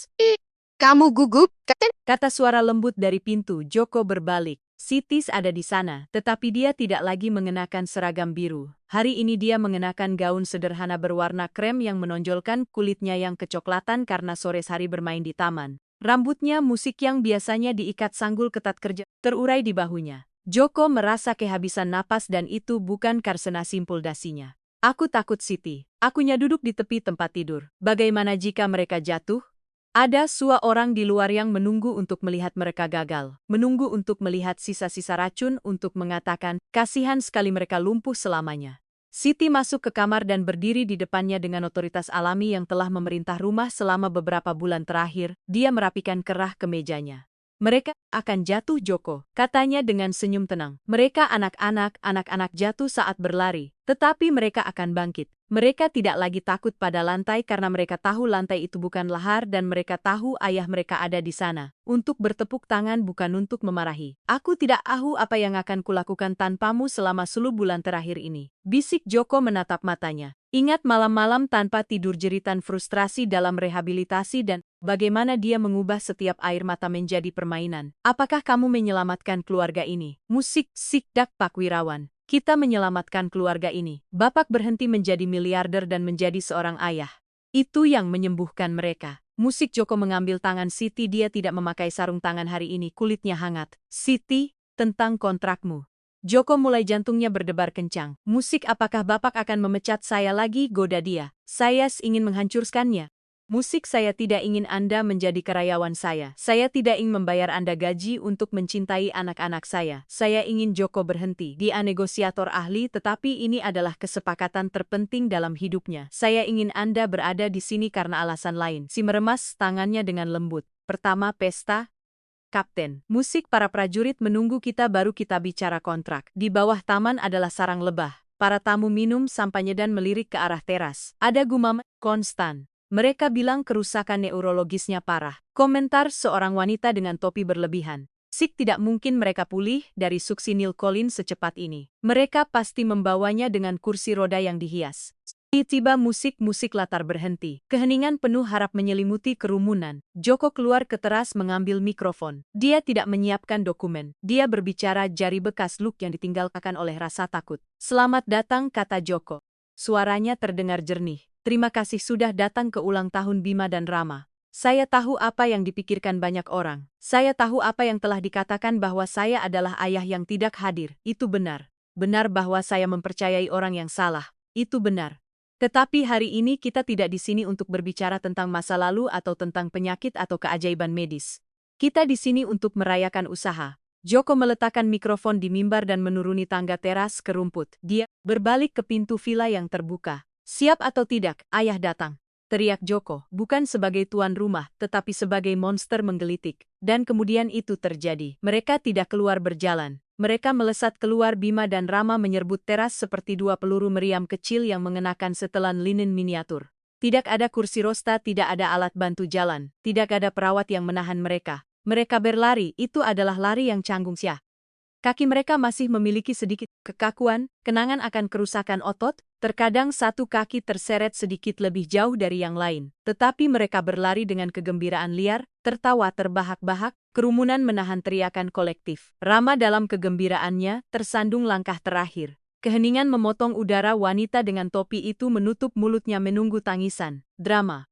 Kamu gugup, Kapten? Kata suara lembut dari pintu. Joko berbalik. Sitis ada di sana, tetapi dia tidak lagi mengenakan seragam biru. Hari ini dia mengenakan gaun sederhana berwarna krem yang menonjolkan kulitnya yang kecoklatan karena sore hari bermain di taman. Rambutnya musik yang biasanya diikat sanggul ketat kerja terurai di bahunya. Joko merasa kehabisan napas dan itu bukan karena simpul dasinya. Aku takut, Siti. Akunya duduk di tepi tempat tidur. Bagaimana jika mereka jatuh? Ada orang di luar yang menunggu untuk melihat mereka gagal. Menunggu untuk melihat sisa-sisa racun untuk mengatakan, kasihan sekali mereka lumpuh selamanya. Siti masuk ke kamar dan berdiri di depannya dengan otoritas alami yang telah memerintah rumah selama beberapa bulan terakhir. Dia merapikan kerah ke mejanya. Mereka akan jatuh, Joko, katanya dengan senyum tenang. Mereka anak-anak jatuh saat berlari, tetapi mereka akan bangkit. Mereka tidak lagi takut pada lantai karena mereka tahu lantai itu bukan lahar dan mereka tahu ayah mereka ada di sana. Untuk bertepuk tangan bukan untuk memarahi. Aku tidak tahu apa yang akan kulakukan tanpamu selama 10 bulan terakhir ini. Bisik Joko menatap matanya. Ingat malam-malam tanpa tidur, jeritan frustrasi dalam rehabilitasi dan bagaimana dia mengubah setiap air mata menjadi permainan. Apakah kamu menyelamatkan keluarga ini? Musik Sikdak Pak Wirawan. Kita menyelamatkan keluarga ini. Bapak berhenti menjadi miliarder dan menjadi seorang ayah. Itu yang menyembuhkan mereka. Musik Joko mengambil tangan Siti. Dia tidak memakai sarung tangan hari ini, kulitnya hangat. Siti, tentang kontrakmu. Joko mulai, jantungnya berdebar kencang. Musik, apakah Bapak akan memecat saya lagi? Goda dia. Saya ingin menghancurkannya. Musik, saya tidak ingin Anda menjadi karyawan saya. Saya tidak ingin membayar Anda gaji untuk mencintai anak-anak saya. Saya ingin Joko berhenti. Dia negosiator ahli, tetapi ini adalah kesepakatan terpenting dalam hidupnya. Saya ingin Anda berada di sini karena alasan lain. Si meremas tangannya dengan lembut. Pertama, pesta. Kapten, musik, para prajurit menunggu kita baru kita bicara kontrak. Di bawah taman adalah sarang lebah. Para tamu minum sampahnya dan melirik ke arah teras. Ada gumam konstan. Mereka bilang kerusakan neurologisnya parah. Komentar seorang wanita dengan topi berlebihan. Sik, tidak mungkin mereka pulih dari suksi Neil Collins secepat ini. Mereka pasti membawanya dengan kursi roda yang dihias. Tiba-tiba musik latar berhenti. Keheningan penuh harap menyelimuti kerumunan. Joko keluar ke teras mengambil mikrofon. Dia tidak menyiapkan dokumen. Dia berbicara, jari bekas luka yang ditinggalkan oleh rasa takut. Selamat datang, kata Joko. Suaranya terdengar jernih. Terima kasih sudah datang ke ulang tahun Bima dan Rama. Saya tahu apa yang dipikirkan banyak orang. Saya tahu apa yang telah dikatakan bahwa saya adalah ayah yang tidak hadir. Itu benar. Benar bahwa saya mempercayai orang yang salah. Itu benar. Tetapi hari ini kita tidak di sini untuk berbicara tentang masa lalu atau tentang penyakit atau keajaiban medis. Kita di sini untuk merayakan usaha. Joko meletakkan mikrofon di mimbar dan menuruni tangga teras ke rumput. Dia berbalik ke pintu villa yang terbuka. Siap atau tidak, ayah datang. Teriak Joko, bukan sebagai tuan rumah, tetapi sebagai monster menggelitik. Dan kemudian itu terjadi. Mereka tidak keluar berjalan. Mereka melesat keluar. Bima dan Rama menyerbut teras seperti dua peluru meriam kecil yang mengenakan setelan linen miniatur. Tidak ada kursi rosta, tidak ada alat bantu jalan, tidak ada perawat yang menahan mereka. Mereka berlari, itu adalah lari yang canggung sia. Kaki mereka masih memiliki sedikit kekakuan, kenangan akan kerusakan otot, terkadang satu kaki terseret sedikit lebih jauh dari yang lain. Tetapi mereka berlari dengan kegembiraan liar, tertawa terbahak-bahak, kerumunan menahan teriakan kolektif. Rama dalam kegembiraannya, tersandung langkah terakhir. Keheningan memotong udara. Wanita dengan topi itu menutup mulutnya menunggu tangisan. Drama.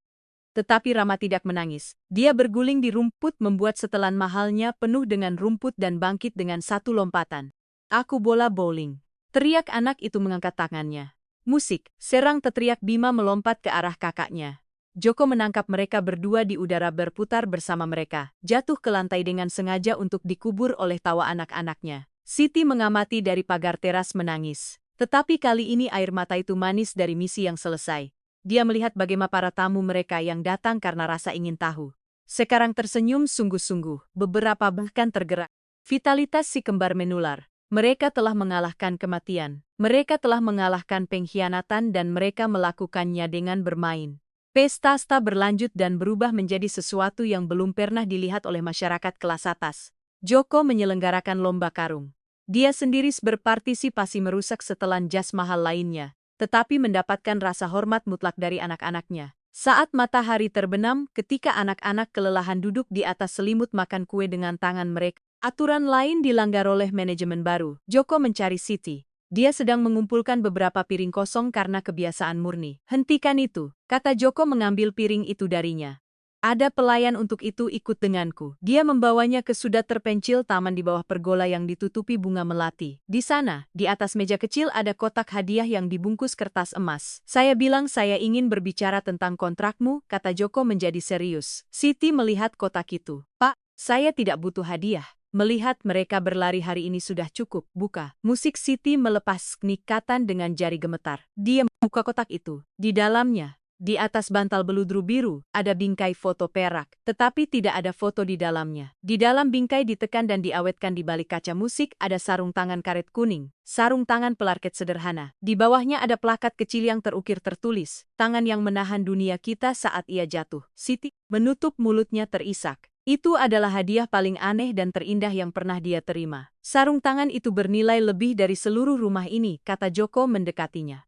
Tetapi Rama tidak menangis. Dia berguling di rumput membuat setelan mahalnya penuh dengan rumput dan bangkit dengan satu lompatan. Aku bola bowling. Teriak anak itu mengangkat tangannya. Musik, serang, teriak Bima melompat ke arah kakaknya. Joko menangkap mereka berdua di udara berputar bersama mereka. Jatuh ke lantai dengan sengaja untuk dikubur oleh tawa anak-anaknya. Siti mengamati dari pagar teras menangis. Tetapi kali ini air mata itu manis dari misi yang selesai. Dia melihat bagaimana para tamu mereka yang datang karena rasa ingin tahu. Sekarang tersenyum sungguh-sungguh, beberapa bahkan tergerak. Vitalitas si kembar menular. Mereka telah mengalahkan kematian. Mereka telah mengalahkan pengkhianatan dan mereka melakukannya dengan bermain. Pesta berlanjut dan berubah menjadi sesuatu yang belum pernah dilihat oleh masyarakat kelas atas. Joko menyelenggarakan lomba karung. Dia sendiri berpartisipasi merusak setelan jas mahal lainnya, tetapi mendapatkan rasa hormat mutlak dari anak-anaknya. Saat matahari terbenam, ketika anak-anak kelelahan duduk di atas selimut makan kue dengan tangan mereka, aturan lain dilanggar oleh manajemen baru. Joko mencari Siti. Dia sedang mengumpulkan beberapa piring kosong karena kebiasaan murni. Hentikan itu, kata Joko mengambil piring itu darinya. Ada pelayan untuk itu, ikut denganku. Dia membawanya ke sudut terpencil taman di bawah pergola yang ditutupi bunga melati. Di sana, di atas meja kecil ada kotak hadiah yang dibungkus kertas emas. Saya bilang saya ingin berbicara tentang kontrakmu, kata Joko menjadi serius. Siti melihat kotak itu. Pak, saya tidak butuh hadiah. Melihat mereka berlari hari ini sudah cukup, buka. Musik Siti melepas kenikatan dengan jari gemetar. Dia membuka kotak itu. Di dalamnya, di atas bantal beludru biru, ada bingkai foto perak, tetapi tidak ada foto di dalamnya. Di dalam bingkai ditekan dan diawetkan di balik kaca musik ada sarung tangan karet kuning, sarung tangan pelarket sederhana. Di bawahnya ada plakat kecil yang terukir tertulis, tangan yang menahan dunia kita saat ia jatuh. Siti menutup mulutnya terisak. Itu adalah hadiah paling aneh dan terindah yang pernah dia terima. Sarung tangan itu bernilai lebih dari seluruh rumah ini, kata Joko mendekatinya.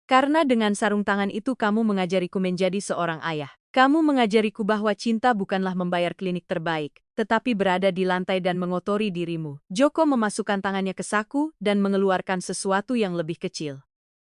Karena dengan sarung tangan itu kamu mengajariku menjadi seorang ayah. Kamu mengajariku bahwa cinta bukanlah membayar klinik terbaik, tetapi berada di lantai dan mengotori dirimu. Joko memasukkan tangannya ke saku dan mengeluarkan sesuatu yang lebih kecil.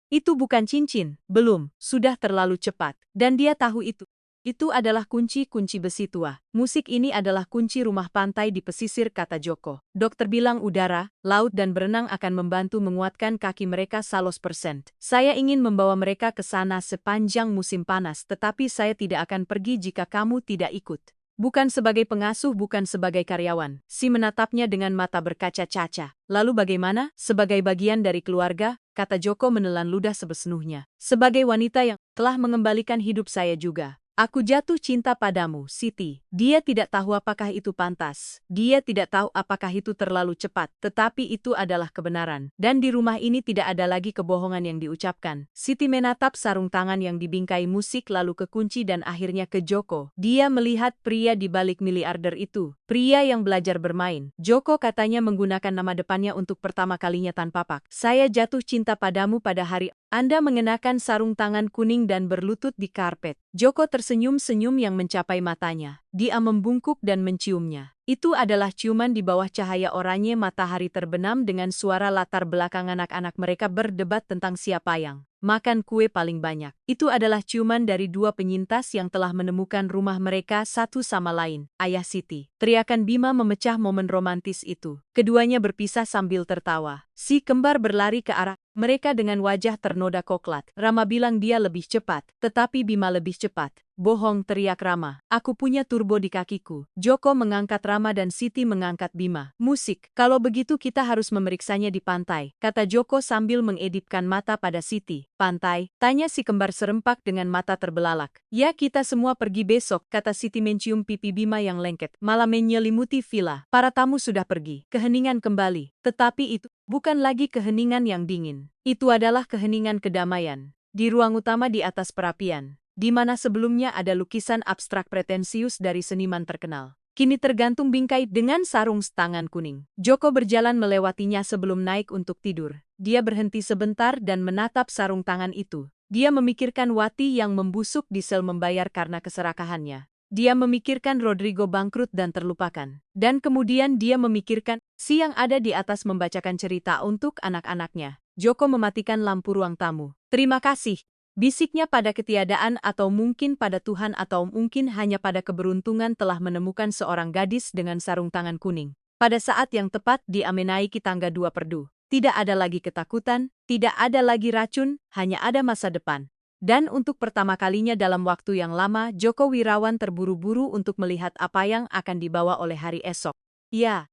Itu bukan cincin, belum, sudah terlalu cepat. Dan dia tahu itu. Itu adalah kunci-kunci besi tua. Musik ini adalah kunci rumah pantai di pesisir, kata Joko. Dokter bilang udara, laut dan berenang akan membantu menguatkan kaki mereka 100%. Saya ingin membawa mereka ke sana sepanjang musim panas, tetapi saya tidak akan pergi jika kamu tidak ikut. Bukan sebagai pengasuh, bukan sebagai karyawan. Si menatapnya dengan mata berkaca-kaca. Lalu bagaimana? Sebagai bagian dari keluarga, kata Joko menelan ludah sepenuhnya. Sebagai wanita yang telah mengembalikan hidup saya juga. Aku jatuh cinta padamu, Siti. Dia tidak tahu apakah itu pantas. Dia tidak tahu apakah itu terlalu cepat. Tetapi itu adalah kebenaran. Dan di rumah ini tidak ada lagi kebohongan yang diucapkan. Siti menatap sarung tangan yang dibingkai musik lalu ke kunci dan akhirnya ke Joko. Dia melihat pria di balik miliarder itu. Pria yang belajar bermain. Joko katanya menggunakan nama depannya untuk pertama kalinya tanpa pak. Saya jatuh cinta padamu pada hari Anda mengenakan sarung tangan kuning dan berlutut di karpet. Joko tersenyum-senyum yang mencapai matanya. Dia membungkuk dan menciumnya. Itu adalah ciuman di bawah cahaya oranye matahari terbenam dengan suara latar belakang anak-anak mereka berdebat tentang siapa yang makan kue paling banyak. Itu adalah ciuman dari dua penyintas yang telah menemukan rumah mereka satu sama lain. Ayah Siti. Teriakan Bima memecah momen romantis itu. Keduanya berpisah sambil tertawa. Si kembar berlari ke arah mereka dengan wajah ternoda koklat. Rama bilang dia lebih cepat, tetapi Bima lebih cepat. Bohong, teriak Rama. Aku punya turbo di kakiku. Joko mengangkat Rama dan Siti mengangkat Bima. Musik. Kalau begitu kita harus memeriksanya di pantai, kata Joko sambil mengedipkan mata pada Siti. Pantai? Tanya si kembar serempak dengan mata terbelalak. Ya, kita semua pergi besok, kata Siti mencium pipi Bima yang lengket. Malam menyelimuti villa. Para tamu sudah pergi. Keheningan kembali. Tetapi itu bukan lagi keheningan yang dingin. Itu adalah keheningan kedamaian. Di ruang utama di atas perapian, di mana sebelumnya ada lukisan abstrak pretensius dari seniman terkenal, kini tergantung bingkai dengan sarung tangan kuning. Joko berjalan melewatinya sebelum naik untuk tidur. Dia berhenti sebentar dan menatap sarung tangan itu. Dia memikirkan Wati yang membusuk di sel membayar karena keserakahannya. Dia memikirkan Rodrigo bangkrut dan terlupakan. Dan kemudian dia memikirkan si yang ada di atas membacakan cerita untuk anak-anaknya. Joko mematikan lampu ruang tamu. Terima kasih. Bisiknya pada ketiadaan atau mungkin pada Tuhan atau mungkin hanya pada keberuntungan telah menemukan seorang gadis dengan sarung tangan kuning. Pada saat yang tepat dia menaiki tangga 2/2. Tidak ada lagi ketakutan, tidak ada lagi racun, hanya ada masa depan. Dan untuk pertama kalinya dalam waktu yang lama, Joko Wirawan terburu-buru untuk melihat apa yang akan dibawa oleh hari esok. Ya,